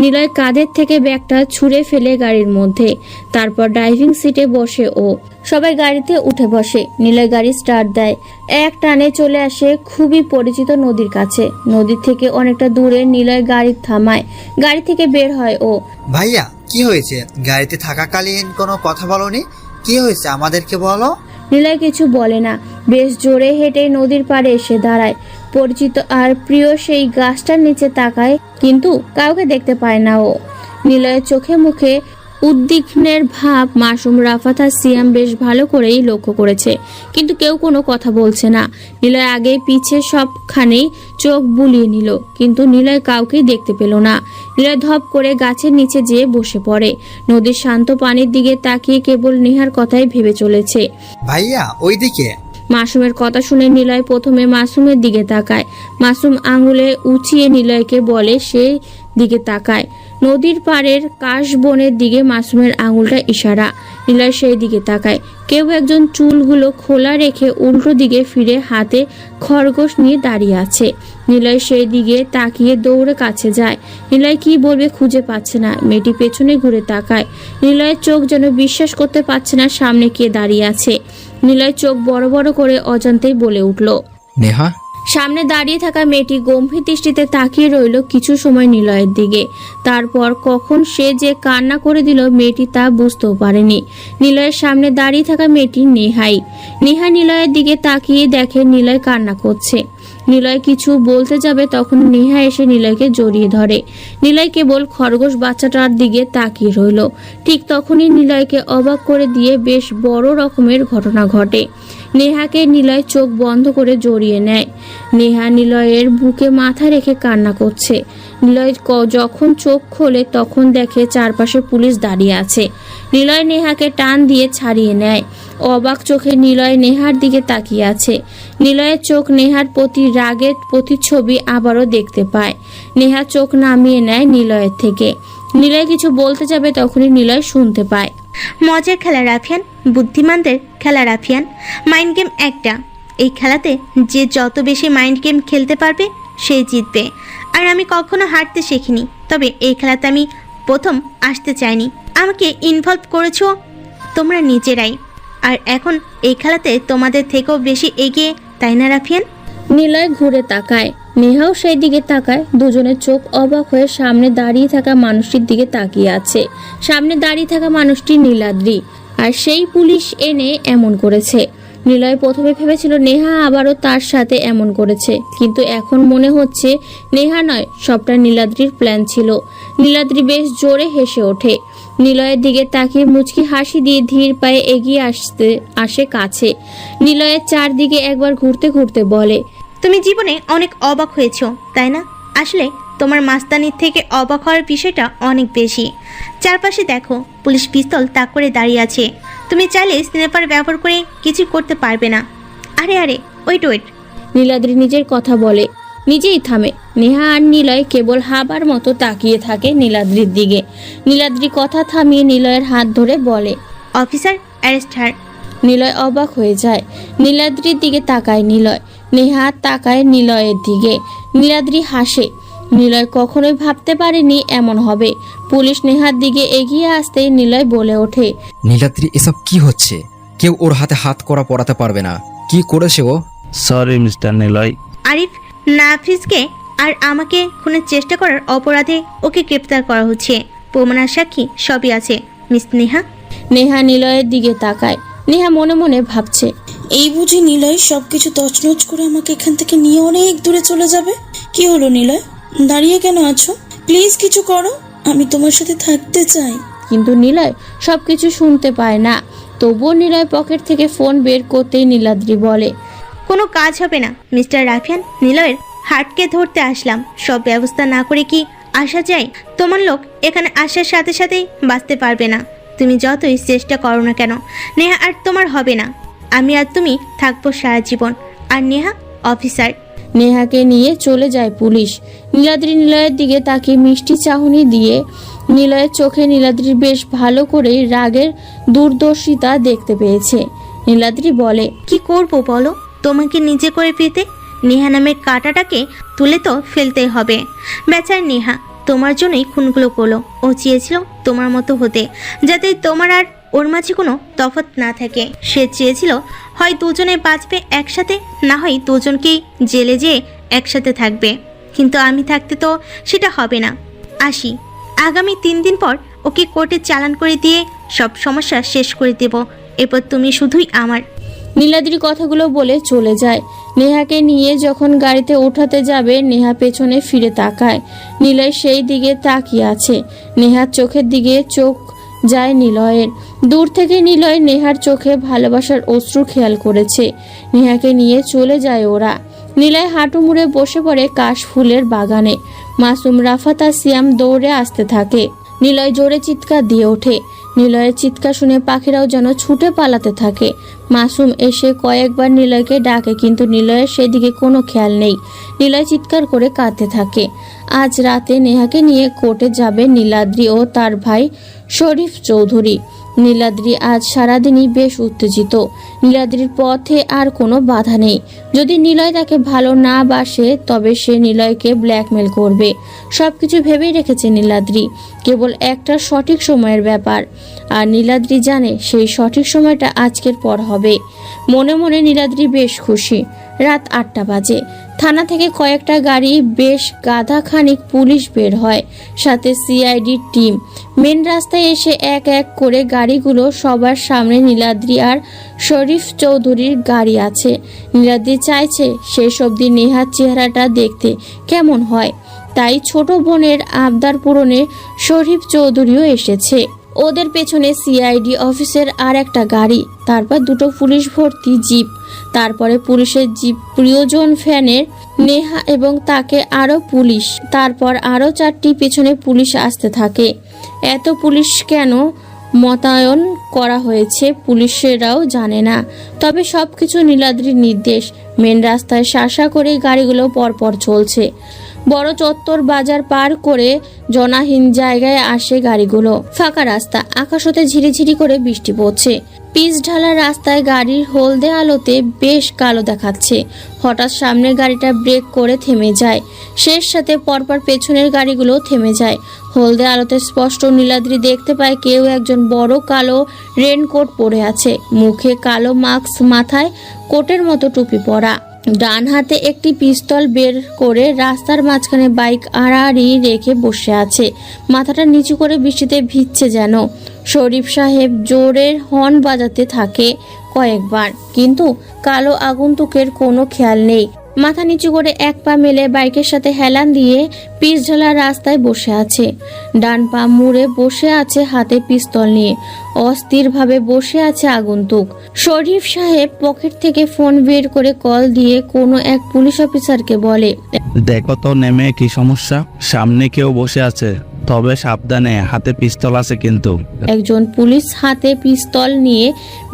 নিলয় কাঁধের থেকে ব্যাগটা ছুঁড়ে ফেলে গাড়ির মধ্যে। তারপর ড্রাইভিং সিটে বসে ও। সবাই গাড়িতে উঠে বসে। নিলয় গাড়ি স্টার্ট দেয়। এক টানে চলে আসে খুবই পরিচিত নদীর কাছে। নদীর থেকে অনেকটা দূরে নিলয় গাড়ি থামায়। গাড়ি থেকে বের হয় ও। ভাইয়া কি হয়েছে? গাড়িতে থাকাকালীন কোনো কথা বলনি? কি হয়েছে আমাদেরকে বলো। নিলয় কিছু বলে না, বেশ জোরে হেঁটে নদীর পাড়ে এসে দাঁড়ায়। পরিচিত আর প্রিয় সেই গাছটার নিচে তাকায়, কিন্তু কাউকে দেখতে পায় না ও। নিলয়ের চোখে মুখে উদ্বিগ্নের ভাব মাসুম, রাফাত আর সিয়াম বেশ ভালো করেই লক্ষ্য করেছে, কিন্তু কেউ কোনো কথা বলছে না। নিলয় আগে পিছে সবখানেই চোখ বুলিয়ে নিল, কিন্তু নিলয় কাউকেই দেখতে পেল না। নিলয় ধপ করে গাছের নিচে যেয়ে বসে পড়ে। নদীর শান্ত পানির দিকে তাকিয়ে কেবল নেহার কথাই ভেবে চলেছে। ভাইয়া ওইদিকে। মাসুমের কথা শুনে নিলয় প্রথমে মাসুমের দিকে তাকায়। মাসুম আঙুলে উঁচিয়ে নিলয়কে বলে সেই দিকে তাকায়। নদীর পাড়ের কাশবনের দিকে মাসুমের আঙুলটা ইশারা। নিলয় সেই দিকে তাকায়। কেউ একজন চুলগুলো খোলা রেখে উল্টো দিকে ফিরে হাতে খরগোশ নিয়ে দাঁড়িয়ে আছে। নিলয় সেই দিকে তাকিয়ে দৌড়ে কাছে যায়। নিলয় কি বলবে খুঁজে পাচ্ছে না। মেয়েটি পেছনে ঘুরে তাকায়। নিলয়ের চোখ যেন বিশ্বাস করতে পারছে না সামনে কে দাঁড়িয়ে আছে। নিলয় চোখ বড় বড় করে অজান্তেই বলে উঠল, নেহা। সামনে দাঁড়িয়ে থাকা মেয়েটি গম্ভীর দৃষ্টিতে তাকিয়ে রইল কিছু সময় নিলয়ের দিকে। তারপর কখন সে যে কান্না করে দিল মেয়েটি তা বুঝতেও পারেনি। নিলয়ের সামনে দাঁড়িয়ে থাকা মেয়েটি নেহাই। নেহা নিলয়ের দিকে তাকিয়ে দেখে নিলয় কান্না করছে। নিলয় কিছু বলতে যাবে তখন নেহা এসে নিলয়কে জড়িয়ে ধরে। নিলয় কেবল খরগোশ বাচ্চাটার দিকে তাকিয়ে রইল। ঠিক তখনই নিলয়কে অবাক করে দিয়ে বেশ বড় রকমের ঘটনা ঘটে। নেহাকে নিলয় চোখ বন্ধ করে জড়িয়ে নেয়। নেহা নিলয়ের বুকে মাথা রেখে কান্না করছে। নিলয় যখন চোখ খোলে তখন দেখে চারপাশে পুলিশ দাঁড়িয়ে আছে। নিলয় নেহাকে টান দিয়ে ছাড়িয়ে নেয়। অবাক চোখে নিলয় নেহার দিকে তাকিয়ে আছে। নিলয়ের চোখ নেহার প্রতি রাগের প্রতিচ্ছবি আবারও দেখতে পায়। নেহা চোখ নামিয়ে নেয় নিলয়ের থেকে। নিলয় কিছু বলতে যাবে তখনই নিলয় শুনতে পায়, মজার খেলা রাফিয়ান, বুদ্ধিমানদের খেলা রাফিয়ান। মাইন্ড গেম একটা। এই খেলাতে যে যত বেশি মাইন্ড গেম খেলতে পারবে সেই জিতবে। আর আমি কখনো হারতে শিখিনি, তবে এই খেলাতে আমি প্রথম আসতে চাইনি। আমাকে ইনভলভ করেছো তোমরা নিজেরাই। আর এখন এই খেলাতে তোমাদের থেকেও বেশি এগিয়ে, তাই না রাফিয়ান? নিলয় ঘুরে তাকায়। নেহাও সেই দিকে তাকায়। দুজনের চোখ অবাক হয়ে সামনে দাঁড়িয়ে থাকা মানুষটির দিকে তাকিয়ে আছে। সামনে দাঁড়িয়ে থাকা মানুষটি নীলাদ্রি, আর সেই পুলিশ এনে এমন করেছে। নিলয় প্রথমে ভেবেছিল নেহা আবারও তার সাথে এমন করেছে, কিন্তু এখন মনে হচ্ছে নেহা নয়, সবটা নীলাদ্রির প্ল্যান ছিল। নীলাদ্রি বেশ জোরে হেসে ওঠে। নিলয়ের দিকে তাকিয়ে মুচকি হাসি দিয়ে ধীর পায়ে এগিয়ে আসে কাছে। নিলয়ের চারদিকে একবার ঘুরতে ঘুরতে বলে, তুমি জীবনে অনেক অবাক হয়েছো, তাই না? আসলে তোমার মাস্তানির থেকে অবাক হওয়ার বিষয়টা অনেক বেশি। চারপাশে দেখো, পুলিশ পিস্তল তাক করে দাঁড়িয়ে আছে। তুমি চাইলে স্নাইপার ব্যবহার করে কিছু করতে পারবে না। আরে আরে, ওয়েট। নীলাদ্রি নিজের কথা বলে নিজেই থামে। নেহা আর নিলয় কেবল হাবার মতো তাকিয়ে থাকে নীলাদ্রির দিকে। নীলাদ্রি কথা থামিয়ে নিলয়ের হাত ধরে বলে, অফিসার, অ্যারেস্ট হার। নিলয় অবাক হয়ে যায়। নীলাদ্রির দিকে তাকায় নিলয়। নেহা তাকায় নিলয়ের দিকে। নীলাদ্রি হাসে। নিলয় কখনোই ভাবতে পারেনি এমন হবে। পুলিশ নেহার দিকে এগিয়ে আসতেই নিলয় বলে ওঠে, নীলাদ্রি, এসব কি হচ্ছে? কেউ ওর হাতে হাত করা পড়াতে পারবে না। কি করেছে ও? Sorry mister Niloy. আরিফ, নাফিজকে আর আমাকে খুনের চেষ্টা করার অপরাধে ওকে গ্রেপ্তার করা হচ্ছে। প্রমাণার সাক্ষী সবই আছে, মিস নেহা। নেহা নিলয়ের দিকে তাকায়। নেহা মনে মনে ভাবছে, এই বুঝি নিলয় সবকিছু তছনছ করে আমাকে এখান থেকে নিয়ে অনেক দূরে চলে যাবে। কি হলো নিলয়, দাঁড়িয়ে কেন আছো? প্লিজ কিছু করো, আমি তোমার সাথে থাকতে চাই। কিন্তু নিলয় সবকিছু শুনতে পায় না। তবুও নিলয় পকেট থেকে ফোন বের করতেই নীলাদ্রি বলে, কোনো কাজ হবে না মিস্টার রাফিয়ান। নিলয়ের হার্টকে ধরতে আসলাম। সব ব্যবস্থা না করে কি আসা যায়? তোমার লোক এখানে আসার সাথে সাথেই বাঁচতে পারবে না। তুমি যতই চেষ্টা করো না কেন, নেহা আর তোমার হবে না। আমি আর তুমি থাকবো সারা জীবন। আর নেহা অফিসার। নেহাকে নিয়ে চলে যায় পুলিশ। নীলাদ্রি নিলয়ের দিকে তাকিয়ে মিষ্টি চাহনি দিয়ে। নিলয়ের চোখে নীলাদ্রির বেশ ভালো করেই রাগের দূরদর্শিতা দেখতে পেয়েছে। নীলাদ্রি বলে, কি করবো বলো? তোমাকে নিজে করে পেতে নেহা নামের কাঁটাটাকে তুলে তো ফেলতেই হবে। বেচার নেহা তোমার জন্যই খুনগুলো করলো। ও চেয়েছিল তোমার মতো হতে, যাতে তোমার আর ওর মাঝে কোনো তফাৎ না থাকে। সে চেয়েছিল হয় দুজনে বাঁচবে একসাথে, না হয় দুজনকেই জেলে যেয়ে একসাথে থাকবে। কিন্তু আমি থাকতে তো সেটা হবে না। আসি, আগামী 3 দিন পর ওকে কোর্টে চালান করে দিয়ে সব সমস্যা শেষ করে দেব। এরপর তুমি শুধুই আমার। নীলাদ্রি কথাগুলো বলে চলে যায়। নেহাকে নিয়ে যখন গাড়িতে ওঠাতে যাবে নেহা পেছনে ফিরে তাকায়। নিলয় সেই দিকে তাকিয়ে আছে। নেহার চোখের দিকে চোখ যায় নিলয়ের। দূর থেকে নিলয় নেহার চোখে ভালোবাসার অশ্রু খেয়াল করেছে। নেহাকে নিয়ে চলে যায় ওরা। নিলয় হাঁটু মুড়ে বসে পড়ে কাশফুলের বাগানে। মাসুম, রাফাত আর সিয়াম দৌড়ে আসতে থাকে। নিলয় জোরে চিৎকার দিয়ে ওঠে। নিলয়ের চিৎকার শুনে পাখিরাও যেন ছুটে পালাতে থাকে। মাসুম এসে কয়েকবার নিলয়কে ডাকে, কিন্তু নিলয়ের সেদিকে কোনো খেয়াল নেই। নিলয় চিৎকার করে কাঁদতে থাকে। আজ রাতে নেহাকে নিয়ে কোর্টে যাবে নীলাদ্রি ও তার ভাই শরীফ চৌধুরী। নীলাদ্রি আজ সারাদিনই বেশ উত্তেজিত। নীলাদ্রির পথে আর কোনো বাধা নেই। যদি নিলয় তাকে ভালো না বাসে তবে সে নিলয়কে ব্ল্যাকমেল করবে। সবকিছু ভেবেই রেখেছে নীলাদ্রি, কেবল একটা সঠিক সময়ের ব্যাপার। আর নীলাদ্রি জানে সেই সঠিক সময়টা আজকের পর হবে। মনে মনে নীলাদ্রি বেশ খুশি। রাত 8টা বাজে। থানা থেকে কয়েকটা গাড়ি, বেশ গাধা খানিক পুলিশ বের হয়, সাথে সিআইডি টিম। মেন রাস্তায় এসে এক এক করে গাড়িগুলো, সবার সামনে নীলাদ্রি আর শরীফ চৌধুরীর গাড়ি আছে। নীলাদ্রি চাইছে শেষ অবধি নেহার চেহারাটা দেখতে কেমন হয়, তাই ছোট বোনের আবদার পূরণে শরীফ চৌধুরীও এসেছে। ওদের পেছনে সিআইডি অফিসের আর একটা গাড়ি, তারপর দুটো পুলিশ ভর্তি জিপ, তারপরে পুলিশের জিপ প্রিয়জন ফ্যানের নেহা এবং তাকে আরো পুলিশ, তারপর আরো 4টি পেছনে পুলিশ আসতে থাকে। এত পুলিশ কেন মোতায়েন করা হয়েছে পুলিশেরাও জানে না, তবে সবকিছু নীলাদ্রির নির্দেশ। মেন রাস্তায় শাসা করে গাড়িগুলো পরপর চলছে। বড় চত্বর বাজার পার করে জনাহীন জায়গায় আসে গাড়িগুলো। ফাঁকা রাস্তা, আকাশ হতে ঝিরিঝিরি করে বৃষ্টি পড়ছে। পিচ ঢালা রাস্তায় গাড়ির হলদে আলোতে বেশ কালো দেখাচ্ছে। হঠাৎ সামনের গাড়িটা ব্রেক করে থেমে যায়, শেষ সাথে পরপর পেছনের গাড়িগুলো থেমে যায়। হলদে আলোতে স্পষ্ট নীলাদ্রি দেখতে পায় কেউ একজন বড় কালো রেনকোট পরে আছে, মুখে কালো মাস্ক, মাথায় কোটের মতো টুপি পরা। ডান হাতে একটি পিস্তল বের করে রাস্তার মাঝখানে বাইক আড়াআড়ি রেখে বসে আছে, মাথাটা নিচু করে বৃষ্টিতে ভিজছে যেন। শরীফ সাহেব জোরের হর্ন বাজাতে থাকে কয়েকবার, কিন্তু কালো আগন্তুকের কোনো খেয়াল নেই। মাথা নিচু করে এক পা মেলে বাইকের সাথে হেলান দিয়ে পিচ ঢালা রাস্তায় বসে আছে। ডান পা মুড়ে বসে আছে, হাতে পিস্তল নিয়ে অস্থিরভাবে বসে আছে আগন্তুক। শরীফ সাহেব পকেট থেকে ফোন বের করে কল দিয়ে কোনো এক পুলিশ অফিসারকে বলে, দেখো তো নেমে কি সমস্যা, সামনে কেউ বসে আছে, তবে সাবধানে, হাতে পিস্তল আছে কিন্তু। একজন পুলিশ হাতে পিস্তল নিয়ে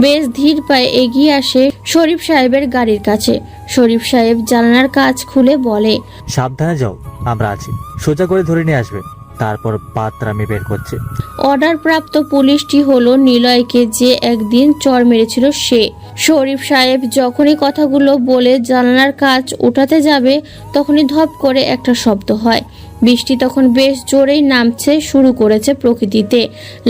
বেশ ধীর পায়ে এগিয়ে আসে শরীফ সাহেবের গাড়ির কাছে। শরীফ সাহেব জানালার কাঁচ খুলে বলে, সাবধানে যাও, আমরা আছি, সোজা করে ধরে নিয়ে আসবে, তারপর বাতরামি বের করছে। অর্ডার প্রাপ্ত পুলিশটি হলো নিলয়কে, যে একদিন চর মেরেছিল সে। শরীফ সাহেব যখনই কথাগুলো বলে জানালার কাঁচ উঠাতে যাবে, তখনই ধপ করে একটা শব্দ হয়। বৃষ্টি তখন বেশ জোরেই নামছে শুরু করেছে প্রকৃতিতে।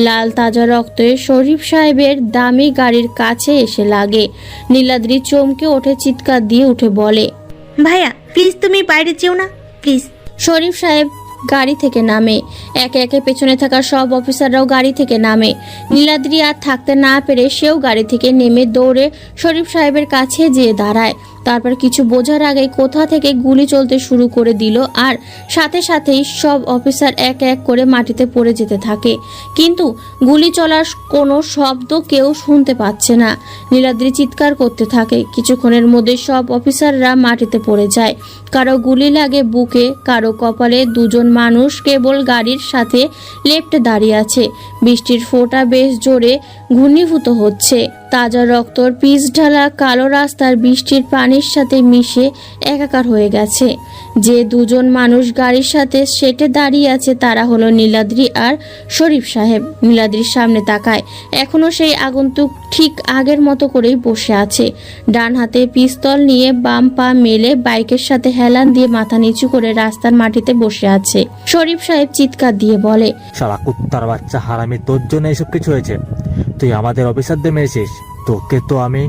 লাল তাজা রক্তে শরীফ সাহেবের দামি গাড়ির কাছে এসে লাগে। নীলাদ্রি চমকে ওঠে, চিৎকার দিয়ে উঠে বলে, ভাইয়া প্লিজ তুমি বাইরে যেও না প্লিজ। শরীফ সাহেব গাড়ি থেকে নামে। একে একে পেছনে থাকা সব অফিসাররাও গাড়ি থেকে নামে। নীলাদ্রি আর থাকতে না পেরে সেও গাড়ি থেকে নেমে দৌড়ে শরীফ সাহেবের কাছে যেয়ে দাঁড়ায়। তারপর কিছু বোঝার আগেই কোথা থেকে গুলি চলতে শুরু করে দিল, আর সাথে সাথেই সব অফিসার এক এক করে মাটিতে পড়ে যেতে থাকে। কিন্তু গুলি চলার কোনো শব্দ কেউ শুনতে পাচ্ছে না। নীলাদ্রি চিৎকার করতে থাকে। কিছুক্ষণের মধ্যে সব অফিসাররা মাটিতে পড়ে যায়। কারো গুলি লাগে বুকে, কারো কপালে। দুজন মানুষ কেবল গাড়ির সাথে লেপ্টে দাঁড়িয়ে আছে। বৃষ্টির ফোঁটা বেশ জোরে ঘূর্ণীভূত হচ্ছে। তাজা রক্তর পিচ ঢালা কালো রাস্তার বৃষ্টির পানির সাথে মিশে একাকার হয়ে গেছে। যে দুজন মানুষ গাড়ির সাথে সেটে দাঁড়িয়ে আছে তারা হলো নীলাদ্রি আর শরীফ সাহেব। নীলাদ্রির সামনে তাকায়, এখনো সেই আগন্তুক ঠিক আগের মতো করেই বসে আছে। ডান হাতে পিস্তল নিয়ে বাম পা মেলে বাইকের সাথে হেলান দিয়ে মাথা নিচু করে রাস্তার মাটিতে বসে আছে। শরীফ সাহেব চিৎকার দিয়ে বলে, শালা কুত্তার বাচ্চা হারামি, তোর জন্য এসব কিছু হয়েছে। তুই আমাদের অফিসারদের মেরেছিস, তোকে তো আমি।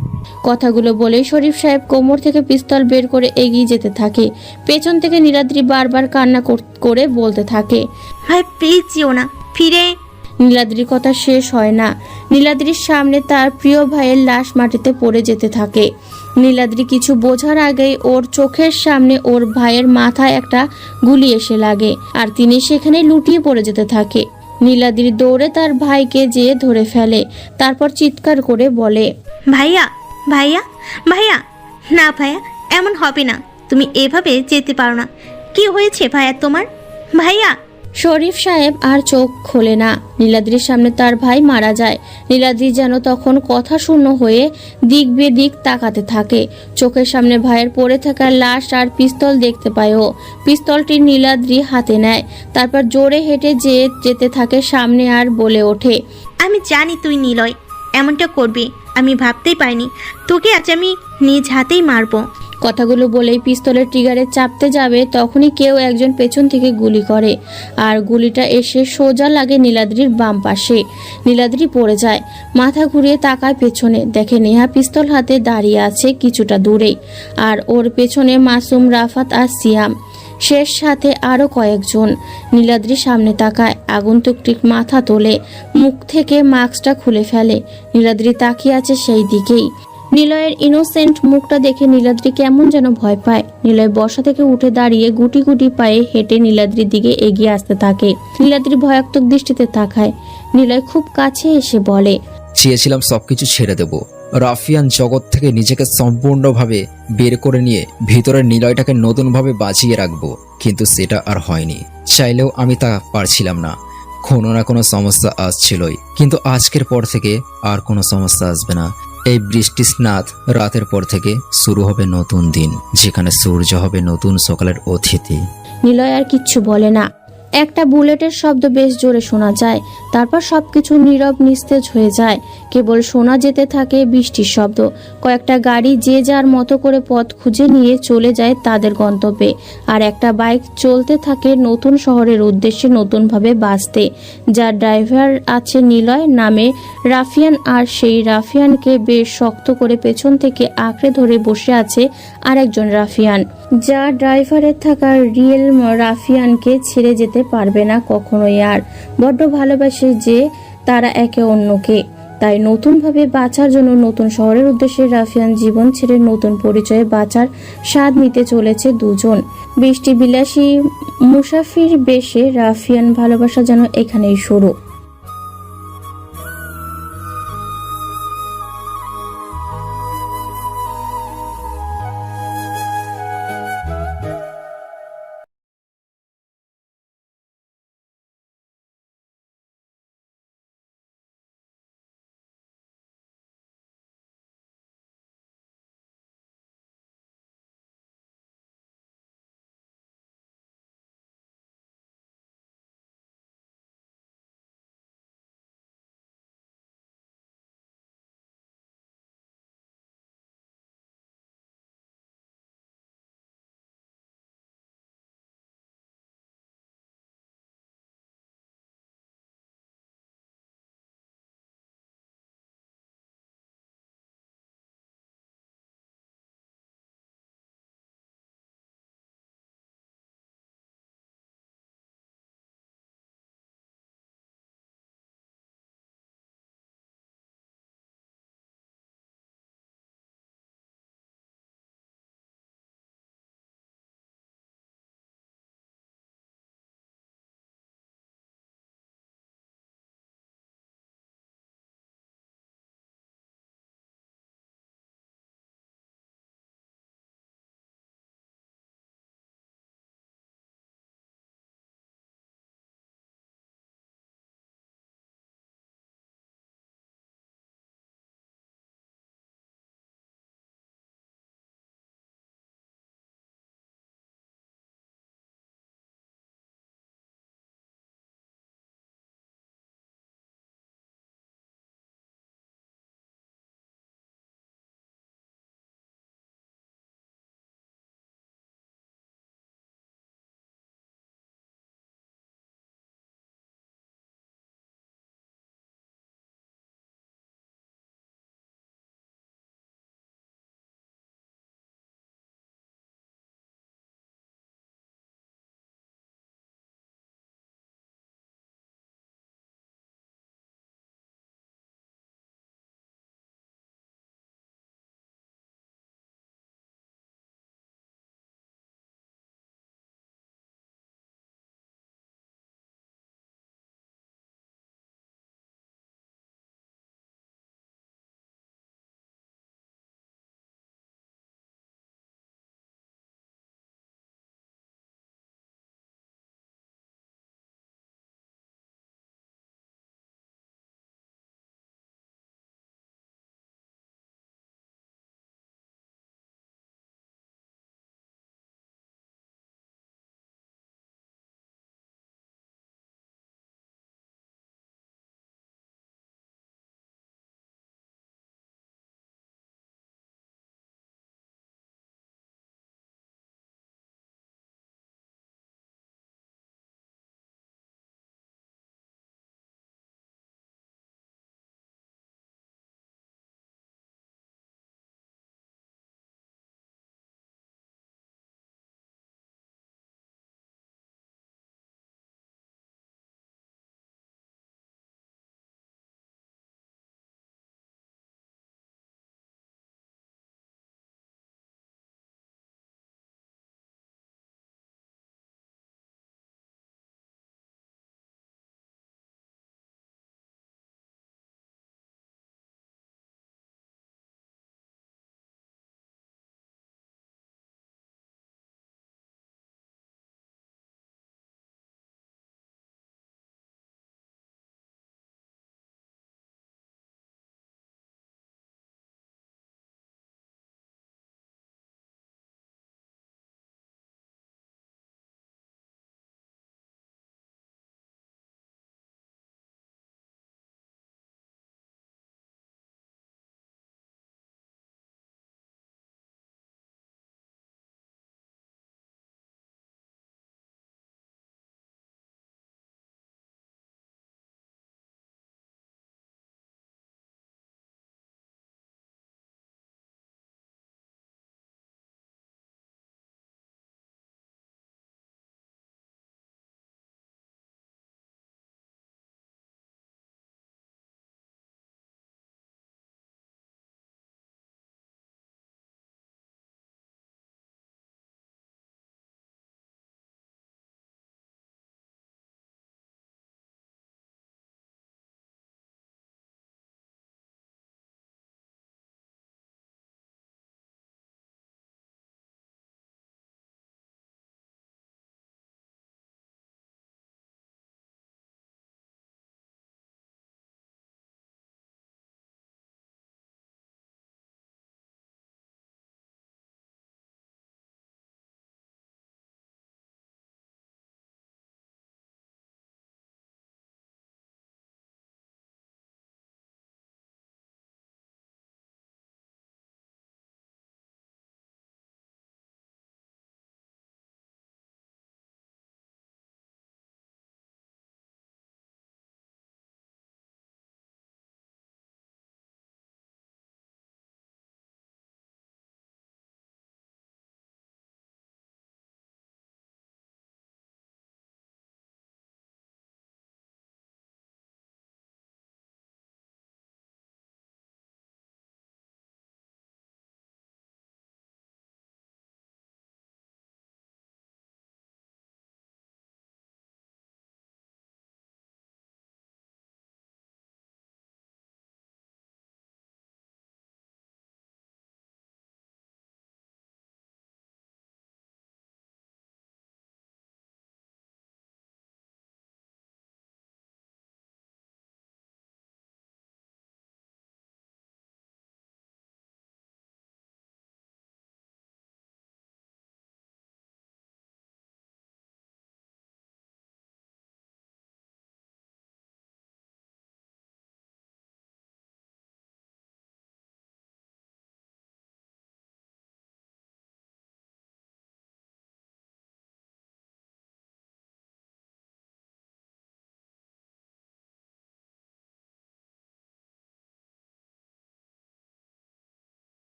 কথাগুলো বলে শরীফ সাহেব কোমর থেকে পিস্তল বের করে এগিয়ে যেতে থাকে। পেছন থেকে নীলাদ্রি বারবার কান্না করে বলতে থাকে, ভাই প্লিজ যেও না, ফিরে। নীলাদ্রির কথা শেষ হয় না। নীলাদ্রির সামনে তার প্রিয় ভাইয়ের লাশ মাটিতে পড়ে যেতে থাকে। নীলাদ্রি কিছু বোঝার আগেই ওর চোখের সামনে ওর ভাইয়ের মাথায় একটা গুলি এসে লাগে, আর তিনি সেখানে লুটিয়ে পড়ে যেতে থাকে। নীলাদ্রি দৌড়ে তার ভাইকে যেয়ে ধরে ফেলে, তারপর চিৎকার করে বলে, ভাইয়া ভাইয়া ভাইয়া। না ভাইয়া, এমন হবে না, তুমি এভাবে যেতে পারো না। কি হয়েছে ভাইয়া তোমার? ভাইয়া। শরীফ সাহেব আর চোখ খোলে না। নীলাদ্রির সামনে তার ভাই মারা যায়। নীলাদ্রি যেন তখন কথা শূন্য হয়ে দিক বেদিক তাকাতে থাকে। চোখের সামনে ভাইয়ের পড়ে থাকা লাশ আর পিস্তল দেখতে পায় ও। পিস্তলটি নীলাদ্রি হাতে নেয়, তারপর জোরে হেঁটে যেতে থাকে সামনে আর বলে ওঠে, আমি জানি তুই নিলয়, এমনটা করবি। আমি ভাবতেই পাইনি তোকে আজ আমি নিজ হাতেই মারবো। কথাগুলো বলেই পিস্তলের ট্রিগারে চাপতে যাবে, তখনই কেউ একজন পেছন থেকে গুলি করে, আর গুলিটা এসে সোজা লাগে নীলাদ্রির বাম পাশে। নীলাদ্রি পড়ে যায়, মাথা ঘুরিয়ে তাকায় পেছনে, দেখে নেহা পিস্তল হাতে দাঁড়িয়ে আছে কিছুটা দূরেই, আর ওর পেছনে মাসুম, রাফাত আর সিয়াম, শেষ সাথে আরও কয়েকজন। নীলাদ্রি সামনে তাকায়, আগন্তুকটি মাথা তোলে, মুখ থেকে মাস্কটা খুলে ফেলে। নীলাদ্রি তাকিয়ে আছে সেই দিকেই। নিলয়ের ইনোসেন্ট মুখটা দেখে নীলাদ্রি কেমন যেন ভয় পায়। নিলয় বসা থেকে উঠে দাঁড়িয়ে গুটি গুটি পায়ে হেঁটে নীলাদ্রির দিকে এগিয়ে আসতে থাকে। নীলাদ্রি ভয়াত্মক দৃষ্টিতে তাকায়। নিলয় খুব কাছে এসে বলে, চেয়েছিলাম সবকিছু ছেড়ে দেব, রাফিয়ান জগৎ থেকে নিজেকে সম্পূর্ণভাবে বের করে নিয়ে ভিতরের নিলয়টাকে নতুনভাবে বাঁচিয়ে রাখবো, কিন্তু সেটা আর হয়নি। চাইলেও আমি তা পারছিলাম না। কোনো না কোনো সমস্যা আসছিলই, কিন্তু আজকের পর থেকে আর কোনো সমস্যা আসবে না। এই বৃষ্টি স্নাত রাতের পর থেকে শুরু হবে নতুন দিন, যেখানে সূর্য হবে নতুন সকালের অতিথি। নিলয় আর কিচ্ছু বলে না। একটা বুলেটের শব্দ বেশ জোরে শোনা যায়, তারপর সবকিছু নীরব নিস্তেজ হয়ে যায়। কেবল শোনা যেতে থাকে বৃষ্টির শব্দ। কয়েকটা গাড়ি যে যার মতো করে পথ খুঁজে নিয়ে চলে যায় তাদের গন্তব্যে, আর একটা বাইক চলতে থাকে নতুন শহরের উদ্দেশ্যে নতুনভাবে বাঁচতে, যার ড্রাইভার আছে নিলয় নামে রাফিয়ান, আর সেই রাফিয়ানকে বেশ শক্ত করে পেছন থেকে আঁকড়ে ধরে বসে আছে আরেকজন রাফিয়ান, যা ড্রাইভারের থাকা রিয়েল রাফিয়ানকে ছেড়ে যেতে পারবে না কখনোই। আর বড্ড ভালোবাসে যে তারা একে অন্যকে, তাই নতুনভাবে বাঁচার জন্য নতুন শহরের উদ্দেশ্যে রাফিয়ান জীবন ছেড়ে নতুন পরিচয়ে বাঁচার স্বাদ নিতে চলেছে দুজন। বৃষ্টি বিলাসী মুসাফির বেশে রাফিয়ান ভালোবাসা যেন এখানেই শুরু।